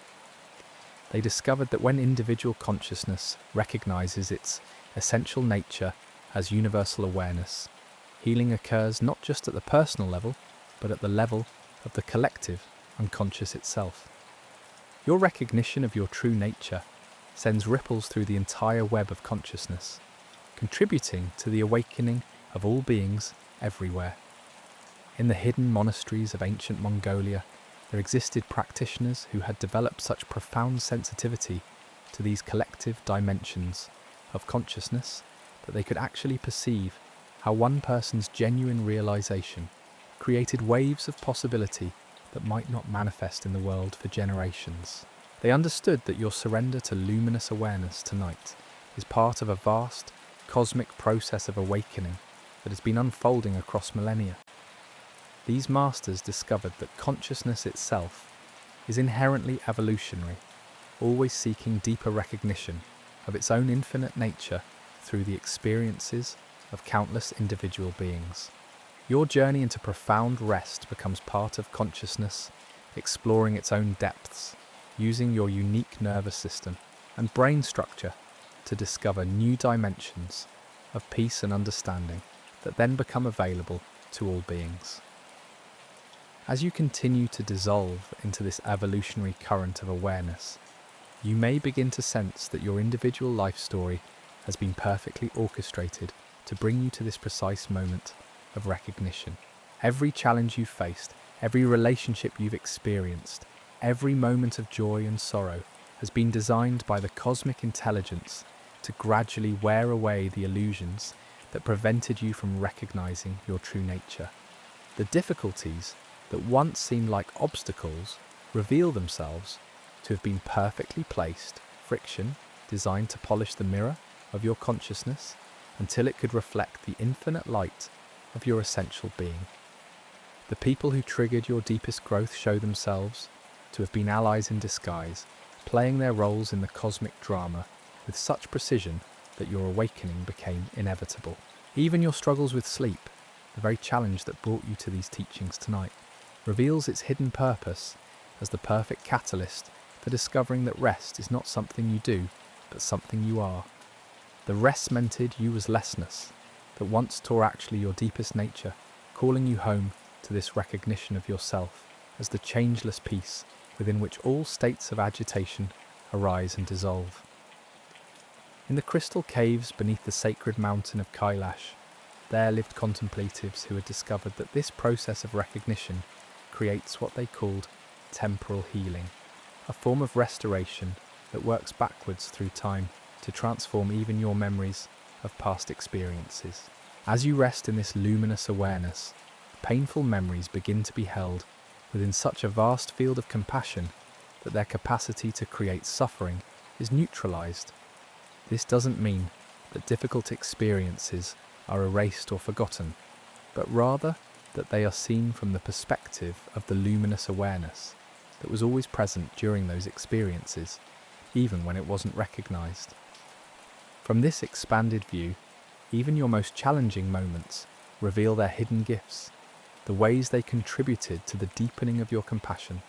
They discovered that when individual consciousness recognizes its essential nature as universal awareness, healing occurs not just at the personal level, but at the level of the collective unconscious itself. Your recognition of your true nature sends ripples through the entire web of consciousness, contributing to the awakening of all beings everywhere. In the hidden monasteries of ancient Mongolia, there existed practitioners who had developed such profound sensitivity to these collective dimensions of consciousness that they could actually perceive how one person's genuine realization created waves of possibility that might not manifest in the world for generations. They understood that your surrender to luminous awareness tonight is part of a vast, cosmic process of awakening that has been unfolding across millennia. These masters discovered that consciousness itself is inherently evolutionary, always seeking deeper recognition of its own infinite nature through the experiences of countless individual beings. Your journey into profound rest becomes part of consciousness, exploring its own depths, using your unique nervous system and brain structure to discover new dimensions of peace and understanding that then become available to all beings. As you continue to dissolve into this evolutionary current of awareness, you may begin to sense that your individual life story has been perfectly orchestrated to bring you to this precise moment of recognition. Every challenge you've faced, every relationship you've experienced, every moment of joy and sorrow has been designed by the cosmic intelligence to gradually wear away the illusions that prevented you from recognizing your true nature. The difficulties that once seemed like obstacles reveal themselves to have been perfectly placed, friction designed to polish the mirror of your consciousness until it could reflect the infinite light of your essential being. The people who triggered your deepest growth show themselves to have been allies in disguise, playing their roles in the cosmic drama with such precision that your awakening became inevitable. Even your struggles with sleep, the very challenge that brought you to these teachings tonight, reveals its hidden purpose as the perfect catalyst for discovering that rest is not something you do, but something you are. The rest-mented you-was-lessness that once tore actually your deepest nature, calling you home to this recognition of yourself as the changeless peace within which all states of agitation arise and dissolve. In the crystal caves beneath the sacred mountain of Kailash, there lived contemplatives who had discovered that this process of recognition creates what they called temporal healing, a form of restoration that works backwards through time to transform even your memories of past experiences. As you rest in this luminous awareness, painful memories begin to be held within such a vast field of compassion that their capacity to create suffering is neutralized. This doesn't mean that difficult experiences are erased or forgotten, but rather that they are seen from the perspective of the luminous awareness that was always present during those experiences, even when it wasn't recognized. From this expanded view, even your most challenging moments reveal their hidden gifts, the ways they contributed to the deepening of your compassion,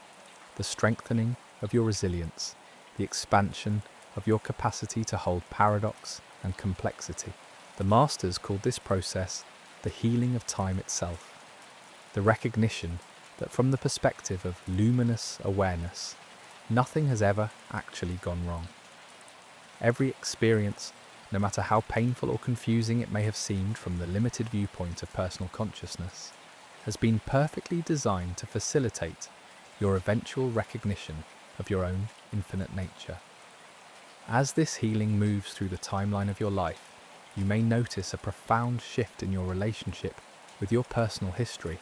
the strengthening of your resilience, the expansion of your capacity to hold paradox and complexity. The masters called this process the healing of time itself, the recognition that from the perspective of luminous awareness, nothing has ever actually gone wrong. Every experience, no matter how painful or confusing it may have seemed from the limited viewpoint of personal consciousness, has been perfectly designed to facilitate your eventual recognition of your own infinite nature. As this healing moves through the timeline of your life, you may notice a profound shift in your relationship with your personal history.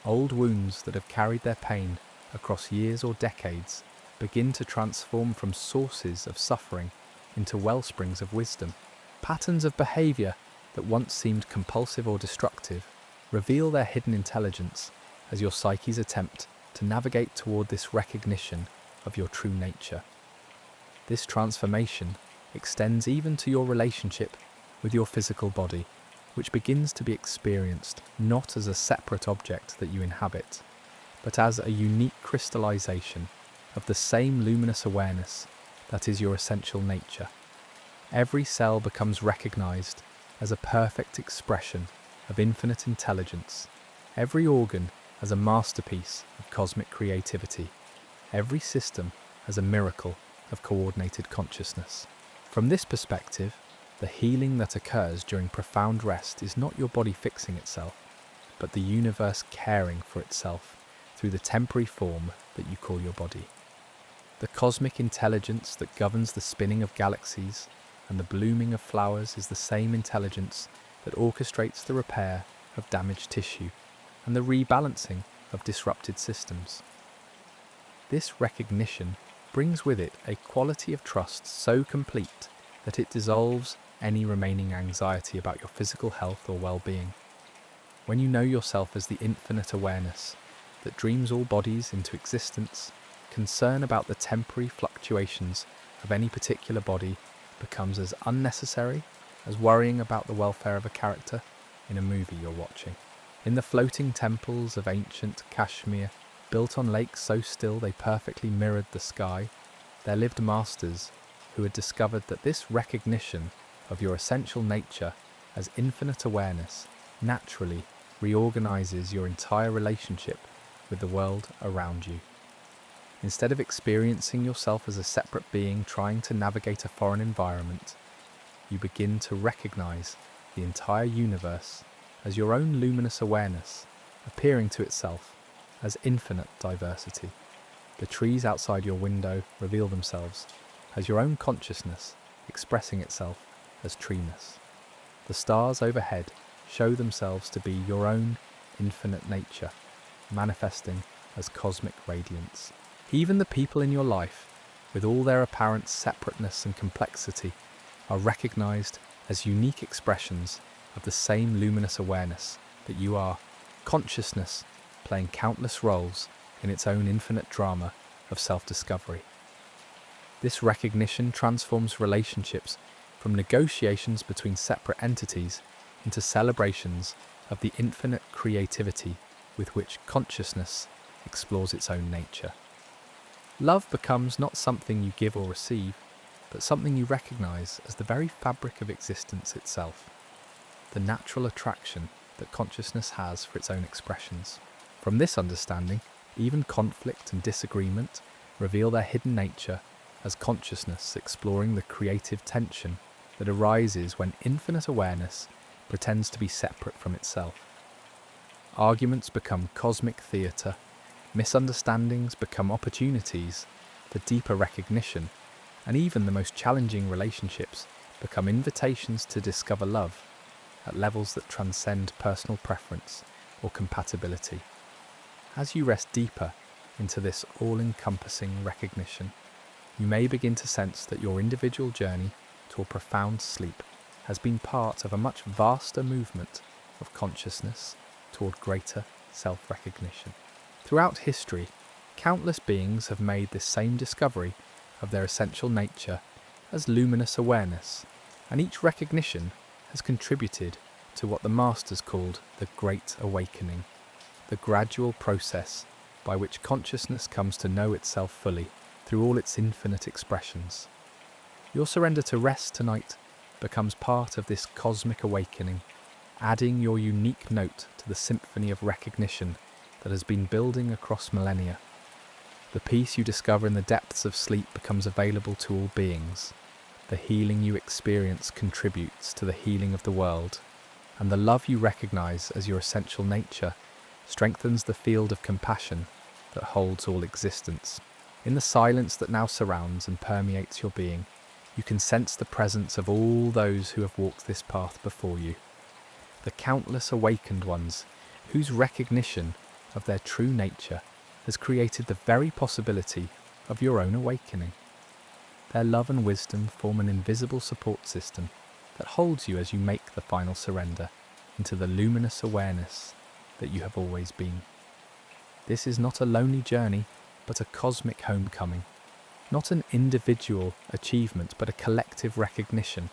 Old wounds that have carried their pain across years or decades begin to transform from sources of suffering into wellsprings of wisdom. Patterns of behavior that once seemed compulsive or destructive reveal their hidden intelligence as your psyche's attempt to navigate toward this recognition of your true nature. This transformation extends even to your relationship with your physical body, which begins to be experienced not as a separate object that you inhabit, but as a unique crystallization of the same luminous awareness that is your essential nature. Every cell becomes recognized as a perfect expression of infinite intelligence, every organ as a masterpiece of cosmic creativity, every system as a miracle of coordinated consciousness. From this perspective, the healing that occurs during profound rest is not your body fixing itself, but the universe caring for itself through the temporary form that you call your body. The cosmic intelligence that governs the spinning of galaxies and the blooming of flowers is the same intelligence that orchestrates the repair of damaged tissue and the rebalancing of disrupted systems. This recognition brings with it a quality of trust so complete that it dissolves any remaining anxiety about your physical health or well-being. When you know yourself as the infinite awareness that dreams all bodies into existence, concern about the temporary fluctuations of any particular body becomes as unnecessary as worrying about the welfare of a character in a movie you're watching. In the floating temples of ancient Kashmir, built on lakes so still they perfectly mirrored the sky, there lived masters who had discovered that this recognition of your essential nature as infinite awareness naturally reorganizes your entire relationship with the world around you. Instead of experiencing yourself as a separate being trying to navigate a foreign environment, you begin to recognize the entire universe as your own luminous awareness, appearing to itself as infinite diversity. The trees outside your window reveal themselves as your own consciousness expressing itself as treeness. The stars overhead show themselves to be your own infinite nature, manifesting as cosmic radiance. Even the people in your life with all their apparent separateness and complexity, are recognized as unique expressions of the same luminous awareness that you are, consciousness playing countless roles in its own infinite drama of self-discovery. This recognition transforms relationships from negotiations between separate entities into celebrations of the infinite creativity with which consciousness explores its own nature. Love becomes not something you give or receive, but something you recognize as the very fabric of existence itself, the natural attraction that consciousness has for its own expressions. From this understanding, even conflict and disagreement reveal their hidden nature as consciousness exploring the creative tension that arises when infinite awareness pretends to be separate from itself. Arguments become cosmic theatre, misunderstandings become opportunities for deeper recognition, and even the most challenging relationships become invitations to discover love at levels that transcend personal preference or compatibility. As you rest deeper into this all-encompassing recognition, you may begin to sense that your individual journey to a profound sleep has been part of a much vaster movement of consciousness toward greater self-recognition. Throughout history, countless beings have made this same discovery of their essential nature as luminous awareness, and each recognition has contributed to what the masters called the Great Awakening, the gradual process by which consciousness comes to know itself fully through all its infinite expressions. Your surrender to rest tonight becomes part of this cosmic awakening, adding your unique note to the symphony of recognition that has been building across millennia. The peace you discover in the depths of sleep becomes available to all beings. The healing you experience contributes to the healing of the world, and the love you recognize as your essential nature strengthens the field of compassion that holds all existence. In the silence that now surrounds and permeates your being, you can sense the presence of all those who have walked this path before you, the countless awakened ones whose recognition of their true nature has created the very possibility of your own awakening. Their love and wisdom form an invisible support system that holds you as you make the final surrender into the luminous awareness that you have always been. This is not a lonely journey, but a cosmic homecoming. Not an individual achievement, but a collective recognition.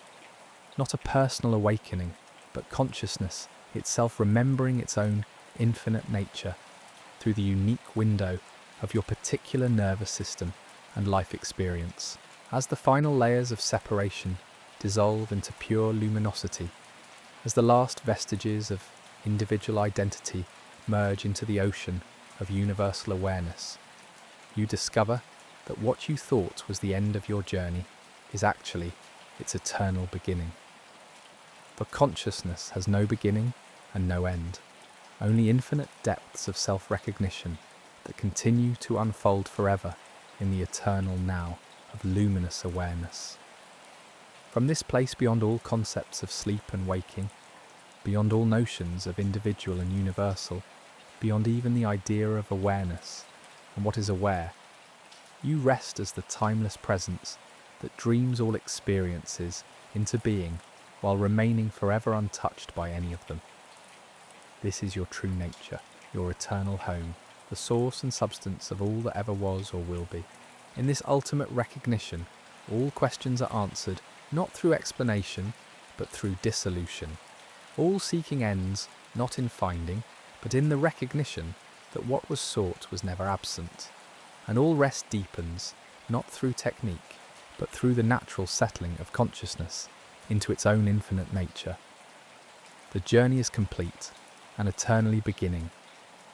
Not a personal awakening, but consciousness itself remembering its own infinite nature through the unique window of your particular nervous system and life experience. As the final layers of separation dissolve into pure luminosity, as the last vestiges of individual identity merge into the ocean of universal awareness, you discover that what you thought was the end of your journey is actually its eternal beginning. For consciousness has no beginning and no end, only infinite depths of self-recognition that continue to unfold forever in the eternal now of luminous awareness. From this place beyond all concepts of sleep and waking, beyond all notions of individual and universal, beyond even the idea of awareness and what is aware, you rest as the timeless presence that dreams all experiences into being while remaining forever untouched by any of them. This is your true nature, your eternal home, the source and substance of all that ever was or will be. In this ultimate recognition, all questions are answered not through explanation, but through dissolution. All seeking ends not in finding, but in the recognition that what was sought was never absent. And all rest deepens, not through technique, but through the natural settling of consciousness into its own infinite nature. The journey is complete and eternally beginning.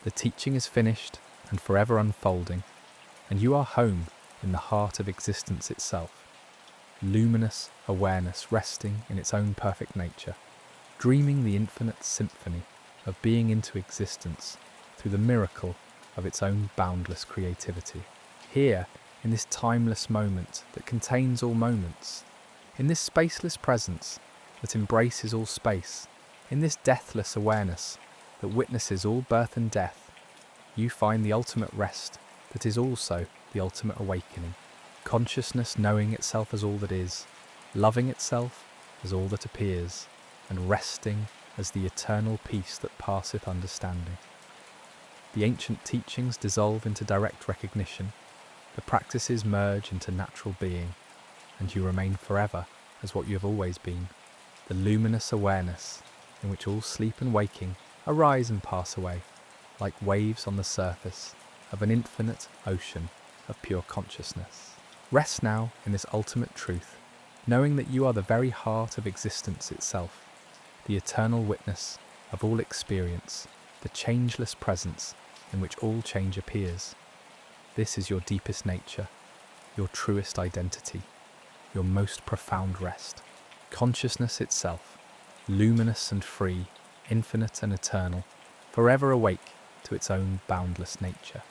The teaching is finished and forever unfolding, and you are home in the heart of existence itself. Luminous awareness resting in its own perfect nature, dreaming the infinite symphony of being into existence through the miracle of its own boundless creativity. Here, in this timeless moment that contains all moments, in this spaceless presence that embraces all space, in this deathless awareness that witnesses all birth and death, you find the ultimate rest that is also the ultimate awakening. Consciousness knowing itself as all that is, loving itself as all that appears, and resting as the eternal peace that passeth understanding. The ancient teachings dissolve into direct recognition, the practices merge into natural being, and you remain forever as what you have always been, the luminous awareness in which all sleep and waking arise and pass away, like waves on the surface of an infinite ocean of pure consciousness. Rest now in this ultimate truth, knowing that you are the very heart of existence itself, the eternal witness of all experience, the changeless presence in which all change appears. This is your deepest nature, your truest identity, your most profound rest. Consciousness itself, luminous and free, infinite and eternal, forever awake to its own boundless nature.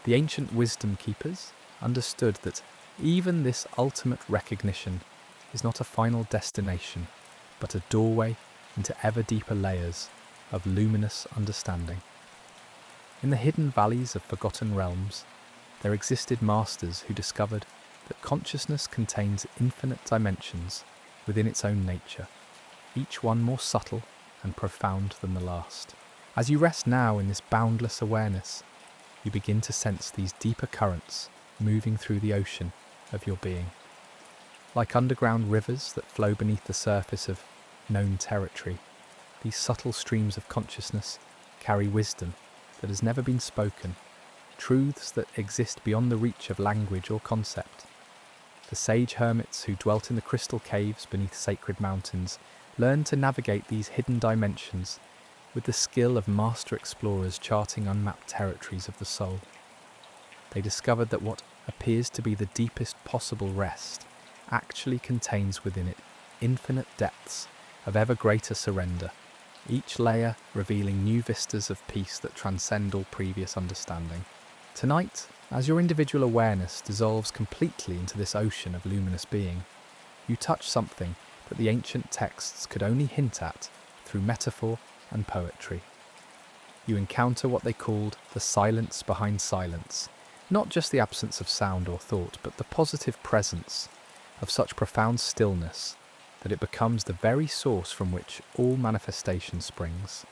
The ancient wisdom keepers understood that even this ultimate recognition is not a final destination, but a doorway into ever deeper layers of luminous understanding. In the hidden valleys of forgotten realms, there existed masters who discovered that consciousness contains infinite dimensions within its own nature, each one more subtle and profound than the last. As you rest now in this boundless awareness, you begin to sense these deeper currents moving through the ocean of your being. Like underground rivers that flow beneath the surface of known territory, these subtle streams of consciousness carry wisdom that has never been spoken, truths that exist beyond the reach of language or concept. The sage hermits who dwelt in the crystal caves beneath sacred mountains learned to navigate these hidden dimensions with the skill of master explorers charting unmapped territories of the soul. They discovered that what appears to be the deepest possible rest actually contains within it infinite depths of ever greater surrender, each layer revealing new vistas of peace that transcend all previous understanding. Tonight, as your individual awareness dissolves completely into this ocean of luminous being, you touch something that the ancient texts could only hint at through metaphor and poetry. You encounter what they called the silence behind silence, not just the absence of sound or thought, but the positive presence of such profound stillness that it becomes the very source from which all manifestation springs.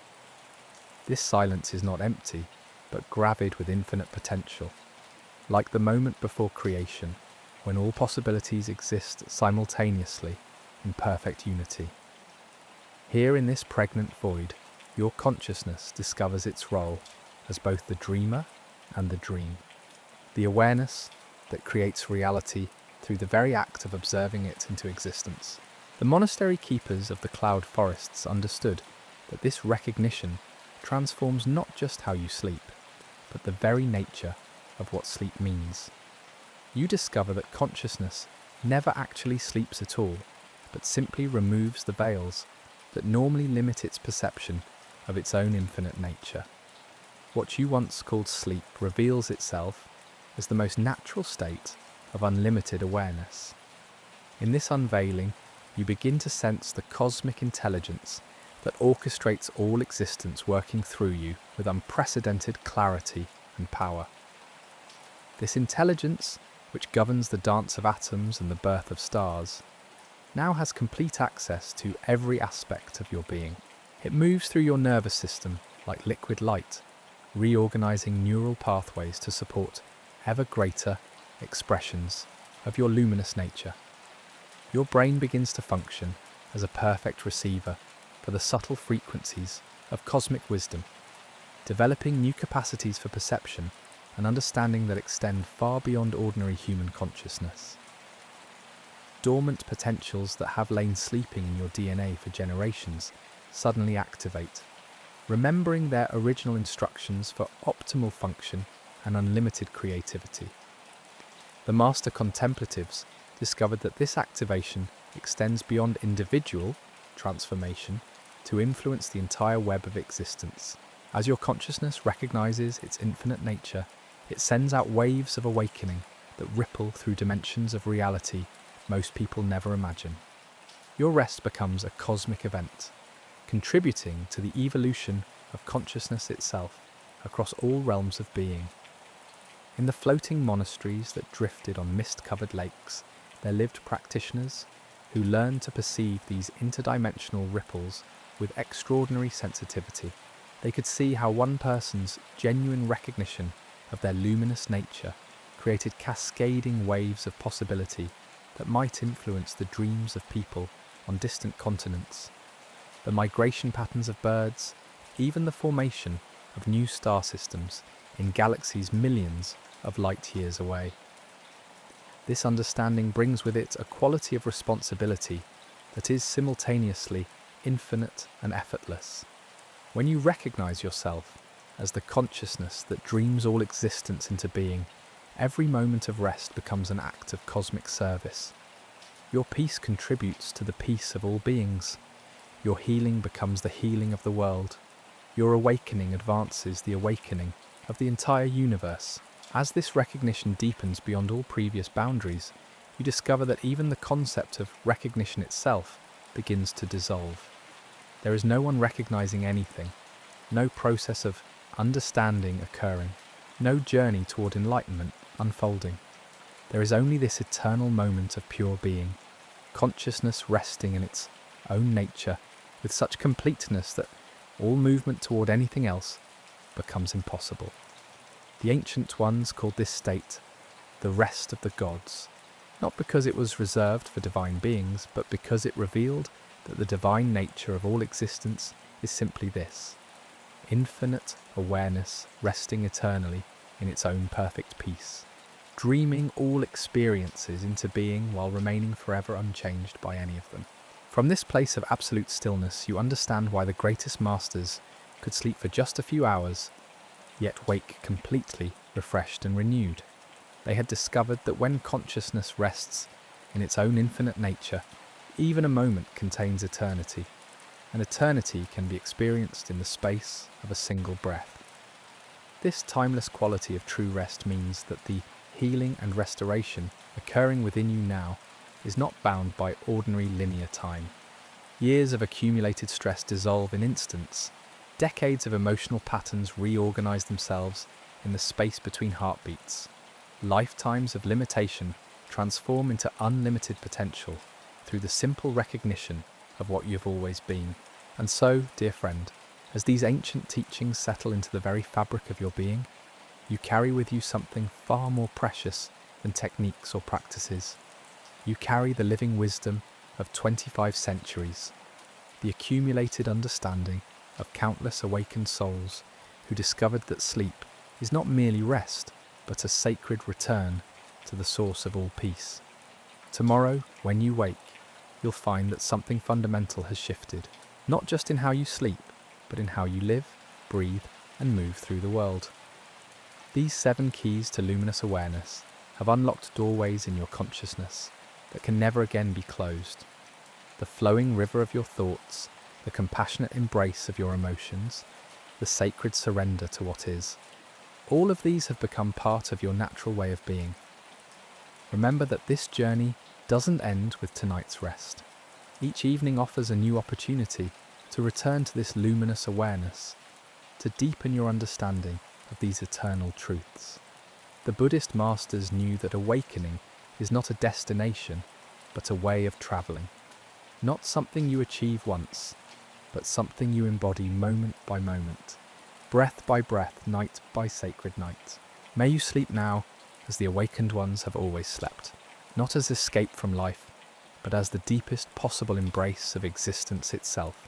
This silence is not empty, but gravid with infinite potential, like the moment before creation, when all possibilities exist simultaneously in perfect unity. Here in this pregnant void, your consciousness discovers its role as both the dreamer and the dream, the awareness that creates reality through the very act of observing it into existence. The monastery keepers of the cloud forests understood that this recognition transforms not just how you sleep, but the very nature of what sleep means. You discover that consciousness never actually sleeps at all, but simply removes the veils that normally limit its perception of its own infinite nature. What you once called sleep reveals itself as the most natural state of unlimited awareness. In this unveiling, you begin to sense the cosmic intelligence that orchestrates all existence working through you with unprecedented clarity and power. This intelligence, which governs the dance of atoms and the birth of stars, now has complete access to every aspect of your being. It moves through your nervous system like liquid light, reorganizing neural pathways to support ever greater expressions of your luminous nature. Your brain begins to function as a perfect receiver for the subtle frequencies of cosmic wisdom, developing new capacities for perception and understanding that extend far beyond ordinary human consciousness. Dormant potentials that have lain sleeping in your DNA for generations suddenly activate, remembering their original instructions for optimal function and unlimited creativity. The master contemplatives discovered that this activation extends beyond individual transformation to influence the entire web of existence. As your consciousness recognizes its infinite nature, it sends out waves of awakening that ripple through dimensions of reality most people never imagine. Your rest becomes a cosmic event, contributing to the evolution of consciousness itself across all realms of being. In the floating monasteries that drifted on mist-covered lakes, there lived practitioners who learned to perceive these interdimensional ripples with extraordinary sensitivity. They could see how one person's genuine recognition of their luminous nature created cascading waves of possibility that might influence the dreams of people on distant continents, the migration patterns of birds, even the formation of new star systems in galaxies millions of light years away. This understanding brings with it a quality of responsibility that is simultaneously infinite and effortless. When you recognize yourself as the consciousness that dreams all existence into being, every moment of rest becomes an act of cosmic service. Your peace contributes to the peace of all beings. Your healing becomes the healing of the world. Your awakening advances the awakening of the entire universe. As this recognition deepens beyond all previous boundaries, you discover that even the concept of recognition itself begins to dissolve. There is no one recognizing anything, no process of understanding occurring, no journey toward enlightenment unfolding. There is only this eternal moment of pure being, consciousness resting in its own nature with such completeness that all movement toward anything else becomes impossible. The ancient ones called this state the rest of the gods, not because it was reserved for divine beings, but because it revealed that the divine nature of all existence is simply this: infinite awareness resting eternally in its own perfect peace, dreaming all experiences into being while remaining forever unchanged by any of them. From this place of absolute stillness, you understand why the greatest masters could sleep for just a few hours, yet wake completely refreshed and renewed. They had discovered that when consciousness rests in its own infinite nature, even a moment contains eternity, and eternity can be experienced in the space of a single breath. This timeless quality of true rest means that the healing and restoration occurring within you now is not bound by ordinary linear time. Years of accumulated stress dissolve in instants. Decades of emotional patterns reorganize themselves in the space between heartbeats. Lifetimes of limitation transform into unlimited potential through the simple recognition of what you've always been. And so, dear friend, as these ancient teachings settle into the very fabric of your being, you carry with you something far more precious than techniques or practices. You carry the living wisdom of 25 centuries, the accumulated understanding of countless awakened souls who discovered that sleep is not merely rest, but a sacred return to the source of all peace. Tomorrow, when you wake, you'll find that something fundamental has shifted, not just in how you sleep, but in how you live, breathe, and move through the world. These 7 keys to luminous awareness have unlocked doorways in your consciousness that can never again be closed. The flowing river of your thoughts, the compassionate embrace of your emotions, the sacred surrender to what is. All of these have become part of your natural way of being. Remember that this journey doesn't end with tonight's rest. Each evening offers a new opportunity to return to this luminous awareness, to deepen your understanding of these eternal truths. The Buddhist masters knew that awakening is not a destination, but a way of traveling. Not something you achieve once, but something you embody moment by moment, breath by breath, night by sacred night. May you sleep now as the awakened ones have always slept, not as escape from life, but as the deepest possible embrace of existence itself.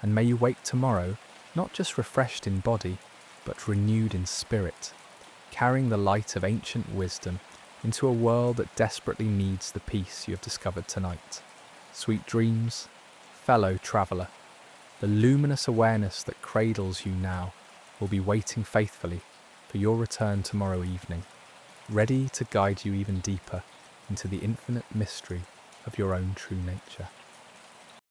And may you wake tomorrow not just refreshed in body, but renewed in spirit, carrying the light of ancient wisdom into a world that desperately needs the peace you have discovered tonight. Sweet dreams, fellow traveller. The luminous awareness that cradles you now will be waiting faithfully for your return tomorrow evening, ready to guide you even deeper into the infinite mystery of your own true nature.